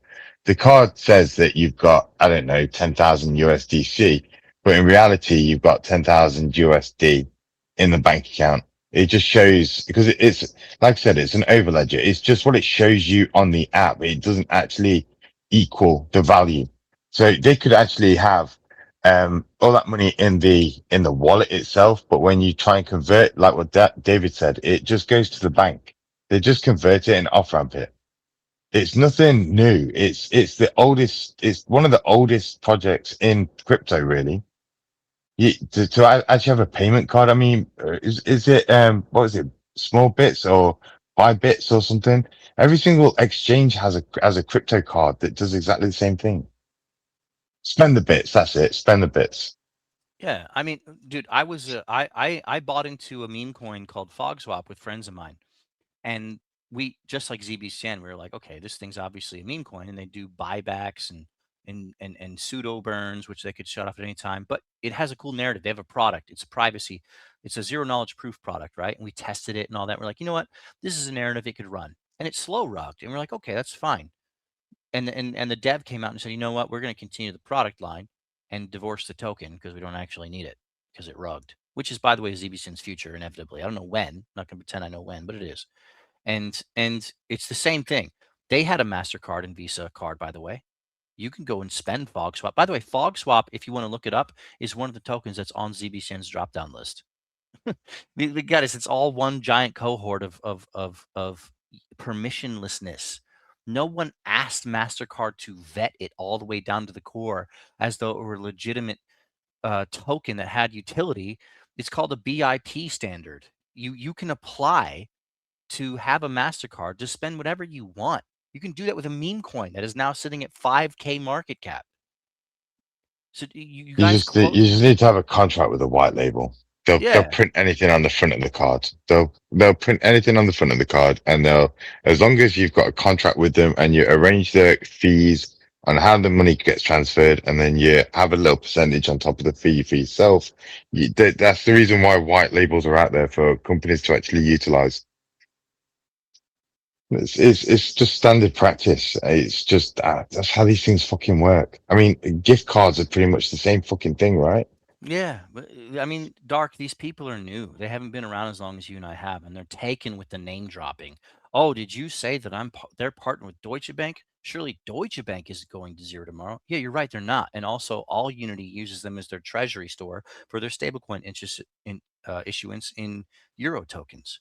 The card says that you've got, I don't know, 10,000 USDC. But in reality, you've got 10,000 USD in the bank account. It just shows, because it's, like I said, it's an overledger. It's just what it shows you on the app. It doesn't actually equal the value. So they could actually have, all that money in the wallet itself. But when you try and convert, like what David said, it just goes to the bank. They just convert it and off ramp it. It's nothing new. It's it's one of the oldest projects in crypto, really. To actually have a payment card, I mean, is it what is it, small bits or Bybits or something. Every single exchange has a crypto card that does exactly the same thing. Spend the bits. That's it. Spend the bits. Yeah, I mean, dude, I bought into a meme coin called FogSwap with friends of mine, and we just like ZBCN, we were like, okay, this thing's obviously a meme coin, and they do buybacks and pseudo burns, which they could shut off at any time. But it has a cool narrative. They have a product. It's a privacy. It's a zero knowledge proof product, right? And we tested it and all that. We're like, you know what? This is a narrative it could run, and it's slow rugged, and we're like, okay, that's fine. And the dev came out and said, you know what? We're going to continue the product line and divorce the token because we don't actually need it because it rugged. Which is, by the way, ZBSyn's future inevitably. I don't know when. I'm not going to pretend I know when, but it is. And it's the same thing. They had a MasterCard and Visa card, by the way. You can go and spend FogSwap. By the way, FogSwap, if you want to look it up, is one of the tokens that's on ZBCN's drop-down list. We got this. It's all one giant cohort of permissionlessness. No one asked MasterCard to vet it all the way down to the core as though it were a legitimate token that had utility. It's called a BIP standard. You can apply to have a MasterCard to spend whatever you want. You can do that with a meme coin that is now sitting at 5K market cap. So you guys You close. just need to have a contract with a white label. They'll Yeah, print anything on the front of the card. They'll print anything on the front of the card, and they'll, as long as you've got a contract with them and you arrange the fees on how the money gets transferred, and then you have a little percentage on top of the fee for yourself. That's the reason why white labels are out there for companies to actually utilize. It's just standard practice. It's just that's how these things fucking work. I mean, gift cards are pretty much the same fucking thing, right? yeah. But I mean, Dark, these people are new. They haven't been around as long as you and I have, and they're taken with the name dropping. Oh, did you say that they're partnered with Deutsche Bank? Surely Deutsche Bank is going to zero tomorrow. Yeah, you're right, they're not. And also, all Unity uses them as their treasury store for their stablecoin issuance in euro tokens.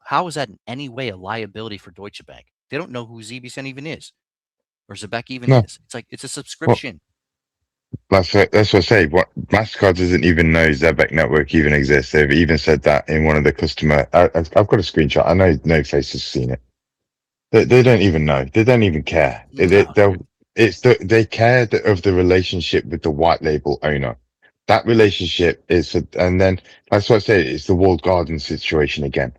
How is that in any way a liability for Deutsche Bank? They don't know who ZBSN even is or Zebec even No. is. It's like it's a Well, subscription. that's what I say. What Mastercard doesn't even know Zebec network even exists. They've even said that in one of the customer. I've got a screenshot. I know No Face has seen it. They don't even know. They don't even care. No. They care of the relationship with the white label owner. That relationship is, and then that's what I say. It's the walled garden situation again.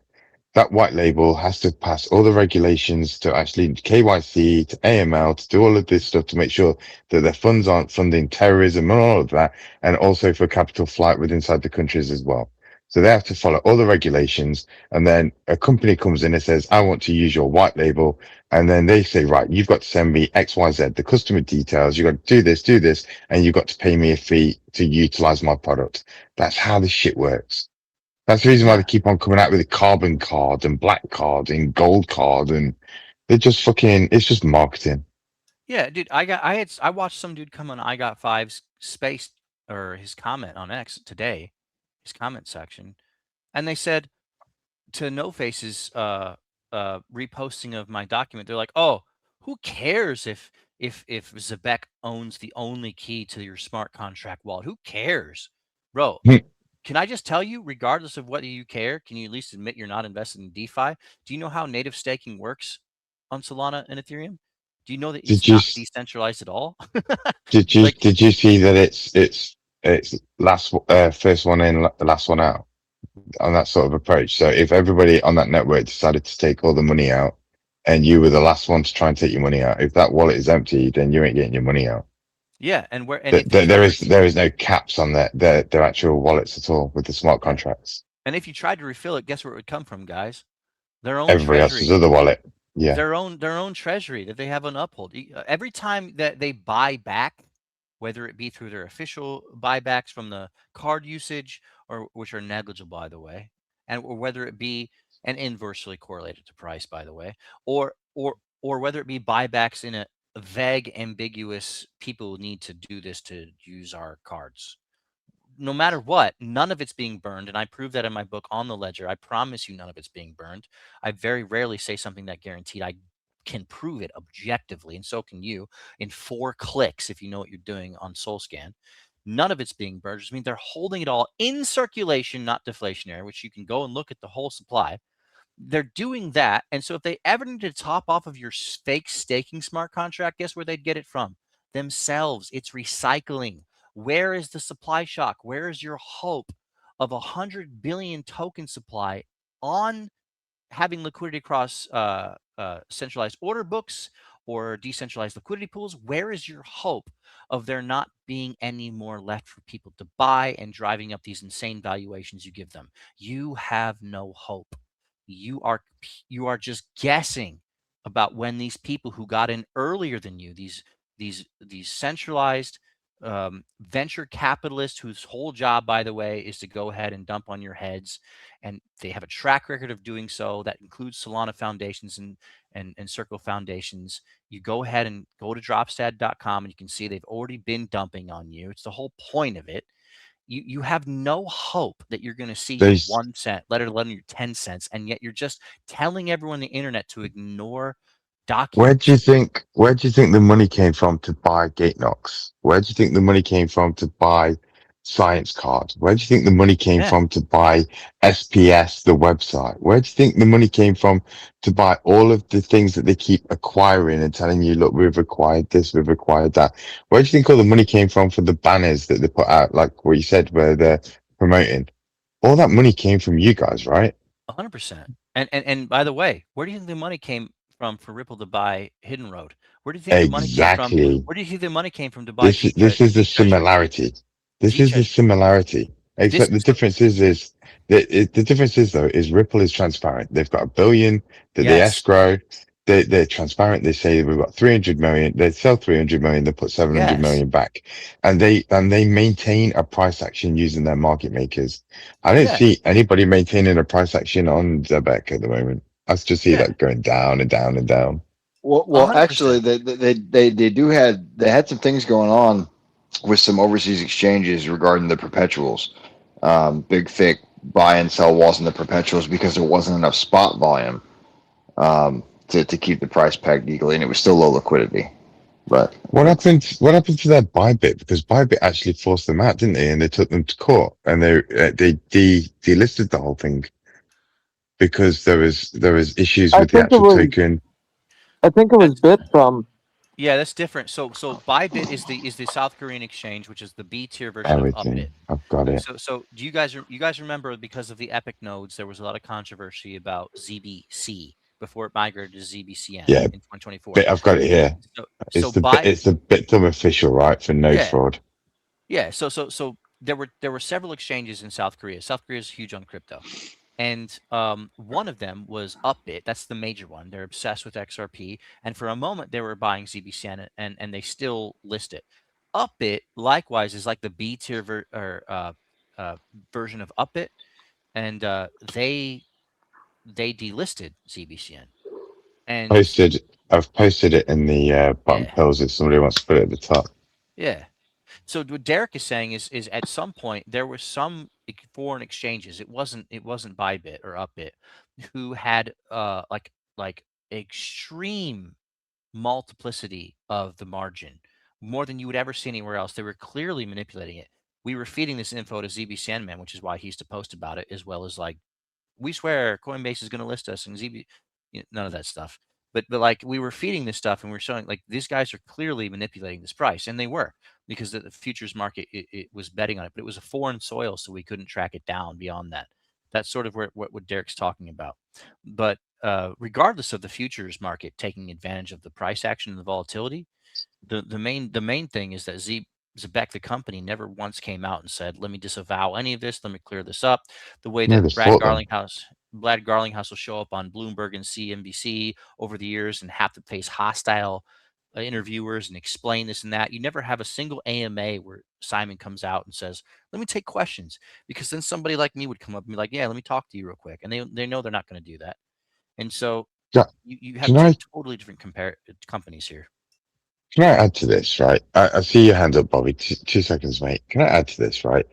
That white label has to pass all the regulations to actually KYC, to AML, to do all of this stuff to make sure that their funds aren't funding terrorism and all of that, and also for capital flight within inside the countries as well. So they have to follow all the regulations, and then a company comes in and says, I want to use your white label. And then they say, right, you've got to send me XYZ, the customer details. You've got to do this, and you've got to pay me a fee to utilize my product. That's how this shit works. That's the reason why they Yeah. keep on coming out with a carbon card and black card and gold card, and they're just fucking. It's just marketing. Yeah, dude, I watched some dude come on I got five's space or his comment on X today, his comment section, and they said to No Face's reposting of my document, they're like, "Oh, who cares if Zebec owns the only key to your smart contract wallet? Who cares, bro?" Can I just tell you, regardless of whether you care, can you at least admit you're not invested in DeFi? Do you know how native staking works on Solana and Ethereum? Do you know that it's Did you not decentralized at all? Like, did you see that it's last first one in, the last one out on that sort of approach? So if everybody on that network decided to take all the money out, and you were the last one to try and take your money out, if that wallet is empty, then you ain't getting your money out. yeah, and if you try There to is no caps on their actual wallets at all with the smart yeah, contracts. and if you tried to refill it, guess where it would come from, guys? Their own Everybody else's treasury. other wallet. Yeah. Their own treasury that they have on Uphold. Every time that they buy back, whether it be through their official buybacks from the card usage, or which are negligible, by the way, or whether it be and inversely correlated to price, by the way, or whether it be buybacks in a vague, ambiguous, people need to do this to use our cards. No matter what, none of it's being burned. And I prove that in my book On the Ledger. I promise you none of it's being burned. I very rarely say something that guaranteed. I can prove it objectively, and so can you in 4 clicks if you know what you're doing on SoulScan. None of it's being burned, which means they're holding it all in circulation, not deflationary, which you can go and look at the whole supply. they're doing that. And so if they ever need to top off of your fake staking smart contract, guess where they'd get it from? Themselves. It's recycling. Where is the supply shock? Where is your hope of 100 billion token supply on having liquidity across centralized order books or decentralized liquidity pools? Where is your hope of there not being any more left for people to buy and driving up these insane valuations you give them? You have no hope. You are just guessing about when these people who got in earlier than you, these centralized venture capitalists whose whole job, by the way, is to go ahead and dump on your heads, and they have a track record of doing so. That includes Solana foundations and Circle foundations. You go ahead and go to dropstat.com and you can see they've already been dumping on you. It's the whole point of it. You have no hope that you're going to see your There's 1 cent, let alone your 10 cents, and yet you're just telling everyone on the internet to ignore documents. where do you think the money came from to buy Gatenox? Where do you think the money came from to buy Science Card? Where do you think the money came Yeah, from to buy SPS, the website? Where do you think the money came from to buy all of the things that they keep acquiring and telling you, look, we've acquired this, we've acquired that? Where do you think all the money came from for the banners that they put out, like what you said, where they're promoting? All that money came from you guys, right? 100%. And by the way, where do you think the money came from for Ripple to buy Hidden Road? Where do you think the money came from? Exactly. Where do you think the money came from to buy This is the Z Treasury? similarity. This Z is the Treasury. similarity. This Except the so difference is the difference is though is Ripple is transparent. They've got 1 billion that they yes, escrow. They're transparent. They say we've got 300 million. They sell 300 million. They put 700 yes, million back, and they maintain a price action using their market makers. I don't yeah, see anybody maintaining a price action on Zebec at the moment. I just see yeah, that going down and down and down. Well, actually, 100%. they had some things going on with some overseas exchanges regarding the perpetuals. Big thick buy and sell walls in the perpetuals because there wasn't enough spot volume to keep the price pegged legally, and it was still low liquidity. But What happened? What happened to their Bybit? Because Bybit actually forced them out, didn't they? And they took them to court, and they delisted the whole thing because there was issues I with the think it actual was token. I think it was That's Bit Yeah, that's different. So Bybit is the South Korean exchange, which is the B tier version of Upbit. Everything. I've got it. So do you guys remember, because of the Epic nodes, there was a lot of controversy about ZBC before it migrated to ZBCN Yeah, in 2024. bit. I've got it here. So It's so the bit. by It's the Bitdom official, right, for node yeah, fraud. yeah. So there were several exchanges in South Korea. South Korea is huge on crypto. And one of them was Upbit. That's the major one. They're obsessed with XRP. And for a moment, they were buying CBCN, and they still list it. Upbit, likewise, is like the B tier version of Upbit, and they delisted CBCN. And Posted. I've posted it in the button yeah, pills if somebody wants to put it at the top. yeah. So what Derek is saying is at some point there were some foreign exchanges. It wasn't Bybit or Upbit who had like extreme multiplicity of the margin, more than you would ever see anywhere else. They were clearly manipulating it. We were feeding this info to ZB Sandman, which is why he used to post about it, as well as like, we swear Coinbase is going to list us, and ZB, none of that stuff. But like, we were feeding this stuff and we're showing like these guys are clearly manipulating this price, and they were, because the futures market, it was betting on it, but it was a foreign soil, so we couldn't track it down beyond that. That's sort of what Derek's talking about. But regardless of the futures market taking advantage of the price action and the volatility, the main thing is that Zebec, the company, never once came out and said, "Let me disavow any of this. Let me clear this up." The way No, that they fought them. Brad Garlinghouse will show up on Bloomberg and CNBC over the years and have to face hostile interviewers and explain this and that. You never have a single AMA where Simon comes out and says, "Let me take questions," because then somebody like me would come up and be like, "Yeah, let me talk to you real quick," and they know they're not going to do that. And so Yeah. you have Can two I totally different companies here. can I add to this? Right. I see your hand up, Bobby. 2 seconds, mate. Can I add to this? Right.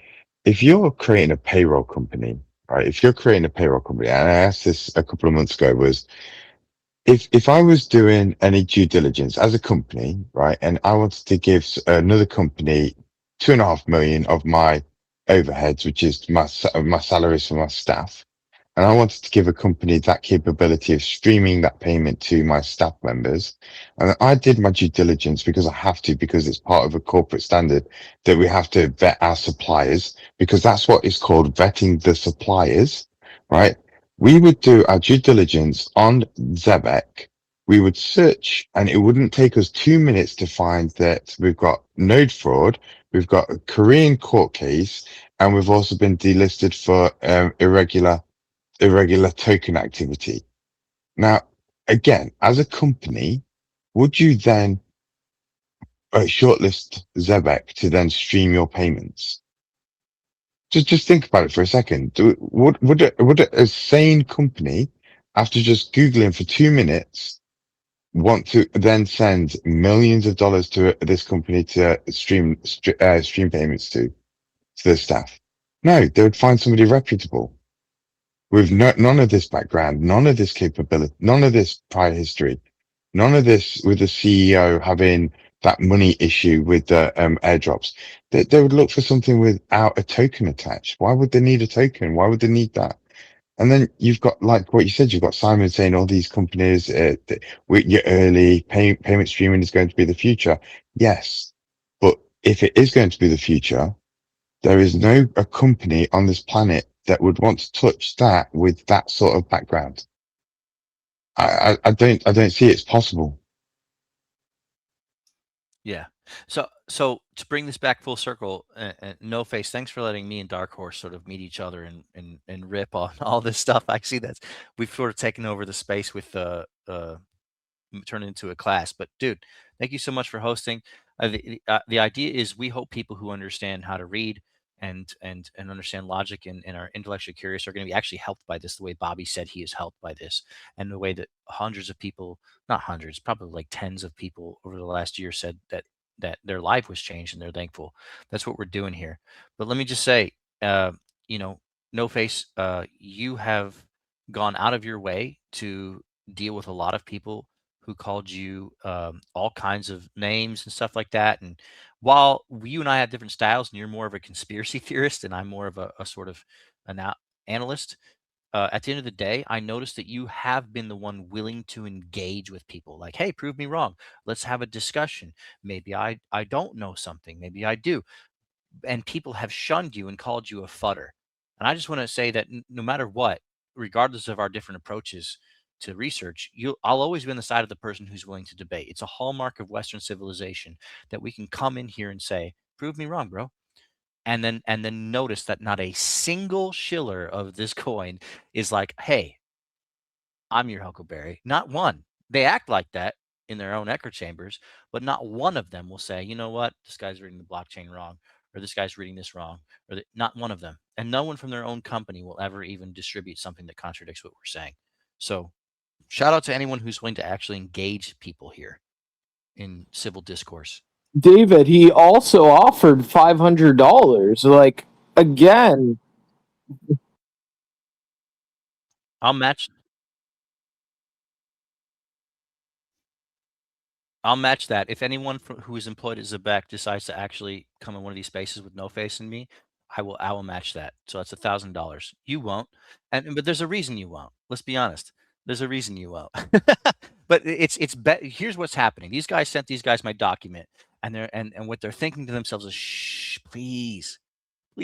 If you're creating a payroll company, right? If you're creating a payroll company, and I asked this a couple of months ago, was if I was doing any due diligence as a company, right, and I wanted to give another company 2.5 million of my overheads, which is my salaries for my staff, and I wanted to give a company that capability of streaming that payment to my staff members. And I did my due diligence because I have to, because it's part of a corporate standard that we have to vet our suppliers, because that's what is called vetting the suppliers, right? We would do our due diligence on Zebec. We would search, and it wouldn't take us 2 minutes to find that we've got node fraud, we've got a Korean court case, and we've also been delisted for irregular token activity. Now, again, as a company, would you then shortlist Zebec to then stream your payments? Just think about it for a second. Would a sane company, after just Googling for 2 minutes, want to then send millions of dollars to this company to stream payments to their staff? No, they would find somebody reputable with none of this background, none of this capability, none of this prior history, none of this with the CEO having that money issue with the airdrops. They would look for something without a token attached. Why would they need a token? Why would they need that? And then you've got, like what you said, you've got Simon saying all these companies, you're early, payment streaming is going to be the future. Yes. But if it is going to be the future, there is no a company on this planet that would want to touch that with that sort of background. I don't see it's possible. Yeah. So to bring this back full circle, No Face, thanks for letting me and Dark Horse sort of meet each other and rip on all this stuff. I see that we've sort of taken over the space with turn it into a class. But dude, thank you so much for hosting. The idea is we hope people who understand how to read and understand logic and are intellectually curious are going to be actually helped by this, the way Bobby said he is helped by this, and the way that hundreds of people, not hundreds, probably like tens of people over the last year said that their life was changed and they're thankful. That's what we're doing here. But let me just say, uh, you know, No Face, you have gone out of your way to deal with a lot of people who called you all kinds of names and stuff like that. And while you and I have different styles, and you're more of a conspiracy theorist and I'm more of a sort of an analyst, at the end of the day, I noticed that you have been the one willing to engage with people. Like, hey, prove me wrong. Let's have a discussion. Maybe I don't know something. Maybe I do. And people have shunned you and called you a fudder. And I just want to say that no matter what, regardless of our different approaches to research, I'll always be on the side of the person who's willing to debate. It's a hallmark of Western civilization that we can come in here and say, "Prove me wrong, bro," and then notice that not a single shiller of this coin is like, "Hey, I'm your Huckleberry." Not one. They act like that in their own echo chambers, but not one of them will say, "You know what? This guy's reading the blockchain wrong, or this guy's reading this wrong," or not one of them. And no one from their own company will ever even distribute something that contradicts what we're saying. So shout out to anyone who's willing to actually engage people here in civil discourse. David, he also offered $500. Like, again, I'll match that. If anyone who is employed at Zebec decides to actually come in one of these spaces with No Face and me, I will match that. So that's $1,000. You won't, but there's a reason you won't. Let's be honest. There's a reason you won't. But here's what's happening. These guys sent these guys my document, and what they're thinking to themselves is, shh, please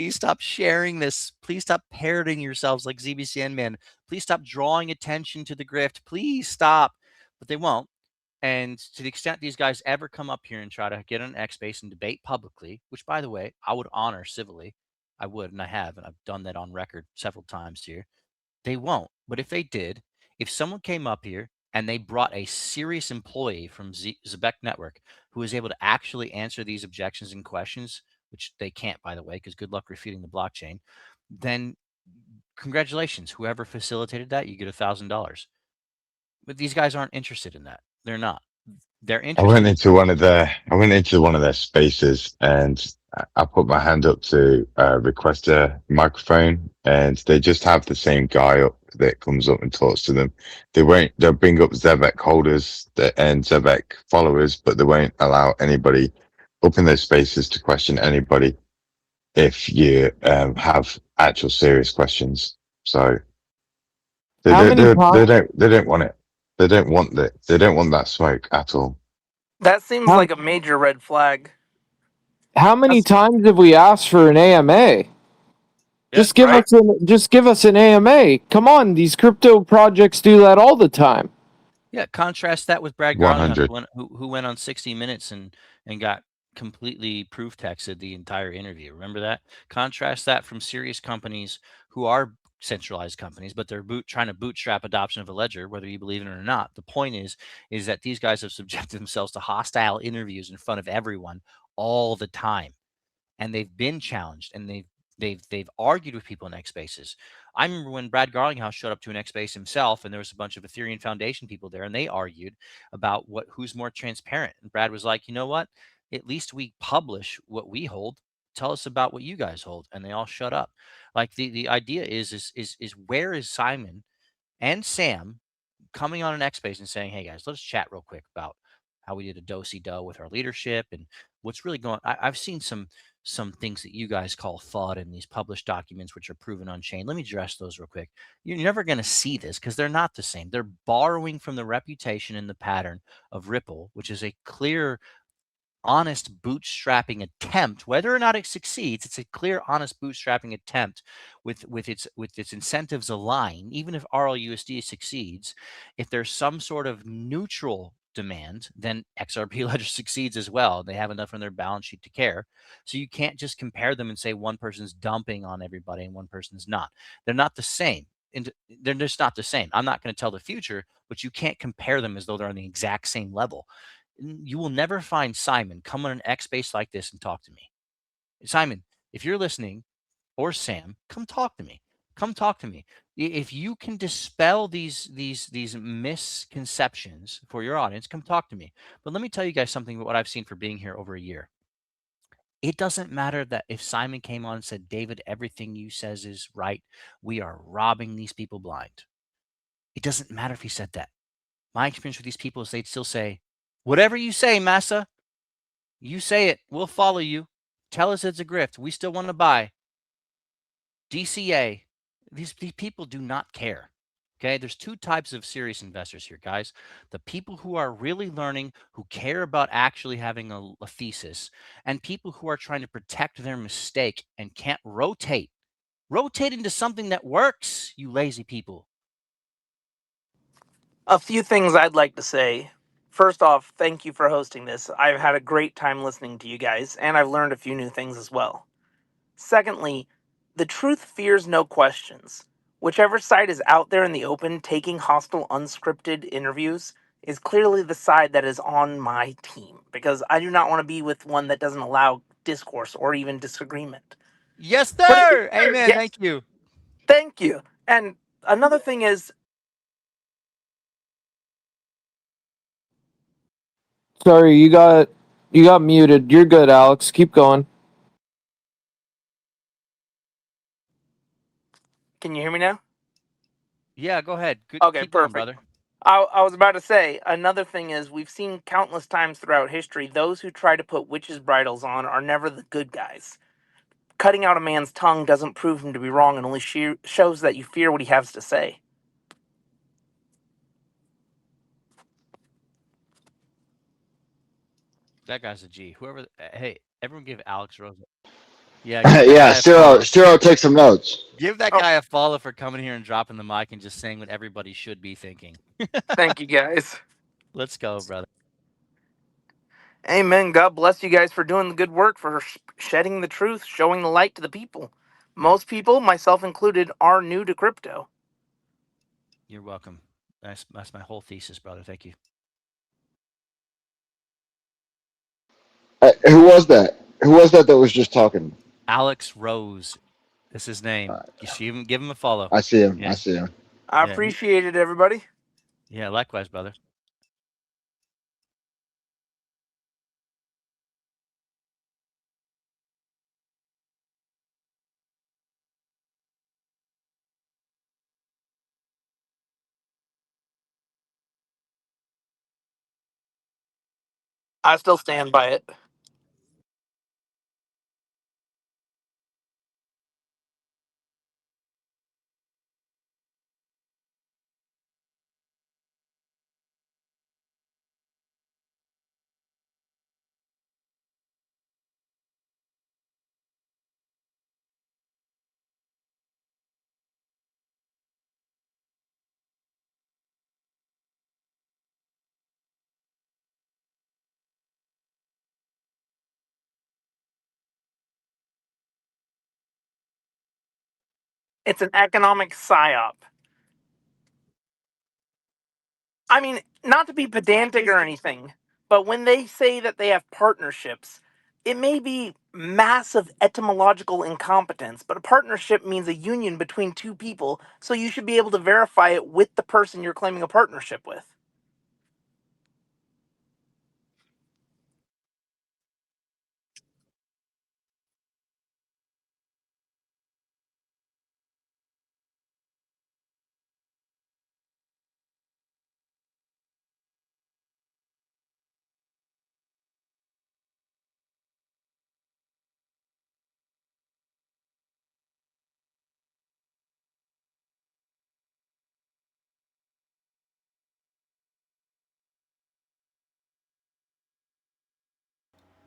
stop sharing this. Please stop parroting yourselves like ZBCN man. Please stop drawing attention to the grift. Please stop. But they won't. And to the extent these guys ever come up here and try to get on X space and debate publicly, which by the way, I would honor civilly, I would, and I have, and I've done that on record several times here. They won't. But if they did, if someone came up here and they brought a serious employee from Zebec Network who is able to actually answer these objections and questions, which they can't, by the way, because good luck refuting the blockchain, then congratulations. Whoever facilitated that, you get $1,000. But these guys aren't interested in that. They're not. They're I went interested. into one of their spaces, and I put my hand up to request a microphone, and they just have the same guy up that comes up and talks to them. They'll bring up Zebec holders and Zebec followers, but they won't allow anybody up in those spaces to question anybody if you have actual serious questions. So They How don't. many They times? don't. They don't want it. They don't want that. They don't want that smoke at all. That seems How, like a major red flag. how many That's, times have we asked for an AMA? Yeah, right? Just give us an AMA. Come on, these crypto projects do that all the time. yeah. Contrast that with Brad Garlinghouse, 100. who went on 60 Minutes and got completely proof texted the entire interview. Remember that? Contrast that from serious companies who are centralized companies, but they're trying to bootstrap adoption of a ledger, whether you believe in it or not. The point is that these guys have subjected themselves to hostile interviews in front of everyone all the time, and they've been challenged, and they've argued with people in X spaces. I remember when Brad Garlinghouse showed up to an X space himself, and there was a bunch of Ethereum Foundation people there, and they argued about who's more transparent. And Brad was like, you know what? At least we publish what we hold. Tell us about what you guys hold, and they all shut up. Like the idea is where is Simon and Sam coming on an X space and saying, hey guys, let's chat real quick about how we did a do-si-do with our leadership and what's really going on. I've seen some things that you guys call FUD in these published documents, which are proven on chain. Let me address those real quick. You're never going to see this because they're not the same. They're borrowing from the reputation and the pattern of Ripple, which is a clear, honest bootstrapping attempt. Whether or not it succeeds, it's a clear, honest bootstrapping attempt with its incentives aligned. Even if RLUSD succeeds, if there's some sort of neutral demand, then XRP Ledger succeeds as well. They have enough on their balance sheet to care. So you can't just compare them and say one person's dumping on everybody and one person's not. They're not the same. And they're just not the same. I'm not going to tell the future, but you can't compare them as though they're on the exact same level. You will never find Simon come on an X space like this and talk to me. Simon, if you're listening, or Sam, come talk to me. Come talk to me. If you can dispel these misconceptions for your audience, come talk to me. But let me tell you guys something about what I've seen for being here over a year. It doesn't matter that if Simon came on and said, David, everything you says is right. We are robbing these people blind. It doesn't matter if he said that. My experience with these people is they'd still say, whatever you say, Massa, you say it. We'll follow you. Tell us it's a grift. We still want to buy. DCA. These people do not care. Okay, there's two types of serious investors here, guys. The people who are really learning, who care about actually having a thesis, and people who are trying to protect their mistake and can't rotate. Rotate into something that works, you lazy people. A few things I'd like to say. First off, thank you for hosting this. I've had a great time listening to you guys, and I've learned a few new things as well. Secondly, the truth fears no questions. Whichever side is out there in the open taking hostile, unscripted interviews is clearly the side that is on my team, because I do not want to be with one that doesn't allow discourse or even disagreement. Yes, But it, sir. Amen. yes, Thank you. thank you. And another thing is, Sorry, you got muted. You're good, Alex. Keep going. can you hear me now? Yeah, go ahead. Good. Okay, Keep going, perfect. brother. I was about to say, another thing is, we've seen countless times throughout history, those who try to put witches' bridles on are never the good guys. Cutting out a man's tongue doesn't prove him to be wrong and only shows that you fear what he has to say. That guy's a G. Whoever. Hey, everyone, give Alex Rose. Yeah, give that Yeah, guy a follow. Ciro, take some notes. Give that Oh, guy a follow for coming here and dropping the mic and just saying what everybody should be thinking. thank you guys. Let's go, brother. Amen. God bless you guys for doing the good work, for shedding the truth, showing the light to the people. Yeah, Most people, myself included, are new to crypto. you're welcome. That's my whole thesis, brother. Thank you. Who was that? Who was that was just talking? Alex Rose is his name. You should even give him a follow. I see him. I Yeah, see him. I yeah, appreciate it, everybody. yeah. Likewise, brother. I still stand by it. It's an economic psyop. I mean, not to be pedantic or anything, but when they say that they have partnerships, it may be massive etymological incompetence, but a partnership means a union between two people, so you should be able to verify it with the person you're claiming a partnership with.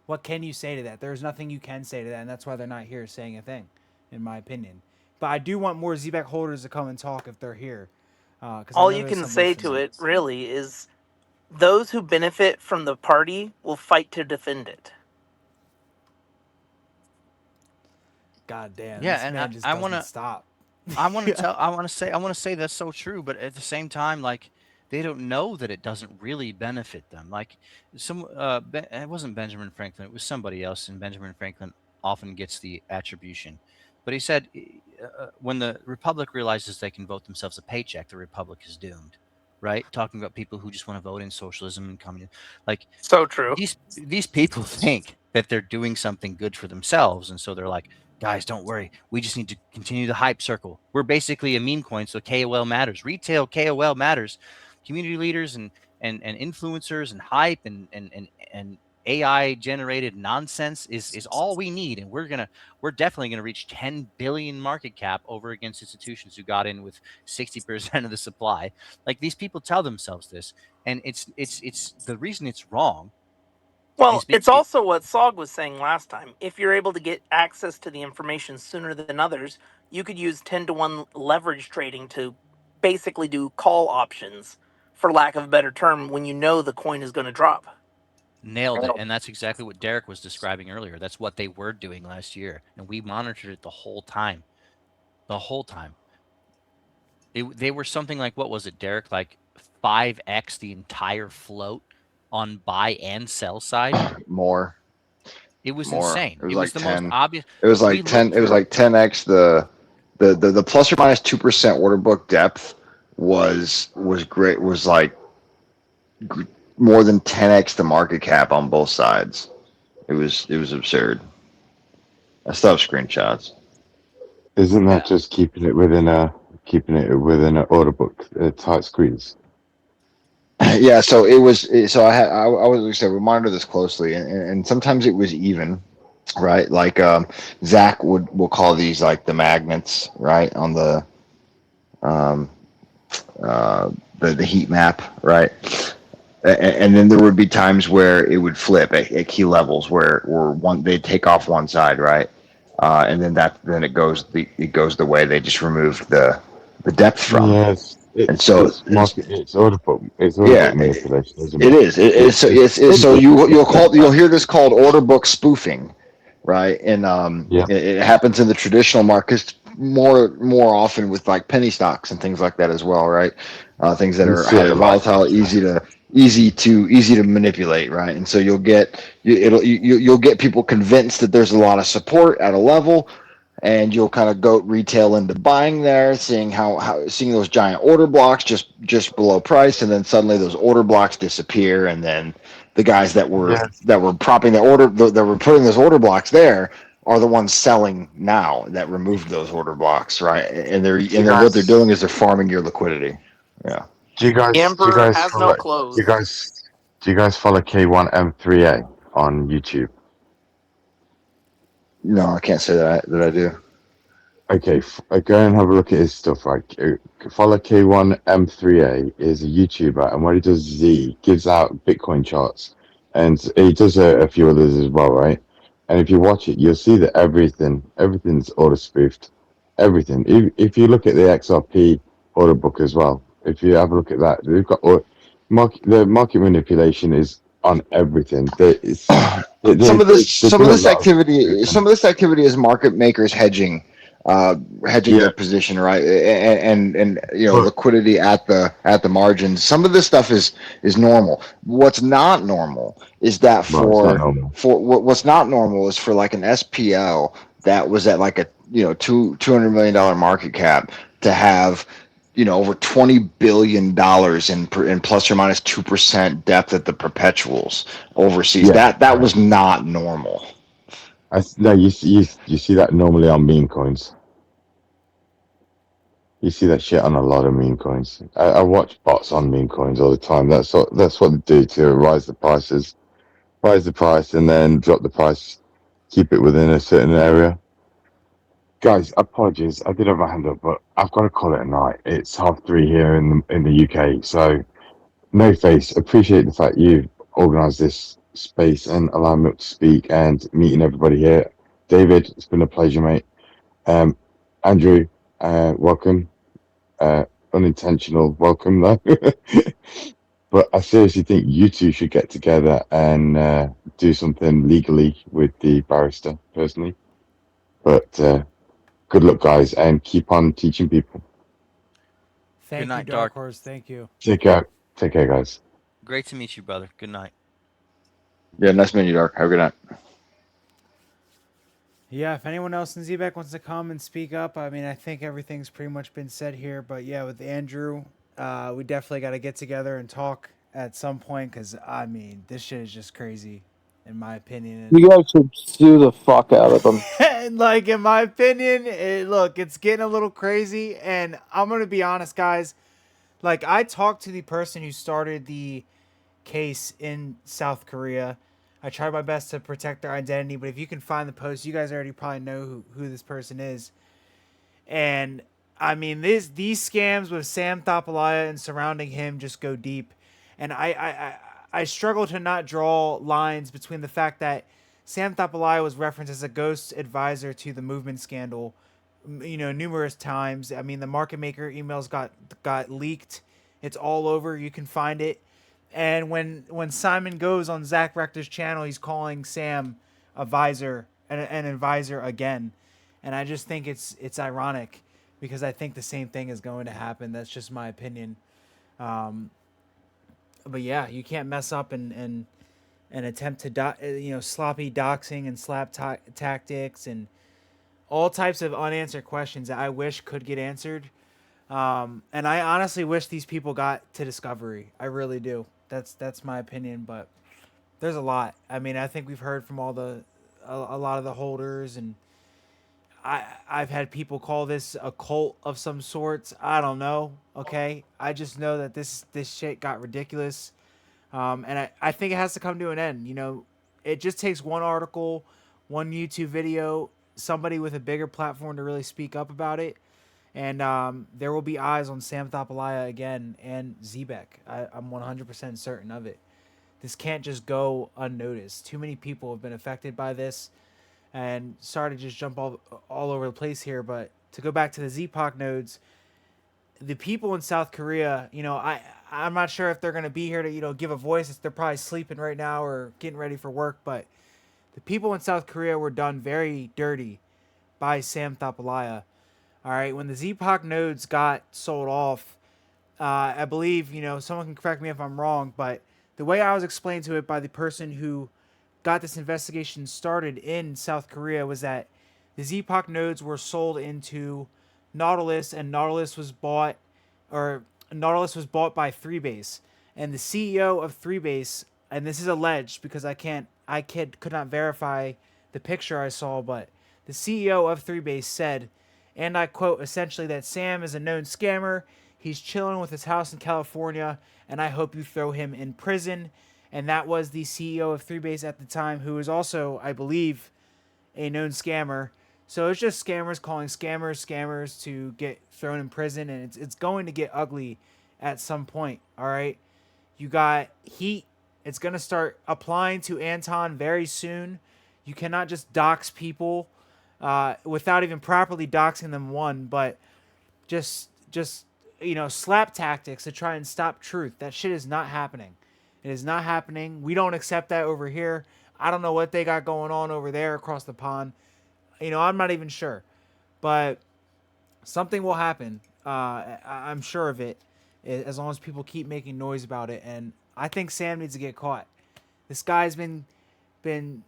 What can you say to that? There's nothing you can say to that, and that's why they're not here saying a thing, in my opinion. But I do want more Zebec holders to come and talk if they're here, because I All know you there's can some say to listening. it, really, is those who benefit from the party will fight to defend it. God damn, Yeah, this and man just I doesn't wanna stop. I want to say that's so true, but at the same time, like they don't know that it doesn't really benefit them. Like it wasn't Benjamin Franklin; it was somebody else, and Benjamin Franklin often gets the attribution. But he said, when the republic realizes they can vote themselves a paycheck, the republic is doomed. Right? Talking about people who just want to vote in socialism and communism, like So true. these people think that they're doing something good for themselves, and so they're like, guys, don't worry. We just need to continue the hype circle. We're basically a meme coin, so KOL matters. Retail KOL matters. Community leaders and influencers and hype and AI generated nonsense is all we need, and we're definitely gonna reach 10 billion market cap over against institutions who got in with 60% of the supply. Like these people tell themselves this, and it's the reason it's wrong Well, is it's also what Sog was saying last time. If you're able to get access to the information sooner than others, you could use 10-to-1 leverage trading to basically do call options, for lack of a better term, when you know the coin is going to drop. nailed it. And that's exactly what Derek was describing earlier. That's what they were doing last year. And we monitored it the whole time. The whole time. They were something like, what was it, Derek? Like 5x the entire float on buy and sell side. More. It was More. insane. It was It was like the most 10. obvious. It was We like 10. looked It was for like 10x the plus or minus 2% order book depth was great. Was like more than 10x the market cap on both sides. It was absurd. I still have screenshots. Isn't that yeah. just keeping it within an order book tight squeeze? Yeah, so it was. So I was like I said, we monitor this closely, and sometimes it was even, right? Like Zach will call these like the magnets, right, on um, the heat map, right? And then there would be times where it would flip at key levels where one they'd take off one side, right, and then it goes the way they just removed the depth from, Yes, and so it's order yeah, book manipulation, isn't it it? is. It's Order so book you'll hear this called order book spoofing, right? And yeah, it happens in the traditional markets more often with like penny stocks and things like that as well, right? Things that and are highly CLI. volatile, easy to manipulate, right? And so you'll get people convinced that there's a lot of support at a level, and you'll kind of go retail into buying there, seeing seeing those giant order blocks just below price, and then suddenly those order blocks disappear, and then the guys Yes. that were propping the order that were putting those order blocks there are the ones selling now that removed those order blocks, right? And Do you what they're guys doing is they're farming your liquidity. Yeah. The do you emperor guys has no follow clothes. do you guys follow K1M3A on YouTube? No, I can't say that I do. Okay, go and have a look at his stuff. Right, follow K1M3A is a YouTuber, and what he does is he gives out Bitcoin charts, and he does a few others as well, right? And if you watch it, you'll see that everything's order spoofed, everything. If you look at the XRP order book as well, if you have a look at that, they've got the market manipulation is on everything. They do a lot of spoofing. Some of this activity is market makers hedging hedging Yeah, their position, right, and but liquidity at the margins. Some of this stuff is normal. What's not normal is that well, it's not normal. what's not normal is for like an SPL that was at like a $200 million market cap to have over $20 billion in plus or minus 2% depth at the perpetuals overseas. Yeah, That was not normal. no, you see that normally on meme coins. You see that shit on a lot of meme coins. I watch bots on meme coins all the time. That's what they do to rise the prices, rise the price, and then drop the price, keep it within a certain area. Guys, apologies, I did have my hand up, but I've got to call it a night. It's 3:30 here in the UK, so no face. Appreciate the fact you've organised this space and allowing me to speak and meeting everybody here. David, it's been a pleasure, mate. Um, Andrew, welcome. Unintentional welcome though. But I seriously think you two should get together and do something legally with the barrister, personally. But good luck, guys, and keep on teaching people. Good Thank you, night, Dark Dark. Horse. Thank you. Take care. Take care, guys. Great to meet you, brother. Good night. Yeah, nice meeting you, Dark. Have a good night. Yeah, if anyone else in Zebec wants to come and speak up, I mean, I think everything's pretty much been said here. But yeah, with Andrew, we definitely got to get together and talk at some point because, I mean, this shit is just crazy, in my opinion. You guys should sue the fuck out of them. And like, in my opinion, look, it's getting a little crazy. And I'm going to be honest, guys. Like, I talked to the person who started the case in South Korea. I tried my best to protect their identity, but if you can find the post, you guys already probably know who this person is. And I mean, these scams with Sam Thapalaya and surrounding him just go deep. And I struggle to not draw lines between the fact that Sam Thapalaya was referenced as a ghost advisor to the movement scandal, numerous times. I mean, the market maker emails got leaked. It's all over. You can find it. And when Simon goes on Zach Rector's channel, he's calling Sam a visor and an advisor again. And I just think it's ironic because I think the same thing is going to happen. That's just my opinion. But yeah, you can't mess up and attempt to sloppy doxing and slap tactics and all types of unanswered questions that I wish could get answered. And I honestly wish these people got to Discovery. I really do. That's my opinion, but there's a lot. I mean, I think we've heard from a lot of the holders, and I've had people call this a cult of some sorts. I don't know. Okay, I just know that this shit got ridiculous, and I think it has to come to an end. It just takes one article, one YouTube video, somebody with a bigger platform to really speak up about it. And there will be eyes on Sam Thapalaya again and Zebec. I'm 100% certain of it. This can't just go unnoticed. Too many people have been affected by this. And sorry to just jump all over the place here, but to go back to the ZPOC nodes, the people in South Korea, I'm not sure if they're going to be here to, give a voice. They're probably sleeping right now or getting ready for work. But the people in South Korea were done very dirty by Sam Thapalaya. All right, when the ZPOC nodes got sold off, I believe, someone can correct me if I'm wrong, but the way I was explained to it by the person who got this investigation started in South Korea was that the ZPOC nodes were sold into Nautilus, and Nautilus was bought by Freebase, and the CEO of Freebase, and this is alleged because could not verify the picture I saw, but the CEO of Freebase said, and I quote, essentially that Sam is a known scammer. He's chilling with his house in California, and I hope you throw him in prison. And that was the CEO of Freebase at the time, who was also, I believe, a known scammer. So it's just scammers calling scammers to get thrown in prison, and it's going to get ugly at some point. All right, you got heat. It's gonna start applying to Anton very soon. You cannot just dox people without even properly doxing them. But just slap tactics to try and stop truth. That shit is not happening. It is not happening. We don't accept that over here. I don't know what they got going on over there across the pond. I'm not even sure. but something will happen. I'm sure of it, as long as people keep making noise about it. And I think Sam needs to get caught. This guy's been been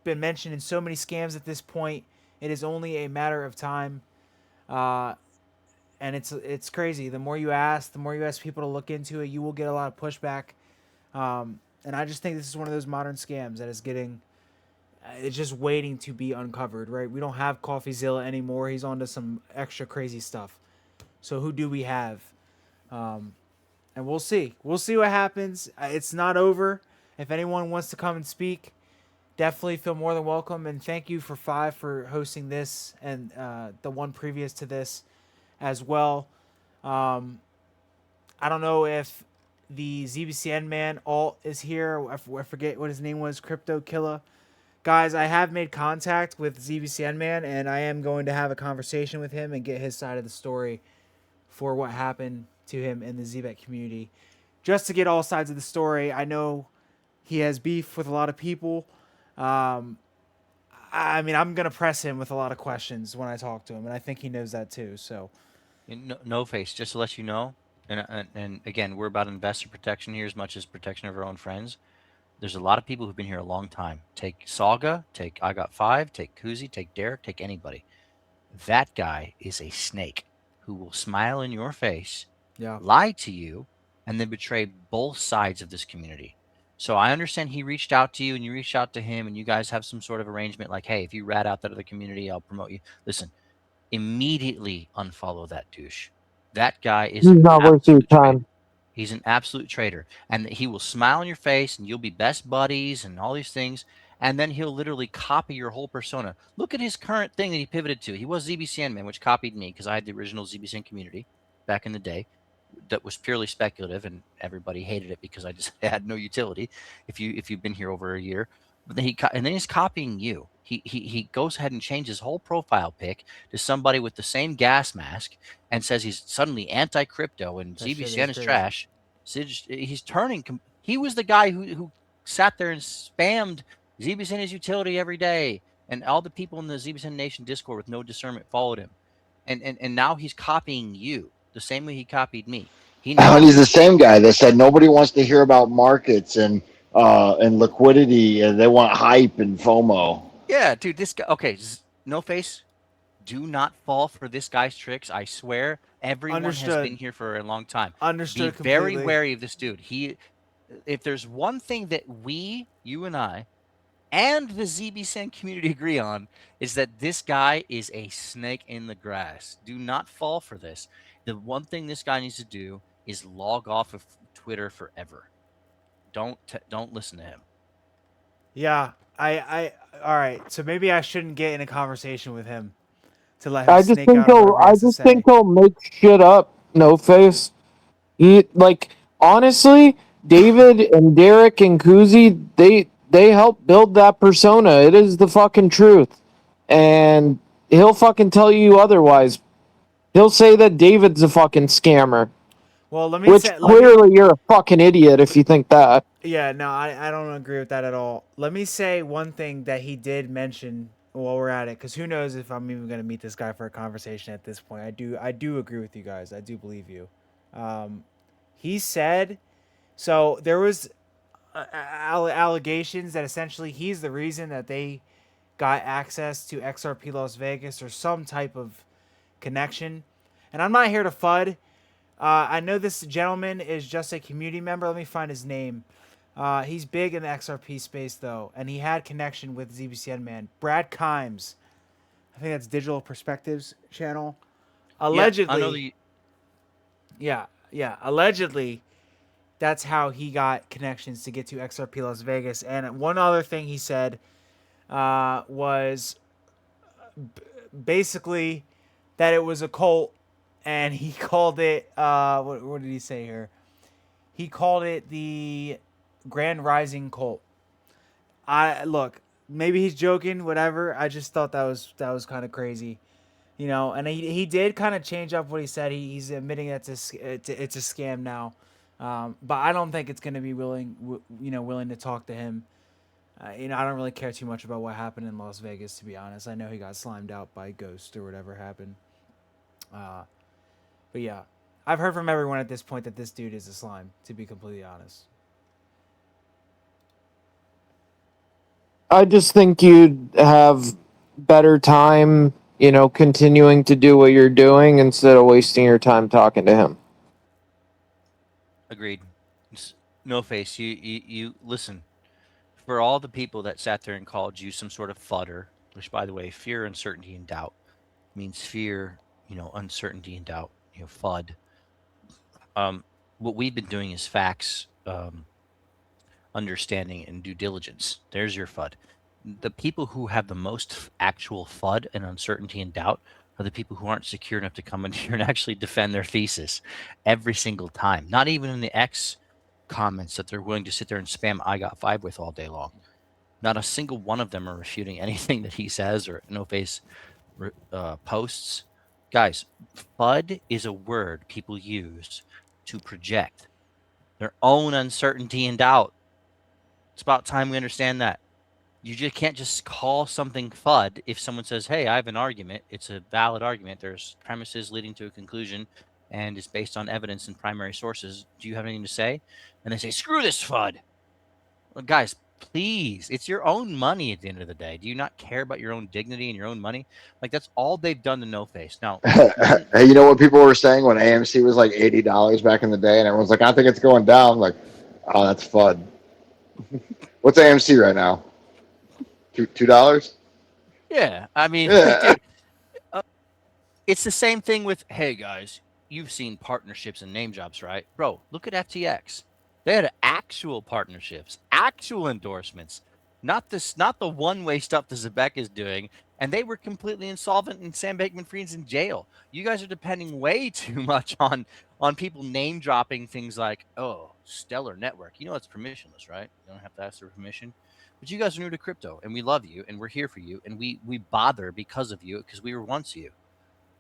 mentioned in so many scams at this point. It is only a matter of time, uh, and it's crazy. The more you ask people to look into it, you will get a lot of pushback. And I just think this is one of those modern scams that is getting. It's just waiting to be uncovered, right? We don't have CoffeeZilla anymore. He's on to some extra crazy stuff. So who do we have? Um, and we'll see. We'll see what happens. It's not over. If anyone wants to come and speak, definitely feel more than welcome. And thank you for Five for hosting this and the one previous to this as well. Um, I don't know if the ZBCN man alt is here. I forget what his name was. Crypto Killer. Guys, I have made contact with ZBCN man, and I am going to have a conversation with him and get his side of the story for what happened to him in the Zebec community. Just to get all sides of the story, I know he has beef with a lot of people. Um, I mean, I'm gonna press him with a lot of questions when I talk to him, and I think he knows that too. So, No face, just to let you know, and again, we're about investor protection here as much as protection of our own friends. There's a lot of people who've been here a long time. Take Saga, take I Got Five, take Kuzi, take Derek, take anybody. That guy is a snake who will smile in your face, yeah, lie to you, and then betray both sides of this community. So I understand he reached out to you and you reached out to him and you guys have some sort of arrangement like, hey, if you rat out that other community, I'll promote you. Listen, immediately unfollow that douche. That guy is He's an not worth your absolute traitor. time. He's an absolute traitor. And he will smile in your face and you'll be best buddies and all these things. And then he'll literally copy your whole persona. Look at his current thing that he pivoted to. He was ZBCN man, which copied me because I had the original ZBCN community back in the day that was purely speculative and everybody hated it because I just had no utility if you've been here over a year. But then he's copying you. He goes ahead and changes his whole profile pic to somebody with the same gas mask and says he's suddenly anti-crypto and that shit ZBCN is is crazy. trash. So he's turning. He was the guy who sat there and spammed ZBCN is utility every day, and all the people in the ZBCN Nation Discord with no discernment followed him. And now he's copying you the same way he copied me. He And knows he's the that. same guy that said nobody wants to hear about markets and liquidity, and they want hype and FOMO. Yeah, dude, this guy. Okay, no face. Do not fall for this guy's tricks. I swear, everyone has Understood. been here for a long time. Be Understood very completely. wary of this dude. If there's one thing that you and I, and the ZBSN community agree on, is that this guy is a snake in the grass. Do not fall for this. The one thing this guy needs to do is log off of Twitter forever. Don't listen to him. Yeah, all right. So maybe I shouldn't get in a conversation with him to let him I just snake think out on he'll. whatever he I has to just think say. he'll make shit up. No face. He like honestly, David and Derek and Kuzi, they helped build that persona. It is the fucking truth, and he'll fucking tell you otherwise. He'll say that David's a fucking scammer, Well, let me which say. Let me. clearly you're a fucking idiot if you think that. Yeah, no, I don't agree with that at all. Let me say one thing that he did mention while we're at it, because who knows if I'm even gonna meet this guy for a conversation at this point. I do agree with you guys. I do believe you. Um, he said so. There was allegations that essentially he's the reason that they got access to XRP Las Vegas or some type of connection. And I'm not here to FUD. I know this gentleman is just a community member. Let me find his name. He's big in the XRP space though, and he had connection with ZBCN man Brad Kimes. I think that's Digital Perspectives channel. Yeah, I know Allegedly, the. yeah. Allegedly, that's how he got connections to get to XRP Las Vegas. And one other thing he said was basically that it was a cult, and he called it. What did he say here? He called it the Grand Rising cult. I look, maybe he's joking, whatever. I just thought that was kind of crazy, And he did kind of change up what he said. He's admitting it's a scam now, but I don't think it's gonna be willing to talk to him You know, I don't really care too much about what happened in Las Vegas, to be honest. I know he got slimed out by Ghost or whatever happened. Uh, but yeah, I've heard from everyone at this point that this dude is a slime, to be completely honest. I just think you'd have better time, continuing to do what you're doing instead of wasting your time talking to him. Agreed. No face. You listen. For all the people that sat there and called you some sort of fudder, which, by the way, fear, uncertainty, and doubt means fear. Uncertainty and doubt. FUD. What we've been doing is facts, understanding, and due diligence. There's your FUD. The people who have the most actual FUD and uncertainty and doubt are the people who aren't secure enough to come in here and actually defend their thesis every single time. Not even in the X comments that they're willing to sit there and spam I got five with all day long. Not a single one of them are refuting anything that he says or No Face posts. Guys, FUD is a word people use to project their own uncertainty and doubt. It's about time we understand that. You just can't just call something FUD if someone says, hey, I have an argument. It's a valid argument. There's premises leading to a conclusion, and it's based on evidence and primary sources. Do you have anything to say? And they say, screw this FUD. Well, guys, please, it's your own money at the end of the day. Do you not care about your own dignity and your own money? Like, that's all they've done to No Face. Now, Hey, you know what people were saying when AMC was like $80 back in the day, and everyone's like, I think it's going down. Like, oh, that's FUD. What's AMC right now? $2? yeah, I mean, Yeah. dude, it's the same thing with, hey, guys, you've seen partnerships and name jobs, right? Bro, look at FTX. They had actual partnerships, actual endorsements, not the one-way stuff the Zebec is doing, and they were completely insolvent and Sam Bankman-Fried's in jail. You guys are depending way too much on people name dropping things like, oh, Stellar Network. You know it's permissionless, right? You don't have to ask their permission. But you guys are new to crypto, and we love you, and we're here for you, and we bother because of you, because we were once you.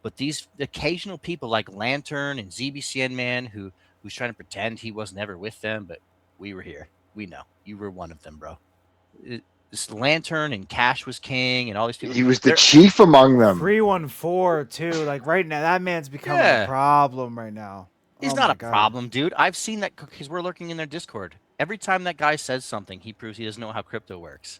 But these occasional people like Lantern and ZBCN Man who's trying to pretend he was never with them, but we were here. We know you were one of them, bro. This Lantern and Cash was King and all these people. He was the They're chief among them. 314 too. Like right now, that man's becoming a yeah. problem right now. He's Oh not my a god. problem, dude. I've seen that because we're lurking in their Discord. Every time that guy says something, he proves he doesn't know how crypto works.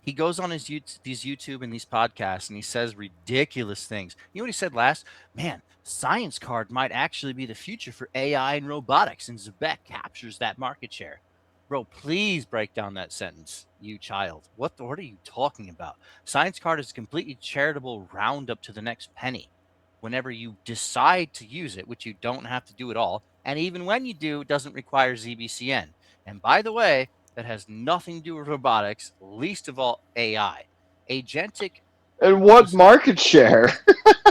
He goes on these YouTube and these podcasts and he says ridiculous things. You know what he said last? Man, Science Card might actually be the future for AI and robotics, and Zebec captures that market share. Bro, please break down that sentence, you child. What are you talking about? Science Card is a completely charitable roundup to the next penny. Whenever you decide to use it, which you don't have to do at all, and even when you do, it doesn't require ZBCN. And by the way, that has nothing to do with robotics, least of all AI. Agentic, And what listen, market share?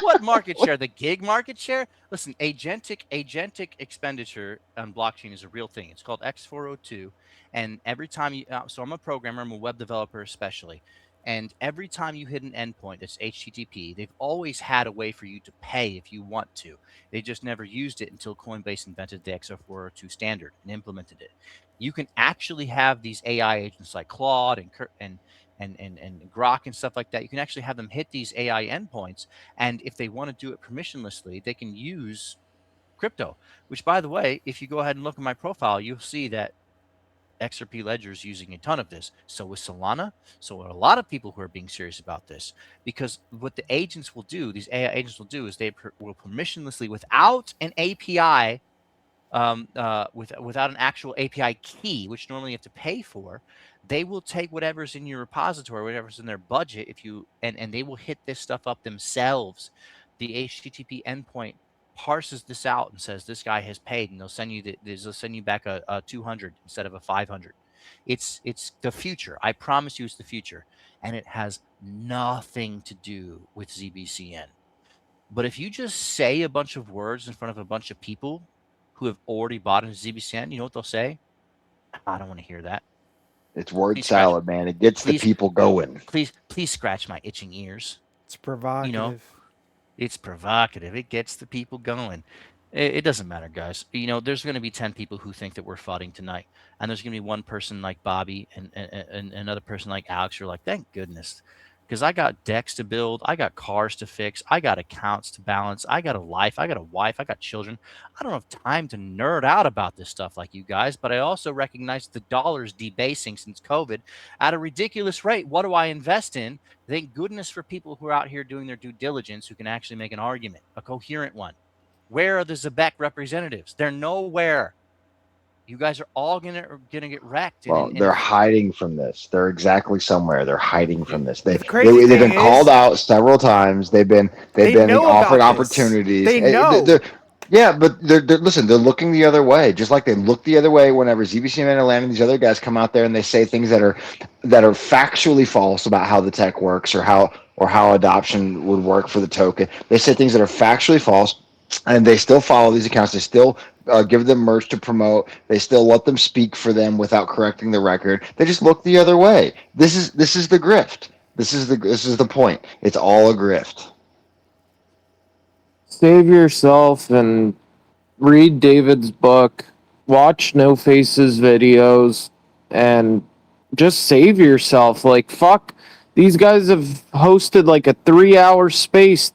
what market share? The gig market share? Listen, agentic expenditure on blockchain is a real thing. It's called X402. And every time so I'm a programmer, I'm a web developer especially. And every time you hit an endpoint that's HTTP, they've always had a way for you to pay if you want to. They just never used it until Coinbase invented the X402 standard and implemented it. You can actually have these AI agents like Claude and Grok and stuff like that. You can actually have them hit these AI endpoints, and if they want to do it permissionlessly, they can use crypto. Which, by the way, if you go ahead and look at my profile, you'll see that XRP Ledger is using a ton of this. So is Solana. So are a lot of people who are being serious about this, because what the agents will do, these AI agents will do, is they will permissionlessly, without an API, without an actual API key, which normally you have to pay for, they will take whatever's in your repository, whatever's in their budget, if you and they will hit this stuff up themselves. The HTTP endpoint parses this out and says this guy has paid, and they'll send you back a 200 instead of a 500. It's the future. I promise you, it's the future, and it has nothing to do with ZBCN. But if you just say a bunch of words in front of a bunch of people who have already bought into ZBCN, you know what they'll say? I don't want to hear that. It's word Please scratch, salad, man. It gets the please, people going. please scratch my itching ears. It's You know, provocative. it's provocative. It gets the people going. It doesn't matter, guys. There's going to be 10 people who think that we're fighting tonight, and there's going to be one person like Bobby and another person like Alex who are like, thank goodness, because I got decks to build, I got cars to fix, I got accounts to balance, I got a life, I got a wife, I got children. I don't have time to nerd out about this stuff like you guys, but I also recognize the dollar's debasing since COVID at a ridiculous rate. What do I invest in? Thank goodness for people who are out here doing their due diligence who can actually make an argument, a coherent one. Where are the Zebec representatives? They're nowhere. You guys are all gonna get wrecked. Well, they're hiding from this. They're exactly somewhere. They're hiding Dude, from this. The crazy They've thing been called is, out several times. They've they been know offered about this. opportunities. They know. Yeah, but listen. They're looking the other way, just like they look the other way whenever ZBC and Atlanta and these other guys come out there and they say things that are factually false about how the tech works or how adoption would work for the token. They say things that are factually false, and they still follow these accounts. They still give them merch to promote. They still let them speak for them without correcting the record. They just look the other way. This is the grift. This is the point. It's all a grift. Save yourself and read David's book, watch No Face's videos, and just save yourself. Like, fuck, these guys have hosted like a 3-hour space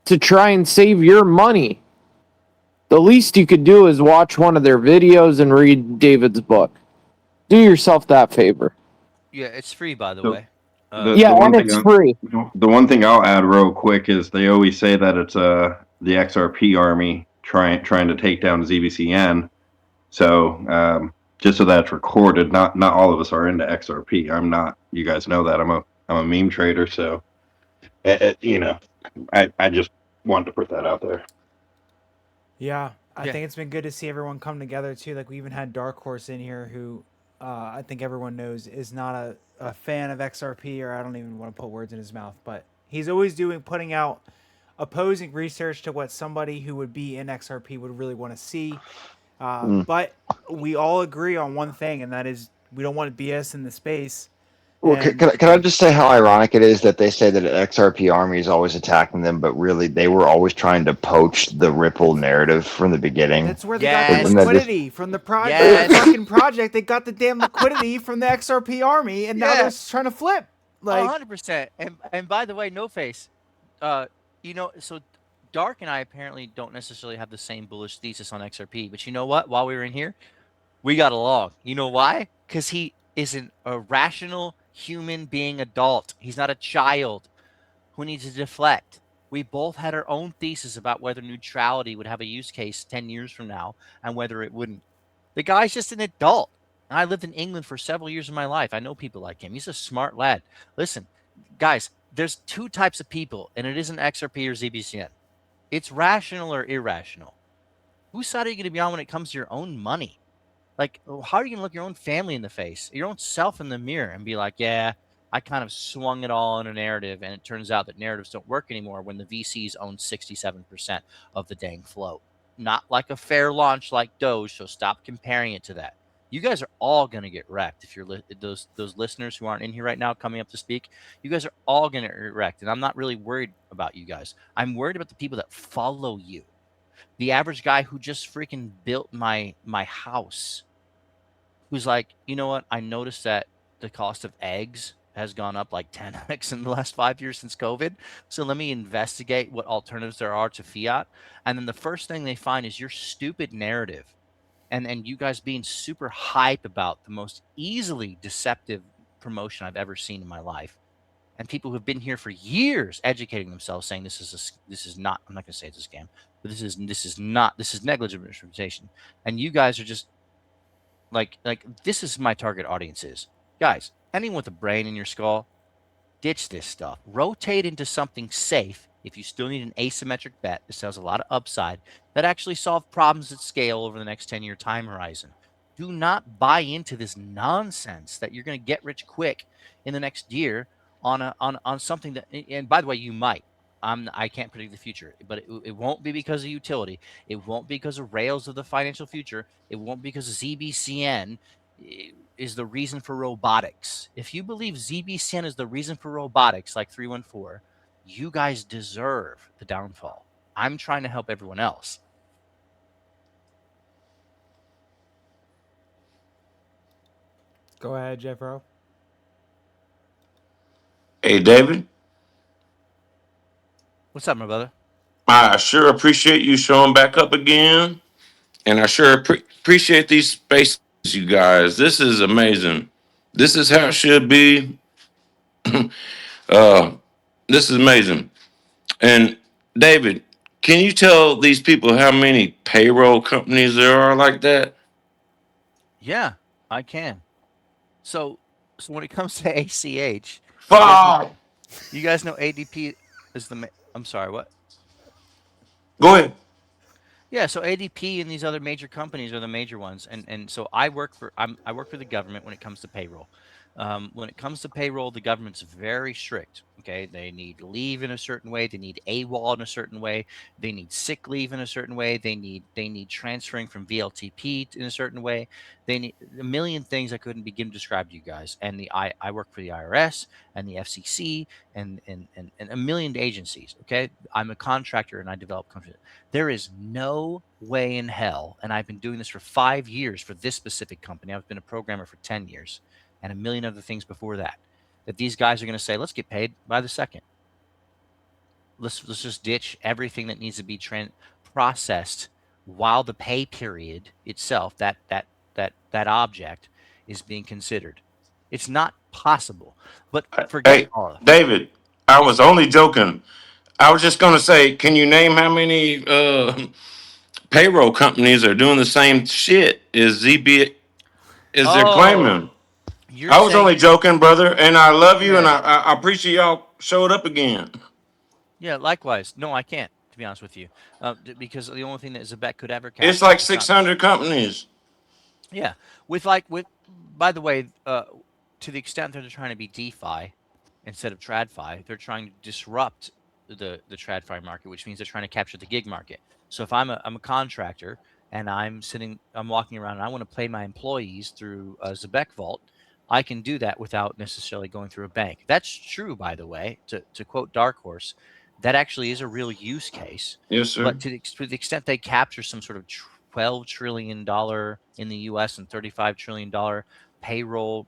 to try and save your money. The least you could do is watch one of their videos and read David's book. Do yourself that favor. Yeah, it's free, by the So way. Yeah, the one and thing it's free. the one thing I'll add real quick is they always say that it's the XRP army trying to take down ZBCN. So just so that's recorded, not all of us are into XRP. I'm not. You guys know that I'm a meme trader. So I just wanted to put that out there. Yeah, I Yeah. think it's been good to see everyone come together too. Like we even had Dark Horse in here, who I think everyone knows is not a fan of XRP, or I don't even want to put words in his mouth, but he's always putting out opposing research to what somebody who would be in XRP would really want to see. But we all agree on one thing, and that is we don't want BS in the space. Well, And can I just say how ironic it is that they say that an XRP army is always attacking them, but really they were always trying to poach the Ripple narrative from the beginning. that's where they got the Yes. And that just liquidity from the project. Yes. The fucking project. They got the damn liquidity from the XRP army, and now they're Yeah. trying to flip. Like 100%. And by the way, No Face, so Dark and I apparently don't necessarily have the same bullish thesis on XRP, but you know what? While we were in here, we got along. You know why? Because he is a rational human being adult. He's not a child who needs to deflect. We both had our own thesis about whether neutrality would have a use case 10 years from now and whether it wouldn't. The guy's just an adult. And I lived in England for several years of my life. I know people like him. He's a smart lad. Listen, guys, there's two types of people, and it isn't XRP or ZBCN. It's rational or irrational. Whose side are you going to be on when it comes to your own money? Like, how are you going to look your own family in the face, your own self in the mirror, and be like, yeah, I kind of swung it all in a narrative, and it turns out that narratives don't work anymore when the VCs own 67% of the dang float. Not like a fair launch like Doge, so stop comparing it to that. You guys are all going to get wrecked if you're those listeners who aren't in here right now coming up to speak. You guys are all going to get wrecked, and I'm not really worried about you guys. I'm worried about the people that follow you. The average guy who just freaking built my house, who's like, you know what? I noticed that the cost of eggs has gone up like 10x in the last 5 years since COVID. So let me investigate what alternatives there are to fiat. And then the first thing they find is your stupid narrative, and you guys being super hype about the most easily deceptive promotion I've ever seen in my life. And people who have been here for years educating themselves, saying this is not. I'm not going to say it's a scam, but this is negligent representation. And you guys are just like this is my target audience is guys. Anyone with a brain in your skull, ditch this stuff. Rotate into something safe if you still need an asymmetric bet that has a lot of upside that actually solve problems at scale over the next 10-year time horizon. Do not buy into this nonsense that you're going to get rich quick in the next year on something that. And by the way, you might. I can't predict the future, but it won't be because of utility. It won't be because of rails of the financial future. It won't be because of ZBCN is the reason for robotics. If you believe ZBCN is the reason for robotics, like 314, you guys deserve the downfall. I'm trying to help everyone else. Go ahead, Jeffro. Hey, David, What's up, my brother? I sure appreciate you showing back up again. And I sure appreciate these spaces, you guys. This is amazing. This is how it should be. uh, this is amazing. And David, can you tell these people how many payroll companies there are like that? Yeah, I can. So, so when it comes to ACH, you guys know Fuck. ADP is I'm sorry, what? Go ahead. Yeah, so ADP and these other major companies are the major ones, and so I work for the government when it comes to payroll. When it comes to payroll, the government's very strict. Okay, they need leave in a certain way. They need AWOL in a certain way. They need sick leave in a certain way. They need transferring from VLTP in a certain way. They need a million things I couldn't begin to describe to you guys. And I work for the IRS and the FCC and a million agencies. Okay, I'm a contractor and I develop companies. There is no way in hell, and I've been doing this for 5 years for this specific company. I've been a programmer for 10 years and a million other things before that, that these guys are going to say, let's get paid by the second. Let's just ditch everything that needs to be processed while the pay period itself, that object is being considered. It's not possible. But forget Hey, all of David, I yeah. was only joking. I was just going to say, can you name how many payroll companies are doing the same shit as ZB is they're Oh, claiming? you're I was saying only joking, brother, and I love you, and yeah. I appreciate y'all showed up again. Yeah, likewise. No, I can't, to be honest with you, because the only thing that Zebec could ever It's capture like is not. 600 companies. Yeah, with. By the way, to the extent that they're trying to be DeFi instead of TradFi, they're trying to disrupt the TradFi market, which means they're trying to capture the gig market. So if I'm a contractor and I'm walking around and I want to pay my employees through a Zebec vault, I can do that without necessarily going through a bank. That's true, by the way. To quote Dark Horse, that actually is a real use case. Yes, sir. But to the extent they capture some sort of $12 trillion in the U.S. and $35 trillion payroll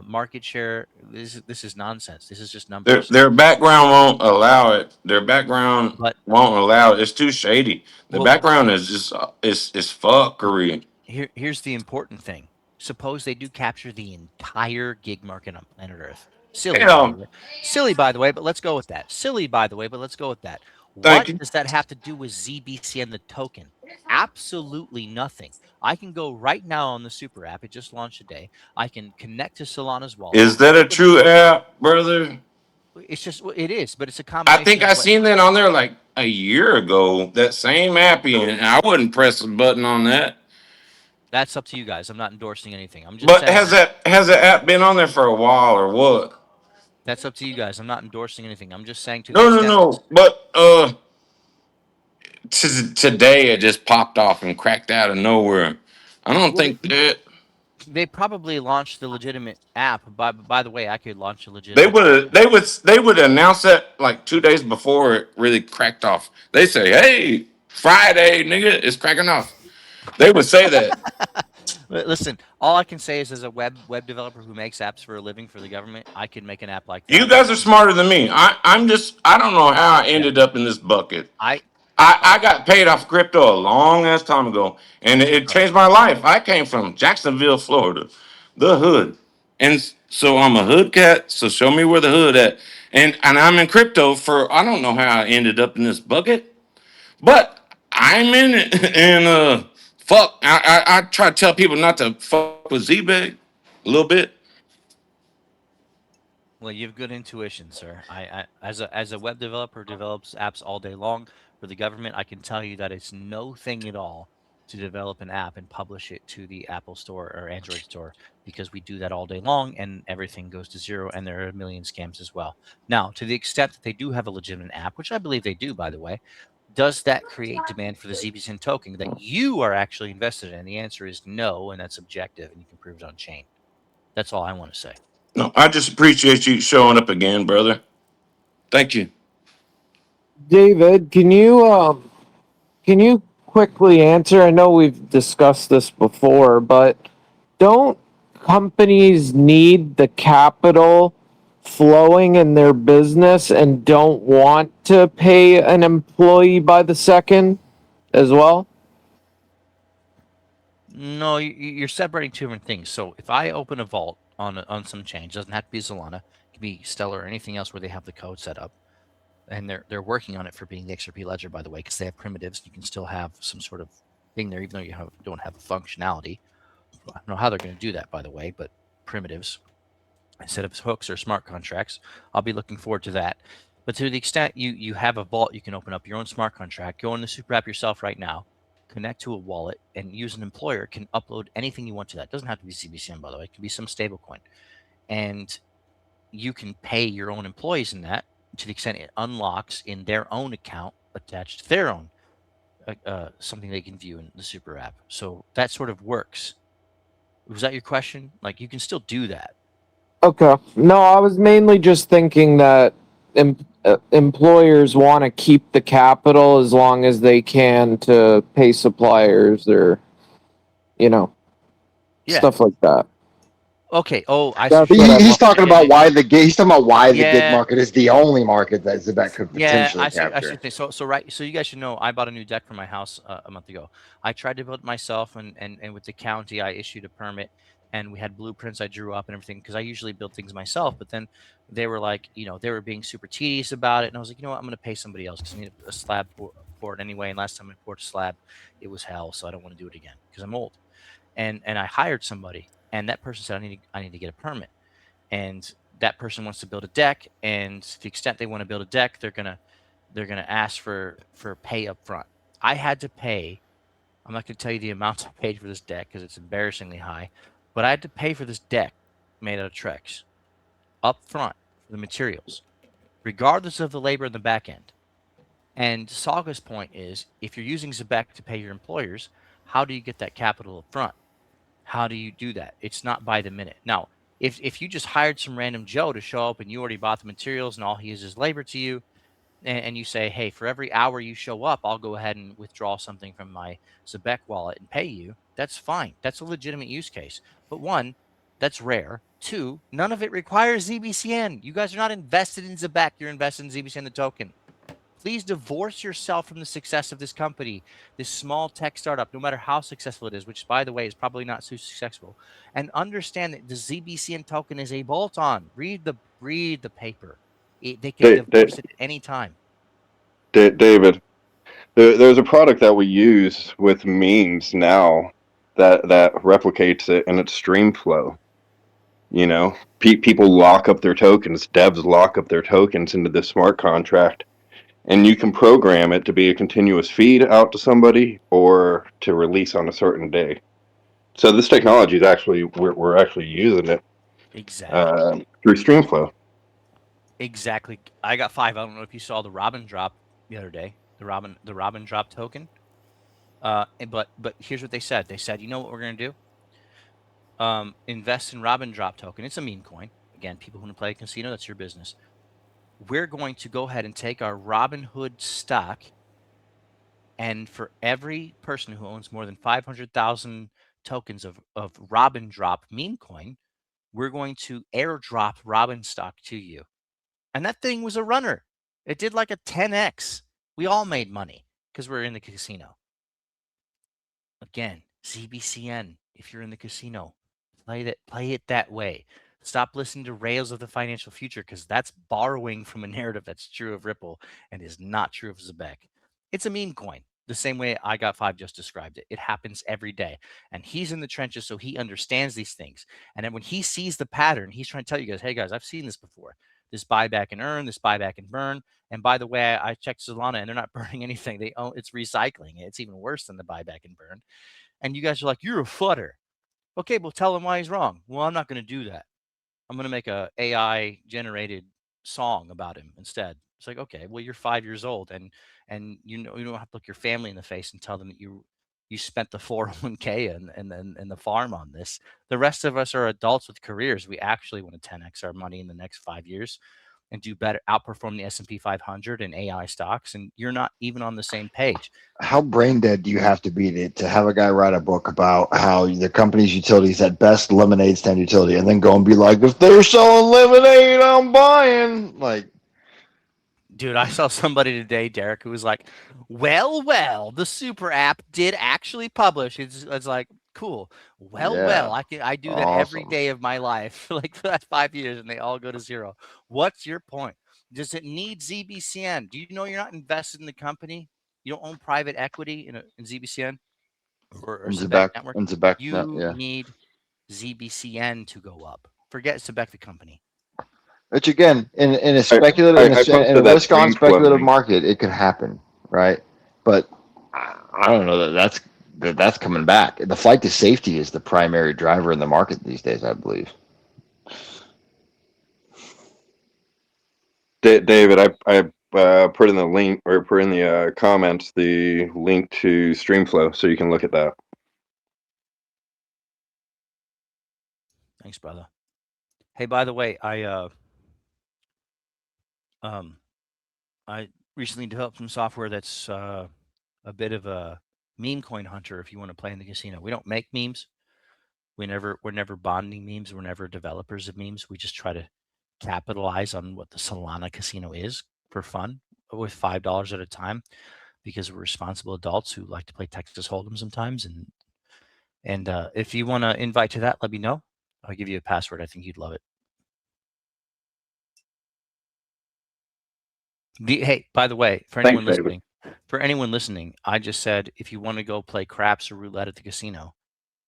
market share, this is nonsense. This is just numbers. Their background won't allow it. Their background But won't allow it. It's too shady. The well, background is just is fuckery. here's the important thing. Suppose they do capture the entire gig market on planet Earth. Silly, by the Hell, way. Silly, by the way, but let's go with that. Silly, by the way, but let's go with that. thank What you. does that have to do with ZBC and the token? Absolutely nothing. I can go right now on the super app. It just launched today. I can connect to Solana's wallet. Is that a true app, brother? It's just, well, it is, but it's a I combination think of I what. seen that on there like a year ago. That same appy, and I wouldn't press a button on that. That's up to you guys. I'm not endorsing anything. I'm just But saying has that app been on there for a while or what? that's up to you guys. I'm not endorsing anything. I'm just saying to the No, no, extent that no. But today it just popped off and cracked out of nowhere. I don't well, think that they probably launched the legitimate app. By the way, I could launch a they legitimate app. would they would announce that like 2 days before it really cracked off. They say, "Hey, Friday, nigga, it's cracking off." They would say that. Listen, all I can say is, as a web developer who makes apps for a living for the government, I could make an app like You that. guys are smarter than me. I don't know how I Yeah, ended up in this bucket. I I got paid off crypto a long ass time ago, and it right. changed my life. I came from Jacksonville, Florida, the hood, and so I'm a hood cat. So show me where the hood at, and I'm in crypto for I don't know how I ended up in this bucket, but I'm in it, and fuck, I try to tell people not to fuck with Zebec a little bit. Well, you have good intuition, sir. As a web developer who develops apps all day long for the government, I can tell you that it's no thing at all to develop an app and publish it to the Apple Store or Android Store, because we do that all day long and everything goes to zero, and there are a million scams as well. Now, to the extent that they do have a legitimate app, which I believe they do, by the way, does that create demand for the ZBSIN token that you are actually invested in? The answer is no, and that's objective, and you can prove it on chain. That's all I want to say. No, I just appreciate you showing up again, brother. Thank you. David, can you quickly answer? I know we've discussed this before, but don't companies need the capital flowing in their business and don't want to pay an employee by the second as well? No, you're separating two different things. So if I open a vault on some change, doesn't have to be Solana, it can be Stellar or anything else where they have the code set up, and they're working on it for being the XRP ledger, by the way, because they have primitives. You can still have some sort of thing there, even though don't have a functionality. I don't know how they're going to do that, by the way, but primitives instead of hooks or smart contracts. I'll be looking forward to that. But to the extent you have a vault, you can open up your own smart contract, go in the super app yourself right now, connect to a wallet, and use an employer can upload anything you want to that. It doesn't have to be CBCM, by the way. It can be some stablecoin. And you can pay your own employees in that to the extent it unlocks in their own account attached to their own something they can view in the super app. So that sort of works. Was that your question? Like you can still do that. Okay. No, I was mainly just thinking that employers want to keep the capital as long as they can to pay suppliers or, Yeah. stuff like that. Okay. Oh, I Yeah, see. he's talking about why the gig. He's talking about why the gig Yeah. market is the only market that Zebec could Yeah, potentially I see capture. the thing. So right, so you guys should know I bought a new deck for my house a month ago. I tried to build it myself, and with the county, I issued a permit, and we had blueprints I drew up and everything because I usually build things myself. But then they were like, they were being super tedious about it, and I was like, you know what, I'm going to pay somebody else because I need a slab pour it anyway. And last time I poured a slab, it was hell, so I don't want to do it again because I'm old. And I hired somebody, and that person said I need to get a permit, and that person wants to build a deck, and to the extent they want to build a deck, they're gonna ask for pay up front. I had to pay. I'm not gonna tell you the amount I paid for this deck because it's embarrassingly high, but I had to pay for this deck made out of Trex up front for the materials, regardless of the labor in the back end. And Saga's point is, if you're using Zebec to pay your employers, how do you get that capital up front? How do you do that? It's not by the minute. Now, if you just hired some random Joe to show up and you already bought the materials and all he is labor to you, and you say, hey, for every hour you show up, I'll go ahead and withdraw something from my Zebec wallet and pay you, that's fine. That's a legitimate use case. But one, that's rare. Two, none of it requires ZBCN. You guys are not invested in Zebec. You're invested in ZBCN, the token. Please divorce yourself from the success of this company, this small tech startup, no matter how successful it is, which, by the way, is probably not so successful, and understand that the ZBCN token is a bolt-on. Read the paper. They can divorce it at any time. David, there's a product that we use with memes now that replicates it, and it's Streamflow. People lock up their tokens. Devs lock up their tokens into this smart contract, and you can program it to be a continuous feed out to somebody or to release on a certain day. So this technology is actually we're actually using it through Streamflow. Exactly. I got 5. I don't know if you saw the Robin drop the other day. The Robin drop token. But here's what they said. They said, you know what we're gonna do? Invest in Robin drop token. It's a meme coin. Again, people who play casino, that's your business. We're going to go ahead and take our Robinhood stock, and for every person who owns more than 500,000 tokens of Robin drop meme coin, we're going to airdrop Robin stock to you. And that thing was a runner. It did like a 10x. We all made money because we're in the casino. Again, ZBCN, if you're in the casino, play it that way. Stop listening to Rails of the Financial Future because that's borrowing from a narrative that's true of Ripple and is not true of Zebec. It's a meme coin, the same way I Got 5 just described it. It happens every day. And he's in the trenches, so he understands these things. And then when he sees the pattern, he's trying to tell you guys, hey guys, I've seen this before. This buyback and earn, this buyback and burn. And by the way, I checked Solana and they're not burning anything. It's recycling. It's even worse than the buyback and burn. And you guys are like, you're a futter. Okay, well, tell him why he's wrong. Well, I'm not going to do that. I'm going to make a AI generated song about him instead. It's like, okay, well, you're 5 years old, and you don't have to look your family in the face and tell them that you spent the 401k and the farm on this. The rest of us are adults with careers. We actually want to 10x our money in the next 5 years. and do better, outperform the S&P 500 and AI stocks, and you're not even on the same page. How brain dead do you have to be to have a guy write a book about how the company's utilities at best lemonade stand utility, and then go and be like, if they're selling lemonade, I'm buying. Like, Dude, I saw somebody today, Derek, who was like, well, the super app did actually publish. It's like, cool. yeah, I do that every awesome. day of my life, like the last 5 years, and they all go to zero. What's your point? Does it need ZBCN? Do you know you're not invested in the company? You don't own private equity in ZBCN or And Zebec Zebec, Network? and Zebec, You yeah. need ZBCN to go up. Forget Zebec the company. Which again, in a I, speculative, I in a posted that risk on StreamFlow speculative link. market, it could happen, right? But I don't know that's coming back. The flight to safety is the primary driver in the market these days, I believe. David, I put in the link or put in the comments the link to StreamFlow so you can look at that. Thanks, brother. Hey, by the way, I recently developed some software that's a bit of a meme coin hunter if you want to play in the casino. We don't make memes. We're never bonding memes. We're never developers of memes. We just try to capitalize on what the Solana casino is for fun with $5 at a time because we're responsible adults who like to play Texas Hold'em sometimes. And if you want to invite to that, let me know. I'll give you a password. I think you'd love it. Hey, by the way, for anyone Thanks, David. listening, I just said if you want to go play craps or roulette at the casino,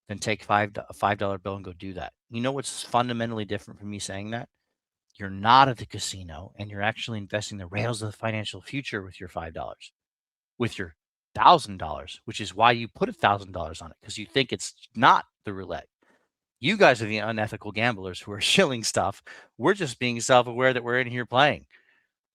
then take a $5 bill and go do that. You know what's fundamentally different from me saying that? You're not at the casino and you're actually investing the rails of the financial future with your $5, with your $1,000, which is why you put $1,000 on it because you think it's not the roulette. You guys are the unethical gamblers who are shilling stuff. We're just being self-aware that we're in here playing.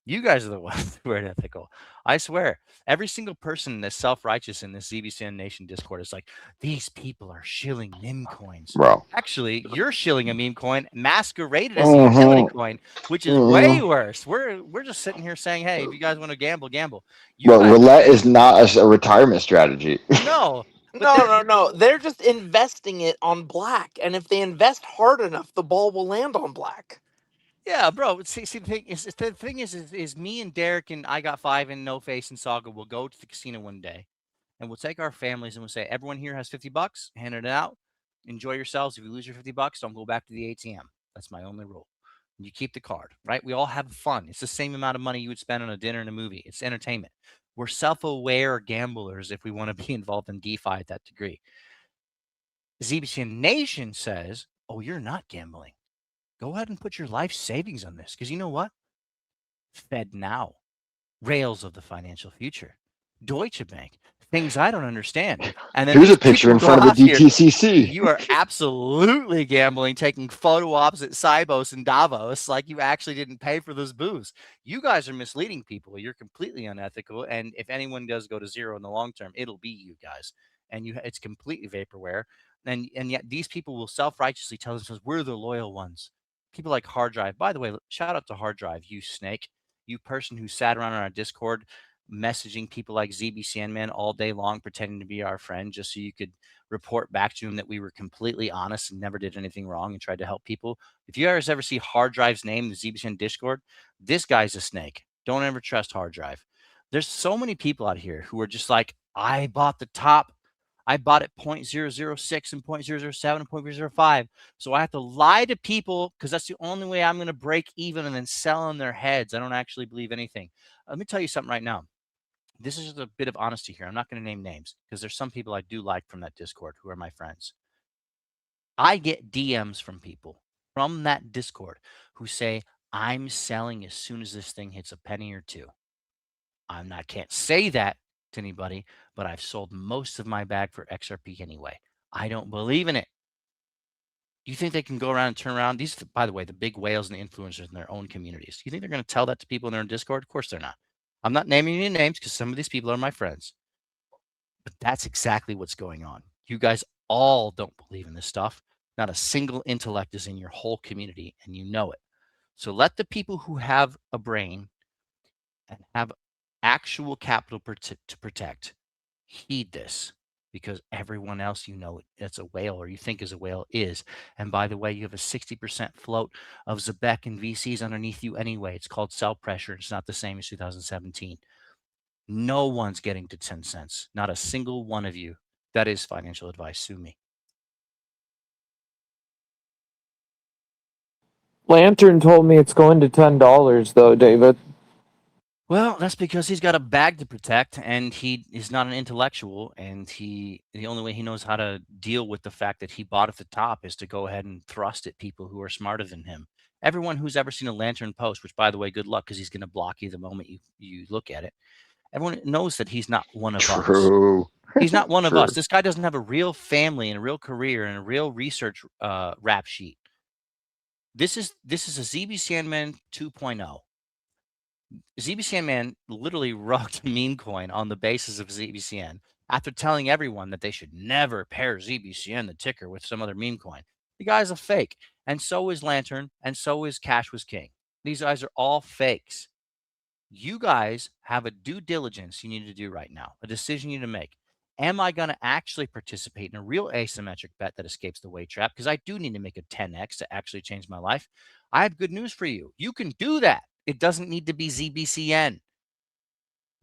You guys are the ones who are unethical. I swear, every single person that's self-righteous in this ZBCN Nation Discord is like, these people are shilling meme coins. Bro. Actually, you're shilling a meme coin masqueraded as a utility Mm-hmm. coin, which is way Mm-hmm. worse. We're just sitting here saying, hey, if you guys want to gamble, gamble. You But guys are roulette is shilling. not a retirement strategy. No, but No. They're just investing it on black, and if they invest hard enough, the ball will land on black. yeah, bro. See, the thing is me and Derek and I Got Five and No Face and Saga will go to the casino one day, and we'll take our families and we'll say, everyone here has $50, hand it out, enjoy yourselves. If you lose your $50, don't go back to the ATM. That's my only rule. You keep the card, right? We all have fun. It's the same amount of money you would spend on a dinner and a movie. It's entertainment. We're self-aware gamblers if we want to be involved in DeFi at that degree. ZBCN Nation says, oh, you're not gambling. Go ahead and put your life savings on this because you know what? Fed now, rails of the financial future, Deutsche Bank, things I don't understand. And then Here's these a picture people in go front of off the here. DTCC. You are absolutely gambling, taking photo ops at Cybos and Davos like you actually didn't pay for those booths. You guys are misleading people. You're completely unethical. And if anyone does go to zero in the long term, it'll be you guys. And it's completely vaporware. And yet these people will self-righteously tell themselves we're the loyal ones. People like Hard Drive. By the way, shout out to Hard Drive, you snake. You person who sat around on our Discord messaging people like ZBCN Man all day long, pretending to be our friend just so you could report back to him that we were completely honest and never did anything wrong and tried to help people. If you guys ever see Hard Drive's name in the ZBCN Discord, this guy's a snake. Don't ever trust Hard Drive. There's so many people out here who are just like, I bought the top. I bought it 0.006 and 0.007 and 0.005. So I have to lie to people because that's the only way I'm going to break even and then sell on their heads. I don't actually believe anything. Let me tell you something right now. This is just a bit of honesty here. I'm not going to name names because there's some people I do like from that Discord who are my friends. I get DMs from people from that Discord who say, I'm selling as soon as this thing hits a penny or two. Can't say that to anybody, but I've sold most of my bag for XRP anyway. I don't believe in it. You think they can go around and turn around? These, by the way, the big whales and the influencers in their own communities. You think they're going to tell that to people in their own Discord? Of course they're not. I'm not naming any names because some of these people are my friends. But that's exactly what's going on. You guys all don't believe in this stuff. Not a single intellect is in your whole community, and you know it. So let the people who have a brain and have actual capital to protect heed this, because everyone else that's a whale or you think is a whale is. And by the way, you have a 60% float of Zebec and VCs underneath you anyway. It's called sell pressure. It's not the same as 2017. No one's getting to 10 cents. Not a single one of you. That is financial advice. Sue me. Lantern told me it's going to $10 though, David. Well, that's because he's got a bag to protect, and he is not an intellectual, and the only way he knows how to deal with the fact that he bought at the top is to go ahead and thrust at people who are smarter than him. Everyone who's ever seen a Lantern post, which by the way, good luck, because he's going to block you the moment you look at it. Everyone knows that he's not one of us. True. He's not one of True. us. This guy doesn't have a real family and a real career and a real research rap sheet. This is a ZBCN Man 2.0. ZBCN Man literally rugged meme coin on the basis of ZBCN after telling everyone that they should never pair ZBCN, the ticker, with some other meme coin. The guy's a fake, and so is Lantern, and so is Cash Was King. These guys are all fakes. You guys have a due diligence you need to do right now, a decision you need to make. Am I going to actually participate in a real asymmetric bet that escapes the weight trap? Because I do need to make a 10x to actually change my life. I have good news for you. You can do that. It doesn't need to be ZBCN.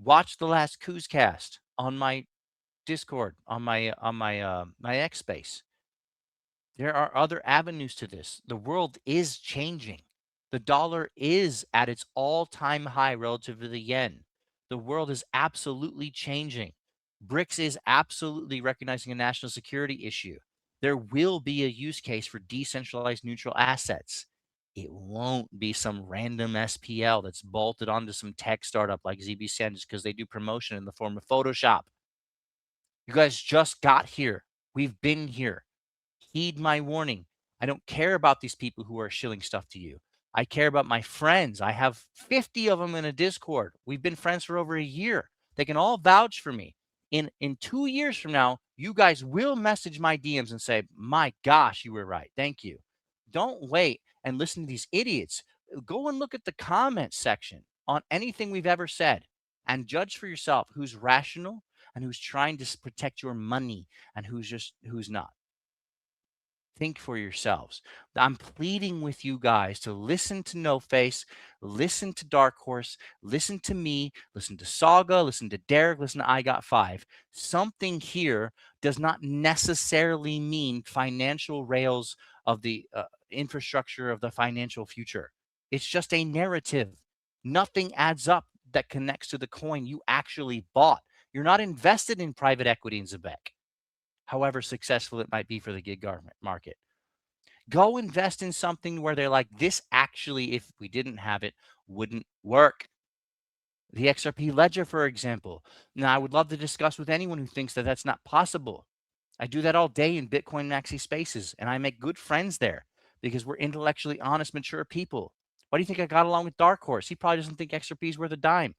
Watch the last Coozcast on my Discord, on my my X space. There are other avenues to this. The world is changing. The dollar is at its all-time high relative to the yen. The world is absolutely changing. BRICS is absolutely recognizing a national security issue. There will be a use case for decentralized neutral assets. It won't be some random SPL that's bolted onto some tech startup like ZBCN just because they do promotion in the form of Photoshop. You guys just got here. We've been here. Heed my warning. I don't care about these people who are shilling stuff to you. I care about my friends. I have 50 of them in a Discord. We've been friends for over a year. They can all vouch for me. In 2 years from now, you guys will message my DMs and say, "My gosh, you were right. Thank you." Don't wait and listen to these idiots. Go and look at the comments section on anything we've ever said and judge for yourself who's rational and who's trying to protect your money and who's not. Think for yourselves. I'm pleading with you guys to listen to No Face, listen to Dark Horse, listen to me, listen to Saga, listen to Derek, listen to I Got Five. Something here does not necessarily mean financial rails of the infrastructure of the financial future. It's just a narrative. Nothing adds up that connects to the coin you actually bought. You're not invested in private equity in Zebec, however successful it might be for the gig garment market. Go invest in something where they're like, this actually, if we didn't have it, wouldn't work. The XRP ledger, for example. Now, I would love to discuss with anyone who thinks that that's not possible. I do that all day in Bitcoin Maxi spaces, and I make good friends there because we're intellectually honest, mature people. Why do you think I got along with Dark Horse? He probably doesn't think XRP is worth a dime,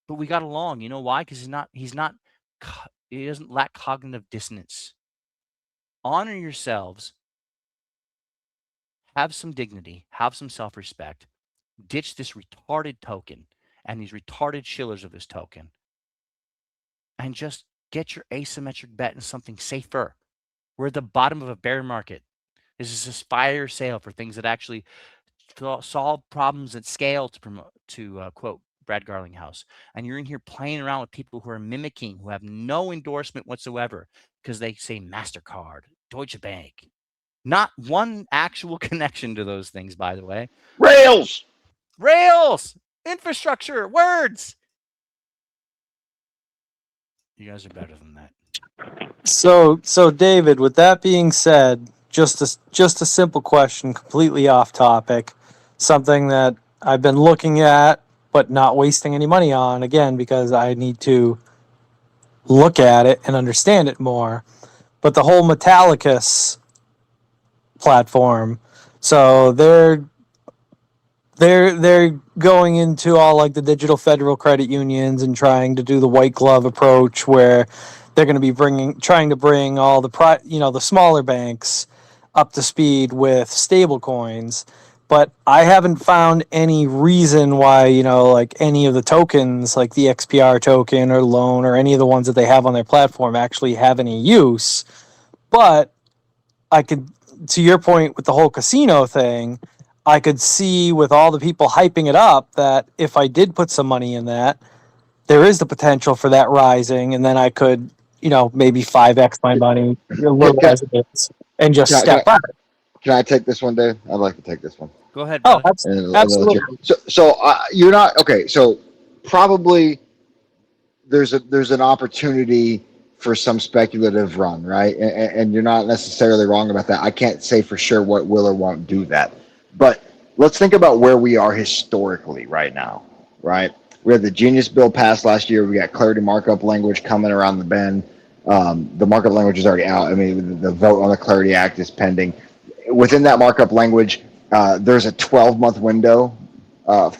but we got along. You know why? Because he doesn't lack cognitive dissonance. Honor yourselves, have some dignity, have some self-respect, ditch this retarded token and these retarded shillers of this token, and just get your asymmetric bet in something safer. We're at the bottom of a bear market. This is a fire sale for things that actually solve problems at scale, to quote Brad Garlinghouse. And you're in here playing around with people who are mimicking, who have no endorsement whatsoever because they say MasterCard, Deutsche Bank. Not one actual connection to those things, by the way. Rails. Rails, infrastructure, words. You guys are better than that. So David, with that being said, just a simple question, completely off topic, something that I've been looking at but not wasting any money on, again, because I need to look at it and understand it more. But the whole Metallicus platform, so they're going into all like the digital federal credit unions and trying to do the white glove approach where they're going to be trying to bring all the the smaller banks up to speed with stable coins. but I haven't found any reason why, like any of the tokens, like the XPR token or loan or any of the ones that they have on their platform actually have any use. But I could, to your point with the whole casino thing, I could see with all the people hyping it up that if I did put some money in that, there is the potential for that rising, and then I could, maybe 5x my money, a Can, little can, as it is, and just can, I, can, step I, out. can I take this one, Dave? I'd like to take this one. Go ahead, Oh, brother. And then let you. absolutely. So you're not okay. So probably there's an opportunity for some speculative run, right? And you're not necessarily wrong about that. I can't say for sure what will or won't do that, but let's think about where we are historically right now, right? We had the Genius Bill passed last year. We got Clarity Markup language coming around the bend. The markup language is already out. I mean, the vote on the Clarity Act is pending. Within that markup language, there's a 12-month window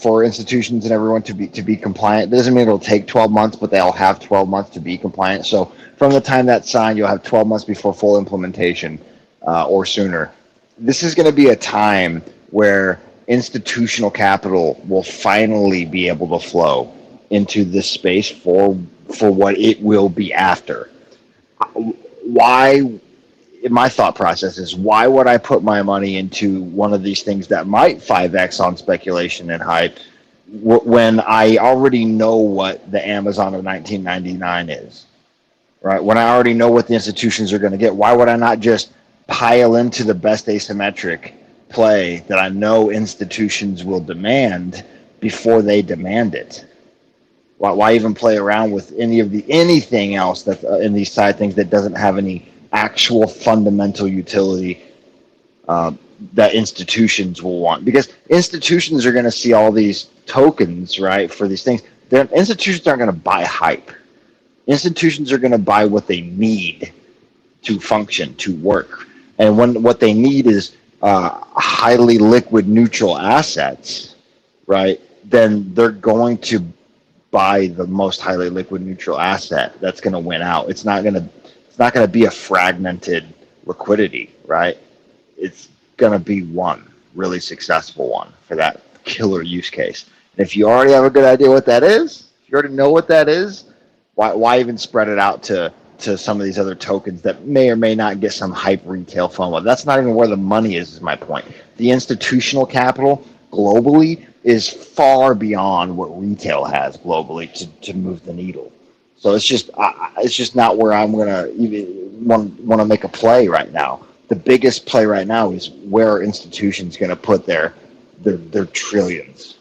for institutions and everyone to be compliant. It doesn't mean it'll take 12 months, but they'll have 12 months to be compliant. So from the time that's signed, you'll have 12 months before full implementation or sooner. This is going to be a time where institutional capital will finally be able to flow into this space for what it will be after. Why? My thought process is, why would I put my money into one of these things that might 5x on speculation and hype when I already know what the Amazon of 1999 is, right? When I already know what the institutions are going to get, why would I not just pile into the best asymmetric play that I know institutions will demand before they demand it? Why even play around with anything else that in these side things that doesn't have any actual fundamental utility that institutions will want? Because institutions are going to see all these tokens, right, for these things. Institutions aren't going to buy hype. Institutions are going to buy what they need to function, to work. And when what they need is highly liquid neutral assets, right, then they're going to buy the most highly liquid neutral asset that's going to win out. It's not going to be a fragmented liquidity, right? It's going to be one really successful one for that killer use case. And if you already have a good idea what that is, if you already know what that is, why even spread it out to some of these other tokens that may or may not get some hype retail fund? That's not even where the money is my point. The institutional capital globally is far beyond what retail has globally to move the needle. So it's just not where I'm gonna even want to make a play right now. The biggest play right now is where are institutions going to put their trillions.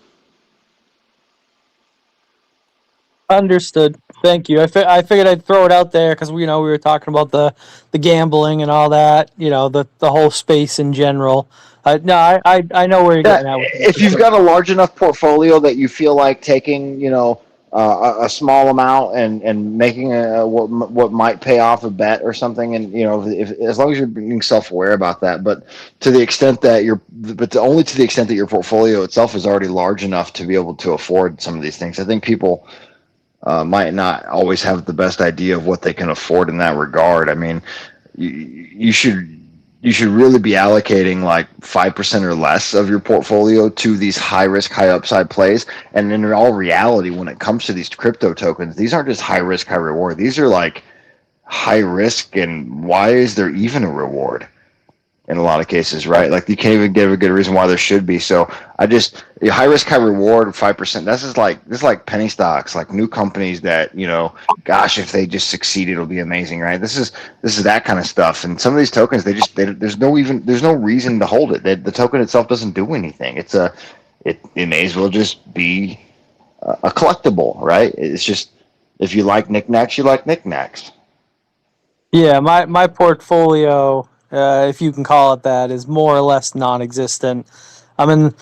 Understood. Thank you. I figured I'd throw it out there because we were talking about the gambling and all that. The whole space in general. No, I know where you're Yeah, getting at with if you've that. got a large enough portfolio that you feel like taking, a small amount and making what might pay off a bet or something, and if as long as you're being self-aware about that, but only to the extent that your portfolio itself is already large enough to be able to afford some of these things. I think people might not always have the best idea of what they can afford in that regard. I mean, you should really be allocating like 5% or less of your portfolio to these high risk, high upside plays. And in all reality, when it comes to these crypto tokens, these aren't just high risk, high reward. These are like high risk, and why is there even a reward? In a lot of cases, right? Like you can't even give a good reason why there should be. So high risk, high reward, 5%. This is like penny stocks, like new companies that gosh, if they just succeed, it'll be amazing, right? This is that kind of stuff. And some of these tokens, there's no reason to hold it. The token itself doesn't do anything. It may as well just be a collectible, right? It's just, if you like knickknacks, you like knickknacks. Yeah, my portfolio, if you can call it that, is more or less non-existent. I mean,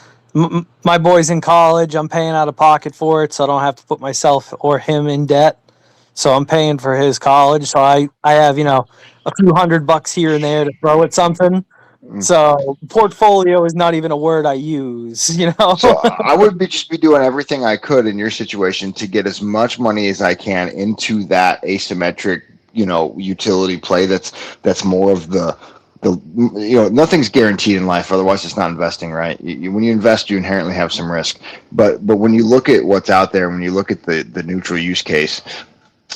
my boy's in college. I'm paying out of pocket for it, so I don't have to put myself or him in debt. So I'm paying for his college. So I have a few $100 here and there to throw at something. So portfolio is not even a word I use. So I would just be doing everything I could in your situation to get as much money as I can into that asymmetric, utility play. That's more of the nothing's guaranteed in life. Otherwise, it's not investing, right? When you invest, you inherently have some risk. But when you look at what's out there, when you look at the neutral use case,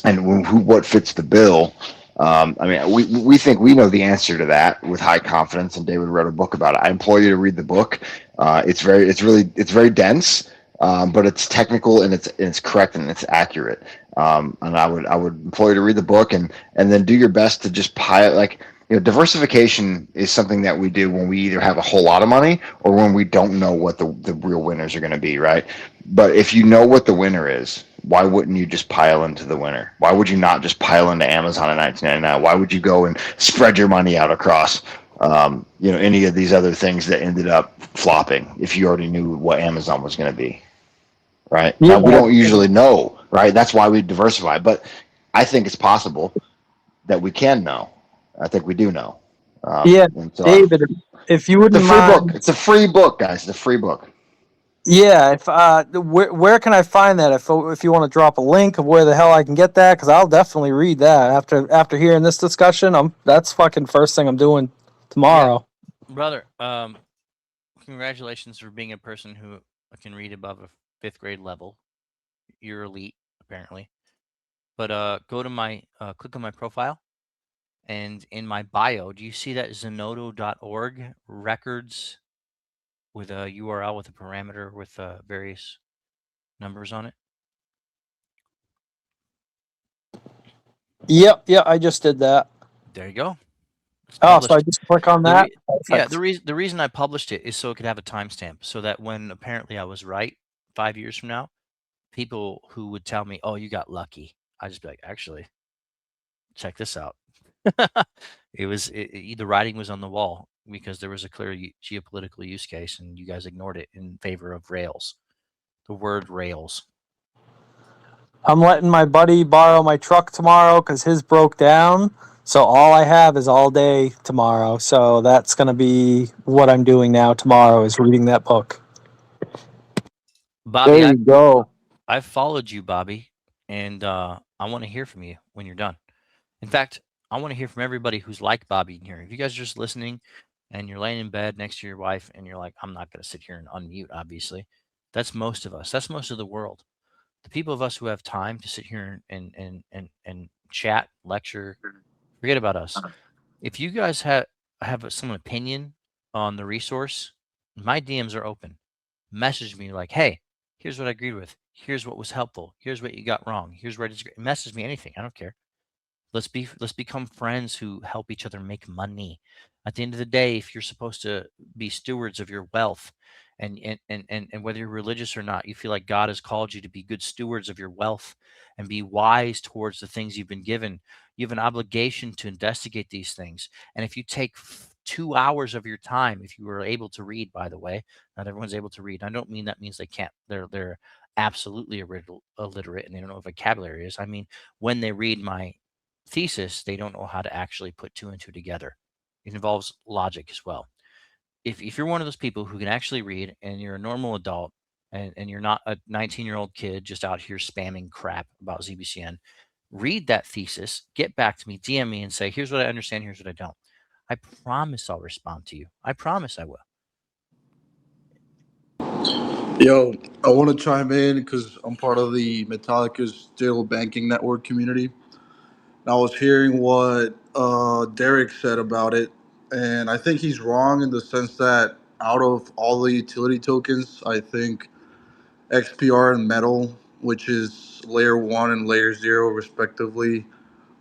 and what fits the bill. I mean, we think we know the answer to that with high confidence, and David wrote a book about it. I implore you to read the book. It's very dense, but it's technical and it's correct and it's accurate. And I would implore you to read the book and then do your best to just pile like. Diversification is something that we do when we either have a whole lot of money or when we don't know what the real winners are going to be, right? But if you know what the winner is, why wouldn't you just pile into the winner? Why would you not just pile into Amazon at 19.99? Why would you go and spread your money out across, any of these other things that ended up flopping if you already knew what Amazon was going to be, right? Yeah, Now we don't usually know, right? That's why we diversify. But I think it's possible that we can know. I think we do know. yeah, And so David, if you it's a wouldn't free book. mind, It's a free book, guys. It's a free book. yeah, if where can I find that? If you want to drop a link of where the hell I can get that, because I'll definitely read that after hearing this discussion. That's fucking first thing I'm doing tomorrow. Brother, congratulations for being a person who can read above a 5th grade level. You're elite, apparently. But go to my click on my profile, and in my bio, do you see that zenodo.org records with a URL with a parameter with various numbers on it? Yep, yeah, I just did that. There you go. It's Oh, so I published. just click on The that. yeah, Perfect. the reason I published it is so it could have a timestamp, so that when apparently I was right 5 years from now, people who would tell me, "Oh, you got lucky," I just be like, "Actually, check this out." The writing was on the wall because there was a clear geopolitical use case, and you guys ignored it in favor of rails. The word rails. I'm letting my buddy borrow my truck tomorrow because his broke down. So all I have is all day tomorrow. So that's gonna be what I'm doing now tomorrow is reading that book. Bobby, There you go. I've followed you, Bobby, and I want to hear from you when you're done. In fact, I want to hear from everybody who's like Bobby in here. If you guys are just listening and you're laying in bed next to your wife and you're like, I'm not going to sit here and unmute, obviously. That's most of us. That's most of the world. The people of us who have time to sit here and chat, lecture, forget about us. If you guys have some opinion on the resource, my DMs are open. Message me like, hey, here's what I agreed with. Here's what was helpful. Here's what you got wrong. Here's where I disagree. Message me anything. I don't care. Let's become friends who help each other make money. At the end of the day, if you're supposed to be stewards of your wealth, and whether you're religious or not, you feel like God has called you to be good stewards of your wealth and be wise towards the things you've been given. You have an obligation to investigate these things. And if you take 2 hours of your time, if you were able to read, by the way, not everyone's able to read. I don't mean that means they can't. They're absolutely illiterate and they don't know what vocabulary is. I mean, when they read my thesis, they don't know how to actually put two and two together. It involves logic as well. If you're one of those people who can actually read and you're a normal adult and you're not a 19-year-old kid just out here spamming crap about ZBCN, read that thesis, get back to me, DM me, and say, here's what I understand, here's what I don't. I promise I'll respond to you. I promise I will. Yo, I want to chime in because I'm part of the Metallica's Digital Banking Network community. And I was hearing what Derek said about it, and I think he's wrong in the sense that out of all the utility tokens, I think XPR and Metal, which is layer 1 and layer 0 respectively,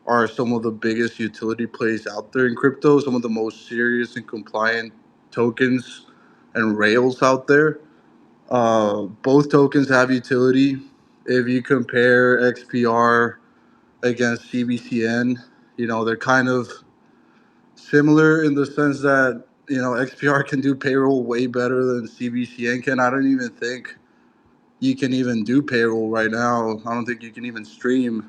are some of the biggest utility plays out there in crypto, some of the most serious and compliant tokens and rails out there. Both tokens have utility. If you compare XPR against CBCN, they're kind of similar in the sense that, XPR can do payroll way better than CBCN can. I don't even think you can even do payroll right now. I don't think you can even stream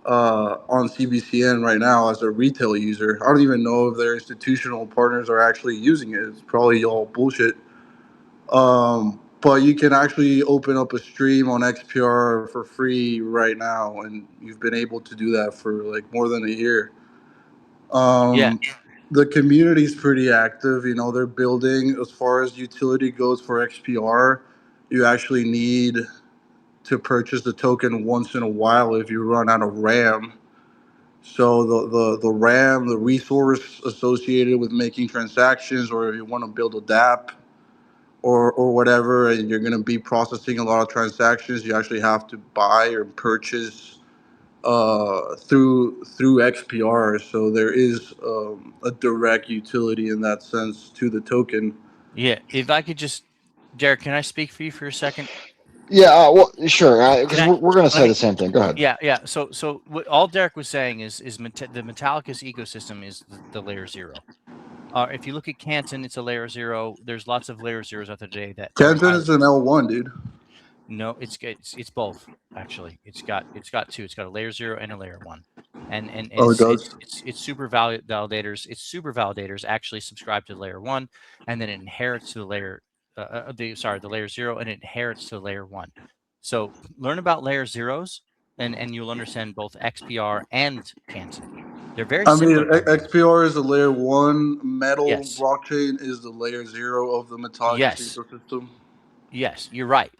on CBCN right now as a retail user. I don't even know if their institutional partners are actually using it. It's probably all bullshit. But you can actually open up a stream on XPR for free right now, and you've been able to do that for like more than a year. Yeah. Um, the community's pretty active. You know, they're building. As far as utility goes for XPR, you actually need to purchase the token once in a while if you run out of RAM. So the RAM, the resource associated with making transactions, or if you want to build a DApp or whatever, and you're going to be processing a lot of transactions, you actually have to buy or purchase through XPR. So there is a direct utility in that sense to the token. Yeah, if I could just, Derek, can I speak for you for a second? Yeah, well, sure, Can because I? we're going to Let say me. the same thing. Go ahead. Yeah, yeah. So what all Derek was saying is the Metallicus ecosystem is the layer zero. If you look at Canton, it's a layer zero. There's lots of layer zeros out there today that are Canton highly. is an L1, dude. No, it's both actually. It's got two. It's got a layer zero and a layer one, and Oh, it does. it's super validators. It's super validators actually subscribe to layer one, and then it inherits to the layer the layer zero, and it inherits to layer one. So learn about layer zeros, and you'll understand both XPR and Canton. They're very I mean, similar, by the way. XPR is a layer one. Metal Yes, blockchain is the layer zero of the Metallicus yes. ecosystem. Yes, you're right.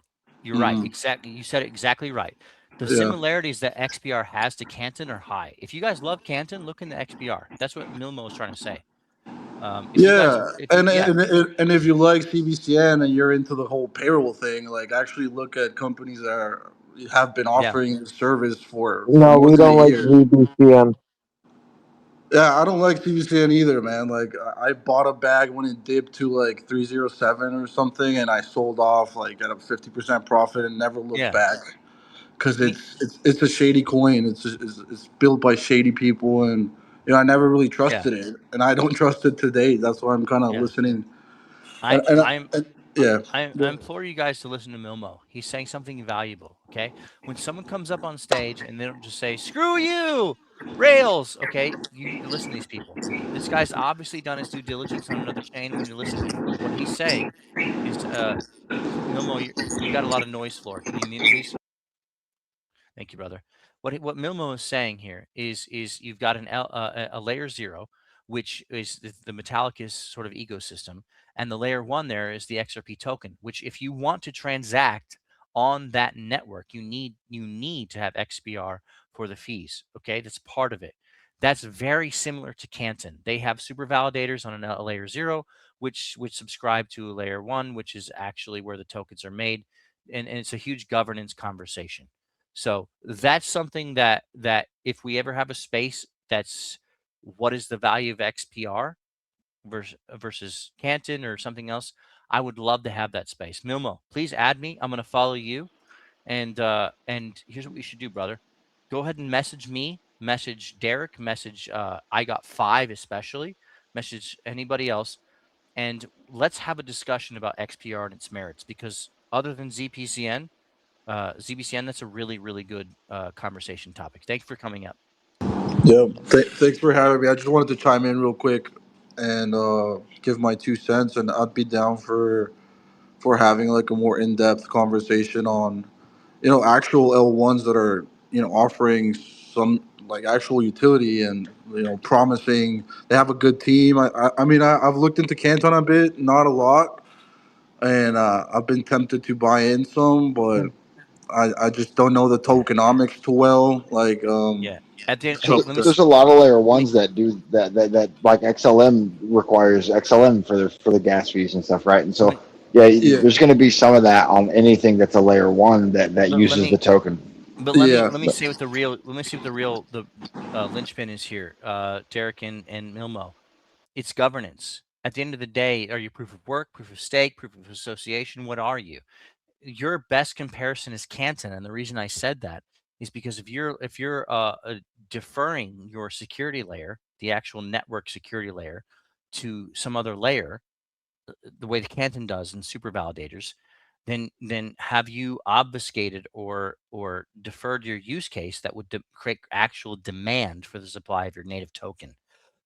You're right. Mm, Exactly. You said it exactly right. The yeah. similarities that XPR has to Canton are high. If you guys love Canton, look into XPR. That's what Milmo is trying to say. If you guys, Yeah, if you, and, yeah, and and if you like CBCN and you're into the whole payroll thing, like actually look at companies that have been yeah, offering the service for No, more we than a don't like year. ZBCM. Yeah, I don't like CBCN either, man. Like I bought a bag when it dipped to like 307 or something, and I sold off like at a 50% profit and never looked yeah. back because Me, it's a shady coin. It's built by shady people, and I never really yeah, trusted it, and I don't trust it today. That's why I'm kind of yeah. listening. I, And, and, I'm, and yeah, I implore you guys to listen to Milmo. He's saying something valuable. Okay, when someone comes up on stage and they don't just say "screw you," rails. Okay, you need to listen to these people. This guy's obviously done his due diligence on another chain. We need to listen to him. What he's saying is, Milmo, you got a lot of noise floor. Can you mute, please? Thank you, brother. What Milmo is saying here is you've got a layer zero, which is the Metallicus sort of ecosystem, and the layer one there is the XRP token. Which, if you want to transact on that network, you need to have XPR for the fees. Okay, that's part of it. That's very similar to Canton. They have super validators on a layer zero, which subscribe to a layer one, which is actually where the tokens are made, and it's a huge governance conversation. So that's something that if we ever have a space that's what is the value of XPR versus Canton or something else, I would love to have that space. Milmo, please add me. I'm going to follow you, and here's what we should do, brother. Go ahead and message me, message Derek, message I got five especially, message anybody else, and let's have a discussion about XPR and its merits because other than ZBCN, that's a really, really good conversation topic. Thank you for coming up. yeah. Thanks for having me. I just wanted to chime in real quick and give my 2 cents, and I'd be down for having like a more in depth conversation on actual L1s that are offering some like actual utility and promising they have a good team. I mean I've looked into Canton a bit, not a lot, and I've been tempted to buy in some, but I just don't know the Yeah, tokenomics too well. Like yeah. At the end, So hey, so let me there's a lot of layer let me. ones that do that like XLM requires XLM for the gas fees and stuff, right? And Let so me. yeah, yeah, there's going to be some of that on anything that's a layer one that Let uses the me. token. But yeah. let me But say what the real. Let me see what the linchpin is here. Derek and Milmo. It's governance. At the end of the day, are you proof of work, proof of stake, proof of association? What are you? Your best comparison is Canton, and the reason I said that is because if you're deferring your security layer, the actual network security layer, to some other layer, the way the Canton does in super validators, then have you obfuscated or deferred your use case that would create actual demand for the supply of your native token?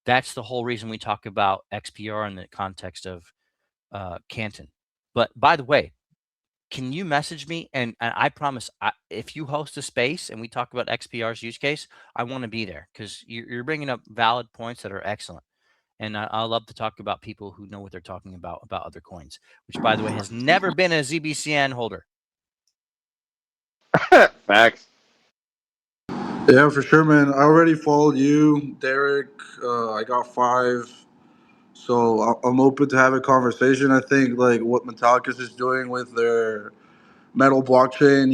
That's the whole reason we talk about XPR in the context of Canton. But by the way, can you message me? And I promise, if you host a space and we talk about XPR's use case, I want to be there because you're bringing up valid points that are excellent. And I love to talk about people who know what they're talking about other coins, which, by the way, has never been a ZBCN holder. Facts. Yeah, for sure, man. I already followed you, Derek. I got 5. So I'm open to have a conversation. I think like what Metallicus is doing with their metal blockchain,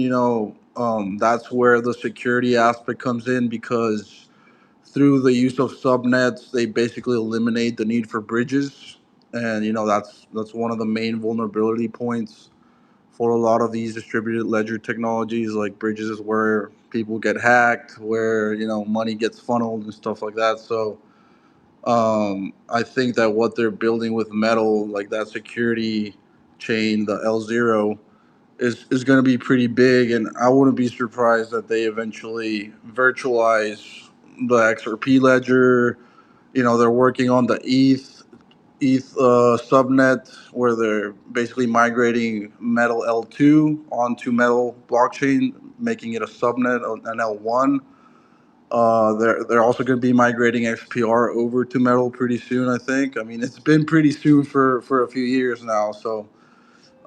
that's where the security aspect comes in because through the use of subnets, they basically eliminate the need for bridges, and that's one of the main vulnerability points for a lot of these distributed ledger technologies. Like bridges is where people get hacked, where money gets funneled and stuff like that. So I think that what they're building with metal, like that security chain, the L0, is going to be pretty big, and I wouldn't be surprised that they eventually virtualize the XRP ledger. They're working on the ETH subnet where they're basically migrating Metal L2 onto Metal blockchain, making it a subnet, an L1. They're also going to be migrating XPR over to Metal pretty soon, I think. I mean, it's been pretty soon for a few years now, so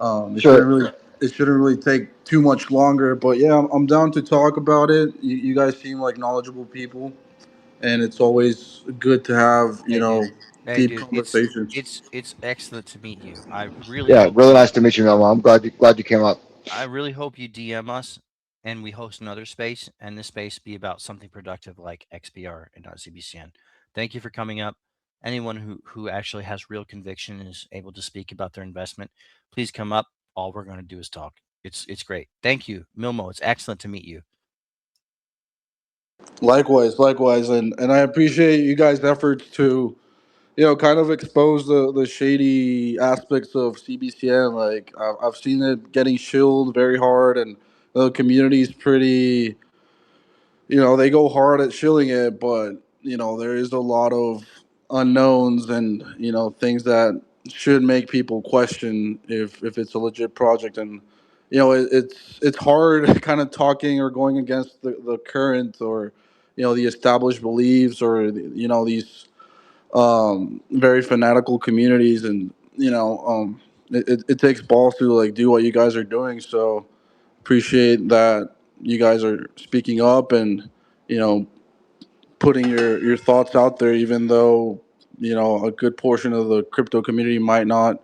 it shouldn't Sure. really take too much longer. But yeah, I'm down to talk about it. You guys seem like knowledgeable people, and it's always good to have Hey, dude. Hey, deep dude. conversations. It's excellent to meet you. I really Yeah, hope really nice to meet you, Melmo. I'm glad you came up. I really hope you DM us and we host another space, and this space be about something productive like XPR and not CBCN. Thank you for coming up. Anyone who actually has real conviction and is able to speak about their investment, please come up. All we're going to do is talk. It's great. Thank you, Milmo. It's excellent to meet you. Likewise, and I appreciate you guys' efforts to kind of expose the shady aspects of CBCN. Like I've seen it getting shilled very hard, and the community's pretty. They go hard at shilling it, but there is a lot of unknowns and things that should make people question if it's a legit project. And it's hard kind of talking or going against the current or the established beliefs or these very fanatical communities, and it takes balls to like do what you guys are doing. So appreciate that you guys are speaking up and you know putting your thoughts out there, even though a good portion of the crypto community might not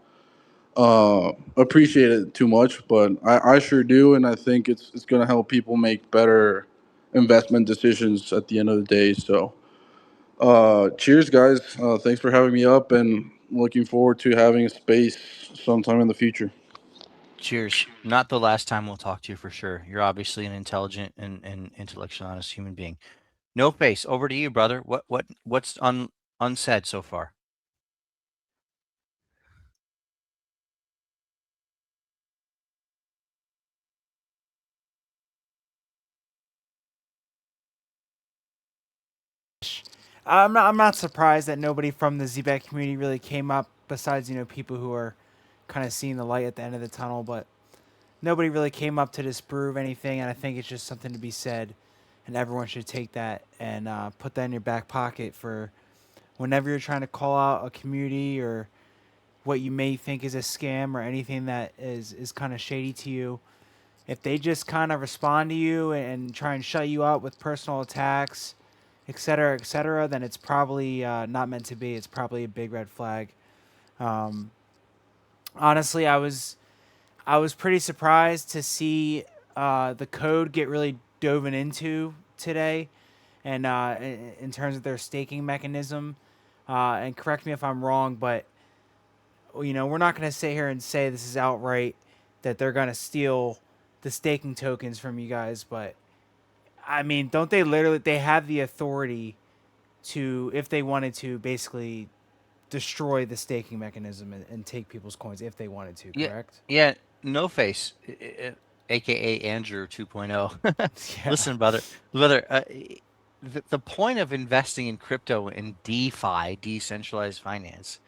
appreciate it too much, but I sure do, and I think it's going to help people make better investment decisions at the end of the day. So cheers, guys. Thanks for having me up, and looking forward to having a space sometime in the future. Cheers. Not the last time we'll talk to you for sure. You're obviously an intelligent and intellectually honest human being. No face. Over to you, brother. What's unsaid so far? I'm not surprised that nobody from the Zebec community really came up besides people who are kind of seeing the light at the end of the tunnel, but nobody really came up to disprove anything, and I think it's just something to be said, and everyone should take that and put that in your back pocket for whenever you're trying to call out a community or what you may think is a scam or anything that is kind of shady to you. If they just kind of respond to you and try and shut you out with personal attacks, et cetera, then it's probably not meant to be. It's probably a big red flag. Um, honestly, I was pretty surprised to see the code get really dove into today, and in terms of their staking mechanism. And correct me if I'm wrong, but we're not going to sit here and say this is outright that they're going to steal the staking tokens from you guys, but I mean, don't they have the authority to, if they wanted to, basically destroy the staking mechanism and take people's coins if they wanted to, Yeah, correct? yeah. No face, aka Andrew 2.0. Yeah. Listen, brother. The point of investing in crypto and DeFi, decentralized finance,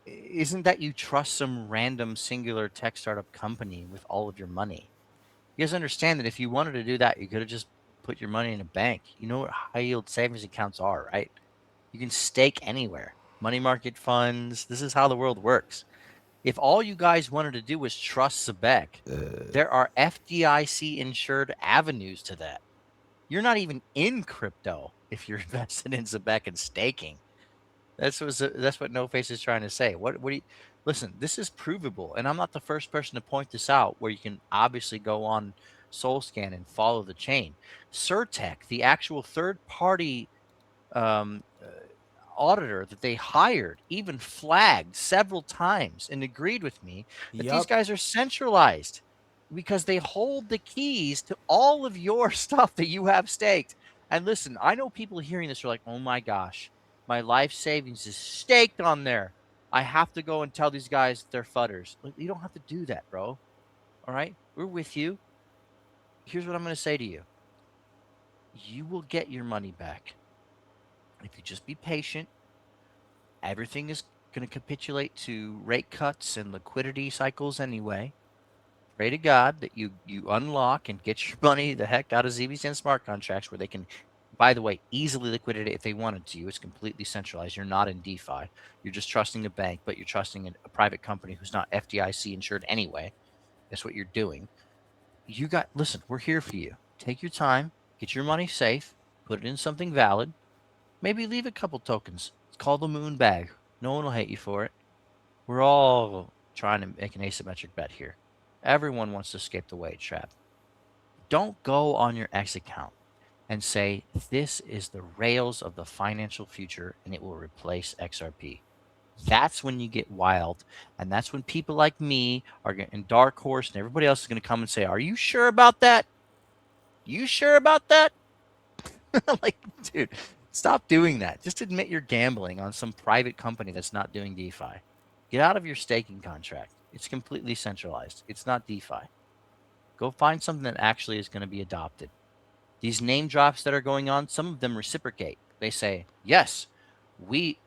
isn't that you trust some random singular tech startup company with all of your money. You guys understand that if you wanted to do that, you could have just put your money in a bank. You know what high yield savings accounts are, right? You can stake anywhere. money market funds. This is how the world works. If all you guys wanted to do was trust Zebec, there are FDIC insured avenues to that. You're not even in crypto if you're invested in Zebec and staking. That's what No Face is trying to say. What do you listen? This is provable, and I'm not the first person to point this out. Where you can obviously go on SoulScan and follow the chain. Surtech, the actual third party um, uh, auditor that they hired, even flagged several times and agreed with me that these Yep. guys are centralized because they hold the keys to all of your stuff that you have staked. And listen, I know people hearing this are like, oh my gosh, my life savings is staked on there. I have to go and tell these guys they're fudders. Like, you don't have to do that, bro. All right. We're with you. Here's what I'm going to say to you. You will get your money back if you just be patient. Everything is going to capitulate to rate cuts and liquidity cycles anyway. Pray to God that you unlock and get your money the heck out of ZBCN smart contracts where they can, by the way, easily liquidate it if they wanted to. It's completely centralized. You're not in DeFi. You're just trusting a bank, but you're trusting a private company who's not FDIC insured anyway. That's what you're doing. Listen, we're here for you. Take your time, get your money safe, put it in something valid. Maybe leave a couple tokens. It's called the moon bag. No one will hate you for it. We're all trying to make an asymmetric bet here. Everyone wants to escape the wage trap. Don't go on your X account and say, this is the rails of the financial future and it will replace XRP. That's when you get wild. And that's when people like me and Dark Horse and everybody else is going to come and say, are you sure about that? You sure about that? Like, dude, stop doing that. Just admit you're gambling on some private company that's not doing DeFi. Get out of your staking contract. It's completely centralized. It's not DeFi. Go find something that actually is going to be adopted. These name drops that are going on, some of them reciprocate. They say, yes, hey,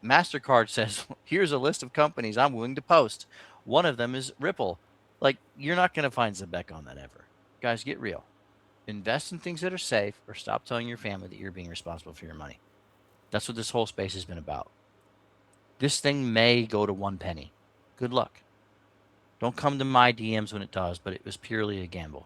MasterCard says, here's a list of companies I'm willing to post. One of them is Ripple. Like, you're not going to find Zebec on that ever. Guys, get real. Invest in things that are safe or stop telling your family that you're being responsible for your money. That's what this whole space has been about. This thing may go to 1 penny. Good luck. Don't come to my DMs when it does, but it was purely a gamble.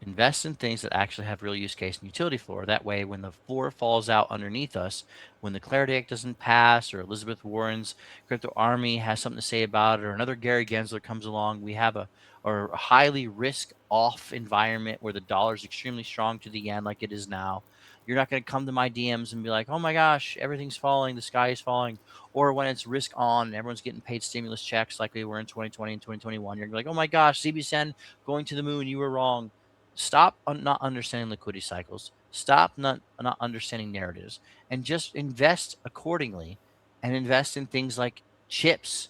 Invest in things that actually have real use case and utility floor. That way, when the floor falls out underneath us, when the Clarity Act doesn't pass, or Elizabeth Warren's crypto army has something to say about it, or another Gary Gensler comes along, we have a highly risk-off environment where the dollar is extremely strong to the yen, like it is now. You're not going to come to my DMs and be like, "Oh my gosh, everything's falling, the sky is falling," or when it's risk on and everyone's getting paid stimulus checks like we were in 2020 and 2021. You're like, "Oh my gosh, CBSN going to the moon, you were wrong." Stop not understanding liquidity cycles. Stop not understanding narratives, and just invest accordingly, and invest in things like chips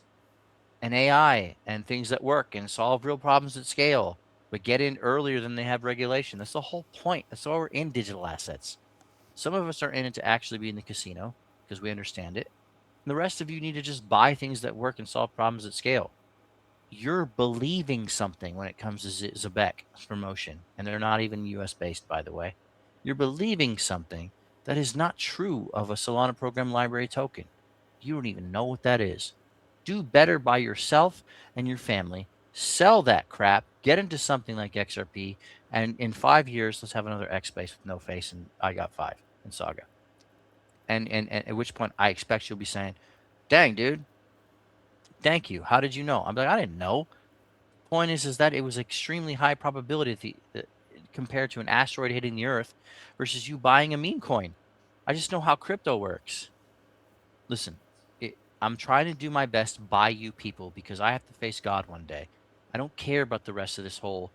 and AI and things that work and solve real problems at scale. But get in earlier than they have regulation. That's the whole point. That's why we're in digital assets. Some of us are in it to actually be in the casino because we understand it. And the rest of you need to just buy things that work and solve problems at scale. You're believing something when it comes to Zebec promotion, and they're not even US based, by the way. You're believing something that is not true of a Solana program library token. You don't even know what that is. Do better by yourself and your family. Sell that crap. Get into something like XRP, and in 5 years, let's have another X space with No Face, and I got 5 in Saga. And at which point, I expect you'll be saying, "Dang, dude, thank you. How did you know?" I'm like, "I didn't know." Point is that it was extremely high probability compared to an asteroid hitting the Earth versus you buying a meme coin. I just know how crypto works. Listen, I'm trying to do my best by you people because I have to face God one day. I don't care about the rest of this whole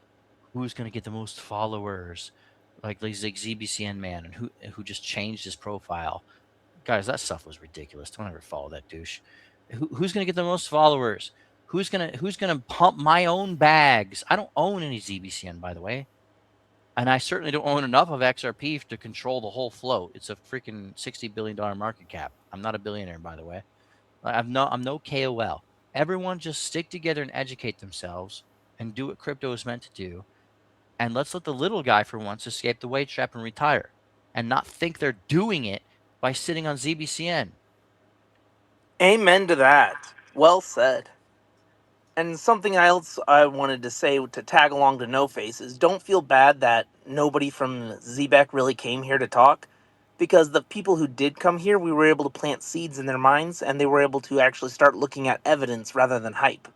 who's going to get the most followers, like ZBCN man, and who just changed his profile. Guys, that stuff was ridiculous. Don't ever follow that douche. Who's gonna get the most followers? Who's gonna pump my own bags? I don't own any ZBCN, by the way, and I certainly don't own enough of XRP to control the whole float. It's a freaking $60 billion market cap. I'm not a billionaire, by the way. I'm no KOL. Everyone just stick together and educate themselves and do what crypto is meant to do. And let's let the little guy for once escape the wage trap and retire, and not think they're doing it by sitting on ZBCN. Amen to that. Well said. And something else I wanted to say to tag along to No Face is don't feel bad that nobody from Zebec really came here to talk, because the people who did come here, we were able to plant seeds in their minds and they were able to actually start looking at evidence rather than hype.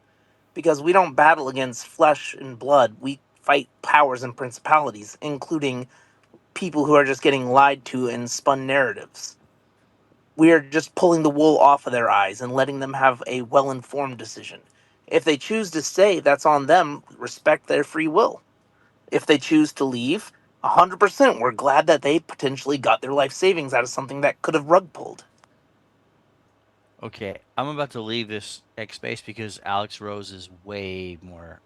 Because we don't battle against flesh and blood, we fight powers and principalities, including people who are just getting lied to and spun narratives. We are just pulling the wool off of their eyes and letting them have a well informed decision. If they choose to stay, that's on them. Respect their free will. If they choose to leave, 100% we're glad that they potentially got their life savings out of something that could have rug pulled. Okay, I'm about to leave this X space because Alex Rose is way more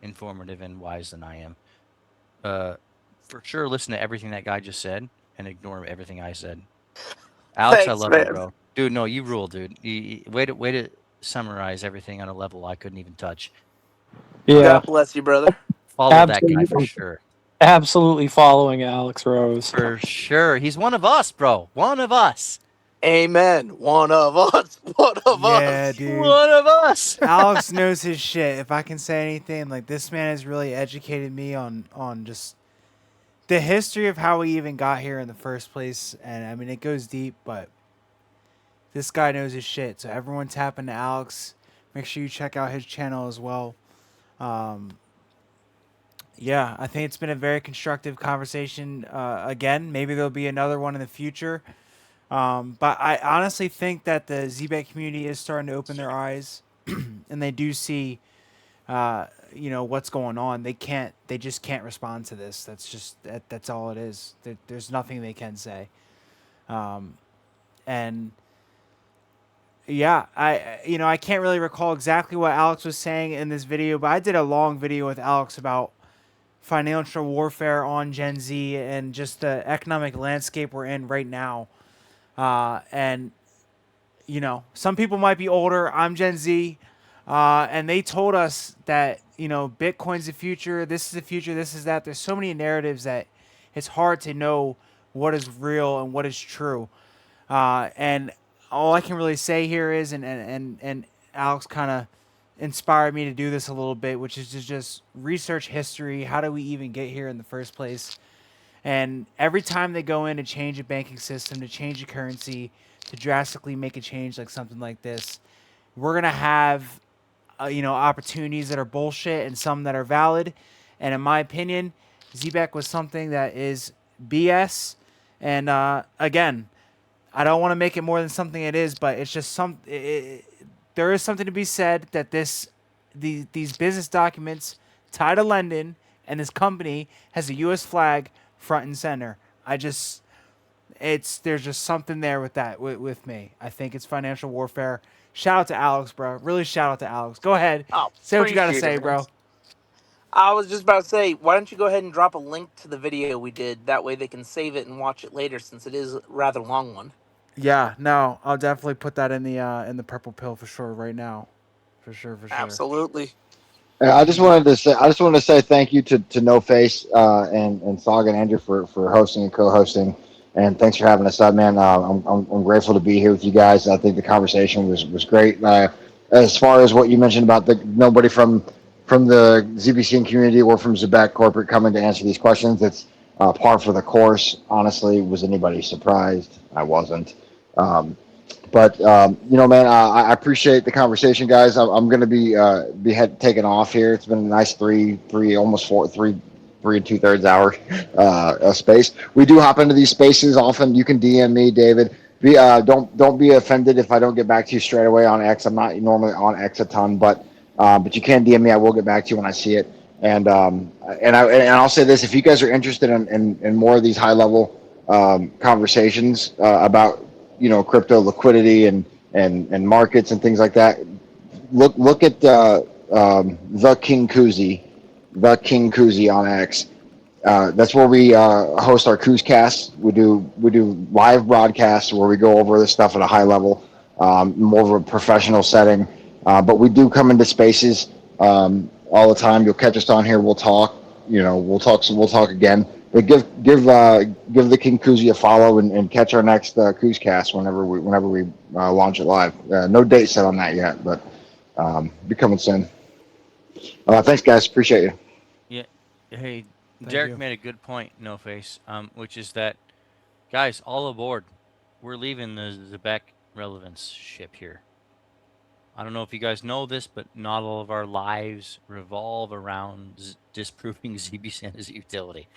informative and wise than I am. For sure, listen to everything that guy just said and ignore everything I said. Alex, I Thanks, love you, man. bro. Dude, no, you rule, dude. Way to summarize everything on a level I couldn't even touch. Yeah, God bless you, brother. Follow that guy for absolutely, sure. absolutely following Alex Rose. For sure. He's one of us, bro. One of us. Amen. One of us. One of Yeah, us. dude. One of us. Alex knows his shit. If I can say anything, like this man has really educated me on just the history of how we even got here in the first place. And I mean, it goes deep, but this guy knows his shit. So everyone tap into Alex. Make sure you check out his channel as well. Yeah, I think it's been a very constructive conversation. Again, maybe there'll be another one in the future. But I honestly think that the Zebec community is starting to open their eyes, and they do see, what's going on. They just can't respond to this. That's all it is. There's nothing they can say. And yeah, I can't really recall exactly what Alex was saying in this video, but I did a long video with Alex about financial warfare on Gen Z and just the economic landscape we're in right now. And some people might be older. I'm Gen Z, and they told us that Bitcoin's the future. This is the future. This is that. There's so many narratives that it's hard to know what is real and what is true. And all I can really say here is, and Alex kind of inspired me to do this a little bit, which is to just research history. How do we even get here in the first place? And every time they go in to change a banking system, to change a currency, to drastically make a change like something like this, we're gonna have opportunities that are bullshit and some that are valid. And in my opinion, Zebec was something that is BS. And again, I don't want to make it more than something it is, but it's just there is something to be said that these business documents tie to London, and this company has a U.S. flag front and center. There's just something there with that with me. I think it's financial warfare. Shout out to Alex, bro. Really shout out to Alex. Go ahead, Oh, say what you gotta appreciate say, it, man. bro. I was just about to say, why don't you go ahead and drop a link to the video we did? That way they can save it and watch it later, since it is a rather long one. Yeah, no, I'll definitely put that in the purple pill for sure right now, for sure, for sure. Absolutely. I just wanted to say thank you to No Face and Saga and Andrew for hosting and co-hosting, and thanks for having us up, man. I'm grateful to be here with you guys. I think the conversation was great. As far as what you mentioned about the nobody from the ZBCN community or from Zebec corporate coming to answer these questions, it's par for the course. Honestly, was anybody surprised? I wasn't. But man, I appreciate the conversation, guys. I'm going to be taking off here. It's been a nice almost 3 and 2/3 hour space. We do hop into these spaces often. You can DM me, David. Don't be offended if I don't get back to you straight away on X. I'm not normally on X a ton, but you can DM me. I will get back to you when I see it. And I'll say this: if you guys are interested in more of these high level conversations about crypto liquidity and markets and things like that, look at the King Koozie on X. That's where we host our Coos casts. We do live broadcasts where we go over this stuff at a high level, more of a professional setting. But we do come into spaces all the time. You'll catch us on here. We'll talk. We'll talk again. Give the King Koozie a follow and catch our next Coos Cast whenever we launch it live. No date set on that yet, but be coming soon. Thanks, guys. Appreciate you. Yeah. Hey, Thank Derek you. made a good point, No Face, which is that, guys, all aboard. We're leaving the Zebec relevance ship here. I don't know if you guys know this, but not all of our lives revolve around disproving ZBCN as a utility.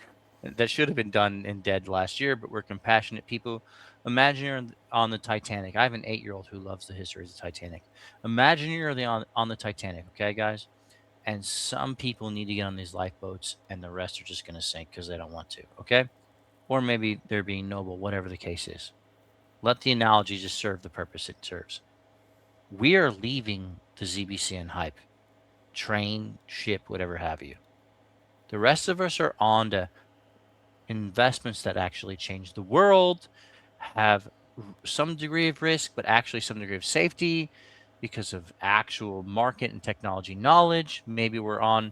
That should have been done and dead last year, but we're compassionate people. Imagine you're on the Titanic. I have an 8-year-old who loves the history of the Titanic. Imagine you're on the Titanic, okay, guys? And some people need to get on these lifeboats, and the rest are just going to sink because they don't want to, okay? Or maybe they're being noble, whatever the case is. Let the analogy just serve the purpose it serves. We are leaving the ZBCN hype, train, ship, whatever have you. The rest of us are on to investments that actually change the world, have some degree of risk, but actually some degree of safety because of actual market and technology knowledge. Maybe we're on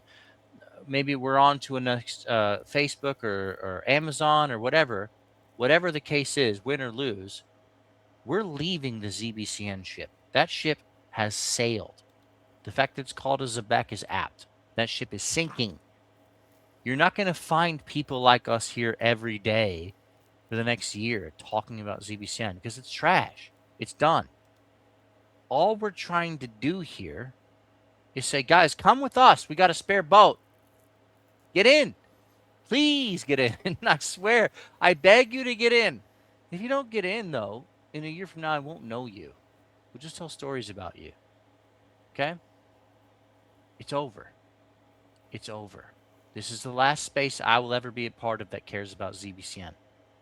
to a next Facebook or Amazon or whatever. Whatever the case is, win or lose, we're leaving the ZBCN ship. That ship has sailed. The fact that it's called a Zebec is apt. That ship is sinking. You're not going to find people like us here every day for the next year talking about ZBCN because it's trash. It's done. All we're trying to do here is say, guys, come with us. We got a spare boat. Get in. Please get in. And I swear, I beg you to get in. If you don't get in, though, in a year from now, I won't know you. We'll just tell stories about you. Okay? It's over. It's over. This is the last space I will ever be a part of that cares about ZBCN.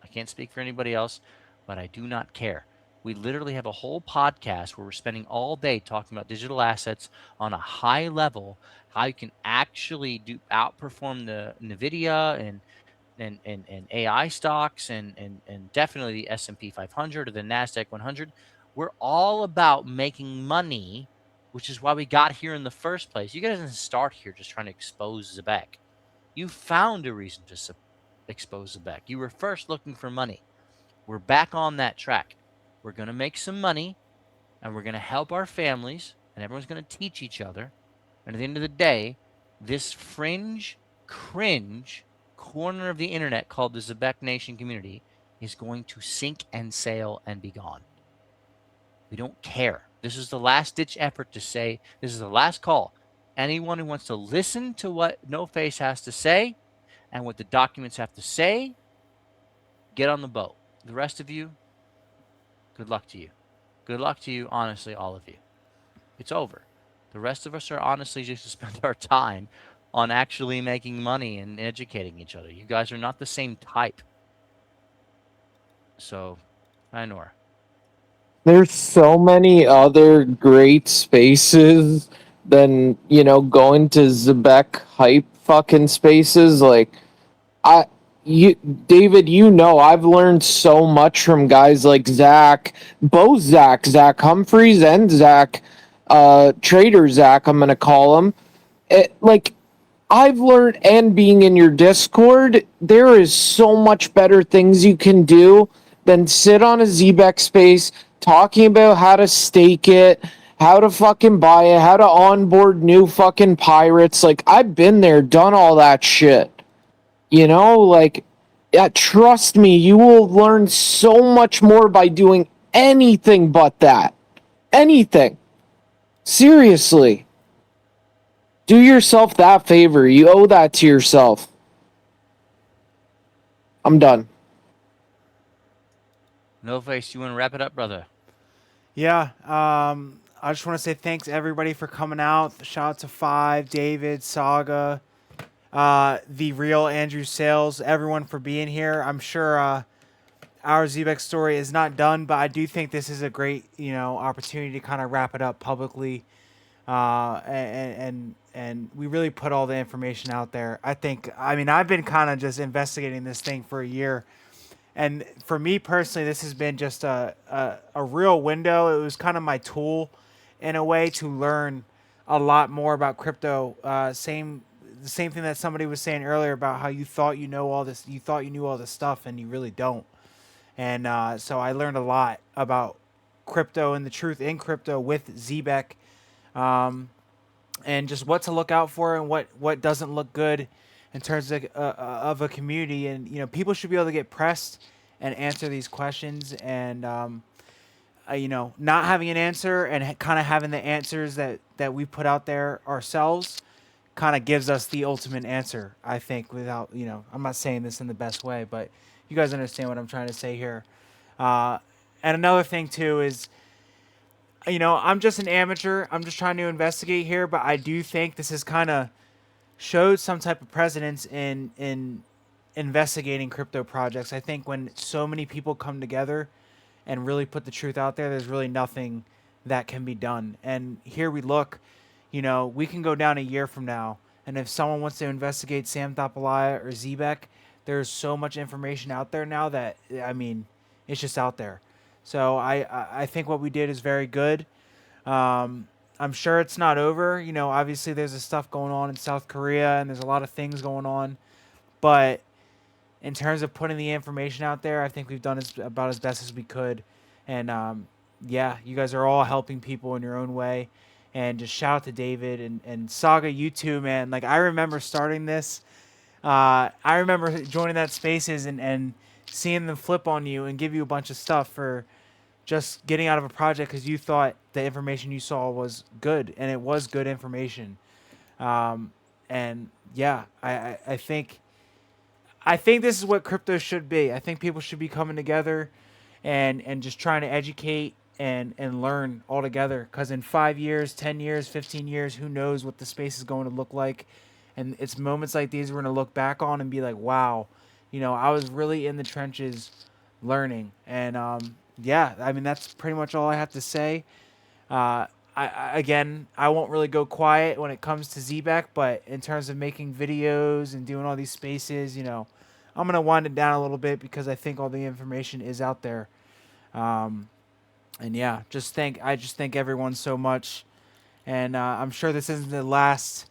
I can't speak for anybody else, but I do not care. We literally have a whole podcast where we're spending all day talking about digital assets on a high level, how you can actually outperform the Nvidia and AI stocks and definitely the S&P 500 or the Nasdaq 100. We're all about making money, which is why we got here in the first place. You guys didn't start here just trying to expose Zebec. You found a reason to expose Zebec. You were first looking for money. We're back on that track. We're going to make some money and we're going to help our families and everyone's going to teach each other. And at the end of the day, this cringe corner of the internet called the Zebec Nation community is going to sink and sail and be gone. We don't care. This is the last ditch effort to say, this is the last call. Anyone who wants to listen to what No Face has to say and what the documents have to say, get on the boat. The rest of you, good luck to you. Good luck to you, honestly, all of you. It's over. The rest of us are honestly just to spend our time on actually making money and educating each other. You guys are not the same type. So, I know. There's so many other great spaces than, going to Zebec hype fucking spaces. Like, I, you, David, I've learned so much from guys like Zach, both Zach Humphreys and Zach, Trader Zach, I'm going to call him. Like, I've learned, and being in your Discord, there is so much better things you can do than sit on a Zebec space talking about how to stake it, how to fucking buy it, how to onboard new fucking pirates. Like, I've been there, done all that shit. Like, yeah, trust me, you will learn so much more by doing anything but that. Anything. Seriously. Do yourself that favor. You owe that to yourself. I'm done. No Face, you want to wrap it up, brother? Yeah. I just want to say thanks everybody for coming out. Shout out to Five, David, Saga, the real Andrew Sales, everyone for being here. I'm sure our Zebec story is not done, but I do think this is a great, opportunity to kind of wrap it up publicly. And we really put all the information out there. I've been kind of just investigating this thing for a year. And for me personally, this has been just a real window. It was kind of my tool in a way to learn a lot more about crypto. the same thing that somebody was saying earlier about how you thought you know all this, you thought you knew all this stuff, and you really don't. And so I learned a lot about crypto and the truth in crypto with Zebec, and just what to look out for and what doesn't look good in terms of a community. And people should be able to get pressed and answer these questions. And not having an answer and kind of having the answers that we put out there ourselves kind of gives us the ultimate answer, I think. Without, I'm not saying this in the best way, but you guys understand what I'm trying to say here. uh, and another thing too is, I'm just an amateur, I'm just trying to investigate here, but I do think this has kind of showed some type of precedence in investigating crypto projects. I think when so many people come together and really put the truth out there, there's really nothing that can be done. And here we look, we can go down a year from now, and if someone wants to investigate Sam Thapalaya or Zebec, there's so much information out there now that, I mean, it's just out there. So I think what we did is very good. I'm sure it's not over. Obviously there's this stuff going on in South Korea, and there's a lot of things going on. But in terms of putting the information out there, I think we've done about as best as we could. And yeah, you guys are all helping people in your own way. And just shout out to David and Saga, you too, man. Like, I remember starting this. I remember joining that Spaces and seeing them flip on you and give you a bunch of stuff for just getting out of a project because you thought the information you saw was good, and it was good information. Um, and yeah, I think this is what crypto should be. I think people should be coming together and just trying to educate and learn all together. Because in 5 years, 10 years, 15 years, who knows what the space is going to look like. And it's moments like these we're going to look back on and be like, wow, I was really in the trenches learning. And yeah, I mean, that's pretty much all I have to say. Again, I won't really go quiet when it comes to Zebec, but in terms of making videos and doing all these spaces, I'm gonna wind it down a little bit because I think all the information is out there. Um, and yeah, I just thank everyone so much, and I'm sure this isn't the last,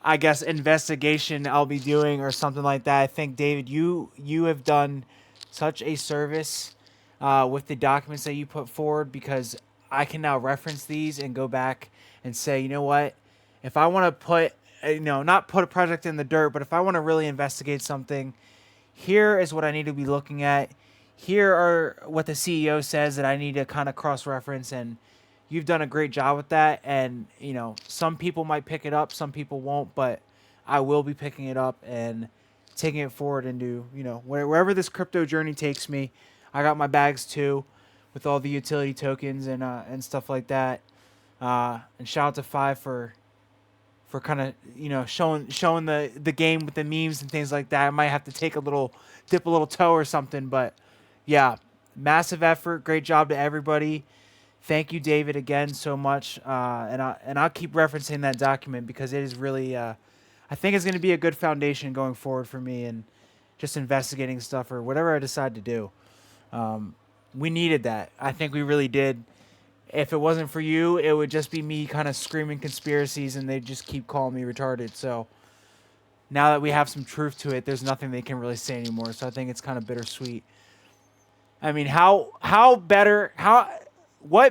I guess, investigation I'll be doing or something like that. I think, David, you have done such a service with the documents that you put forward, because I can now reference these and go back and say, you know what, if I want to put, not put a project in the dirt, but if I want to really investigate something, here is what I need to be looking at. Here are what the CEO says that I need to kind of cross-reference, and you've done a great job with that. And some people might pick it up, some people won't, but I will be picking it up and taking it forward into wherever this crypto journey takes me. I got my bags too, with all the utility tokens and stuff like that. And shout out to Five for kind of showing the game with the memes and things like that. I might have to dip a little toe or something, but yeah, massive effort, great job to everybody. Thank you, David, again so much. And I'll keep referencing that document because it is really I think it's going to be a good foundation going forward for me and just investigating stuff or whatever I decide to do. We needed that. I think we really did. If it wasn't for you, it would just be me kind of screaming conspiracies, and they'd just keep calling me retarded. So now that we have some truth to it, there's nothing they can really say anymore. So I think it's kind of bittersweet. I mean, what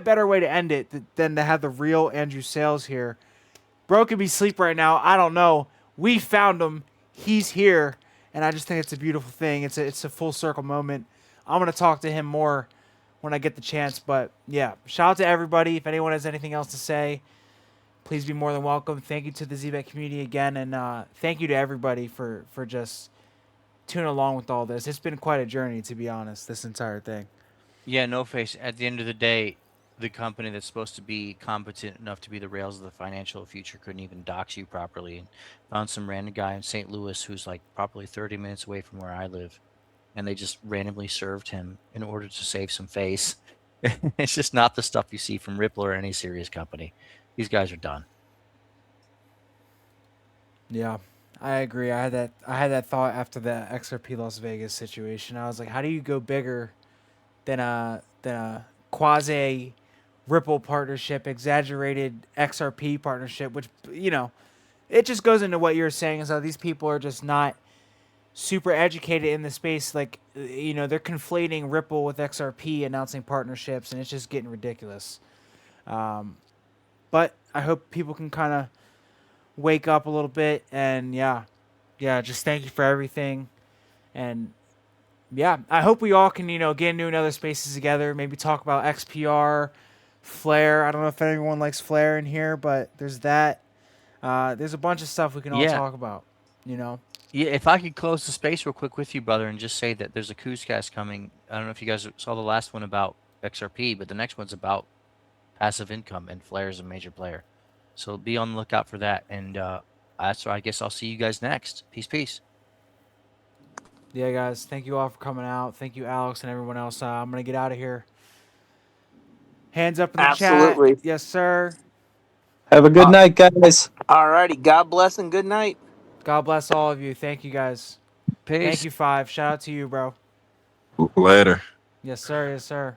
better way to end it than to have the real Andrew Sales here? Bro could be asleep right now. I don't know. We found him. He's here, and I just think it's a beautiful thing. It's a full circle moment. I'm gonna talk to him more when I get the chance. But yeah, shout out to everybody. If anyone has anything else to say, please be more than welcome. Thank you to the Zebec community again, and thank you to everybody for just tuning along with all this. It's been quite a journey, to be honest, this entire thing. Yeah, no face. At the end of the day, the company that's supposed to be competent enough to be the rails of the financial future couldn't even dox you properly, and found some random guy in St. Louis who's like probably 30 minutes away from where I live, and they just randomly served him in order to save some face. It's just not the stuff you see from Ripple or any serious company. These guys are done. Yeah, I agree. I had that thought after the XRP Las Vegas situation. I was like, how do you go bigger than a quasi Ripple partnership, exaggerated XRP partnership, which it just goes into what you're saying is that these people are just not super educated in the space. Like, they're conflating Ripple with XRP, announcing partnerships, and it's just getting ridiculous. But I hope people can kind of wake up a little bit, and just thank you for everything. And yeah, I hope we all can, get into another spaces together, maybe talk about XPR, Flare. I don't know if anyone likes Flare in here, but there's that. There's a bunch of stuff we can all Yeah. talk about, Yeah, if I could close the space real quick with you, brother, and just say that there's a Cooscast coming. I don't know if you guys saw the last one about XRP, but the next one's about passive income, and Flare is a major player. So be on the lookout for that. And that's why I guess I'll see you guys next. Peace, peace. Yeah, guys, thank you all for coming out. Thank you, Alex, and everyone else. I'm going to get out of here. Hands up in the chat. Absolutely. Yes, sir. Have a good night, guys. Alrighty. God bless and good night. God bless all of you. Thank you, guys. Peace. Thank you, Five. Shout out to you, bro. Later. Yes, sir. Yes, sir.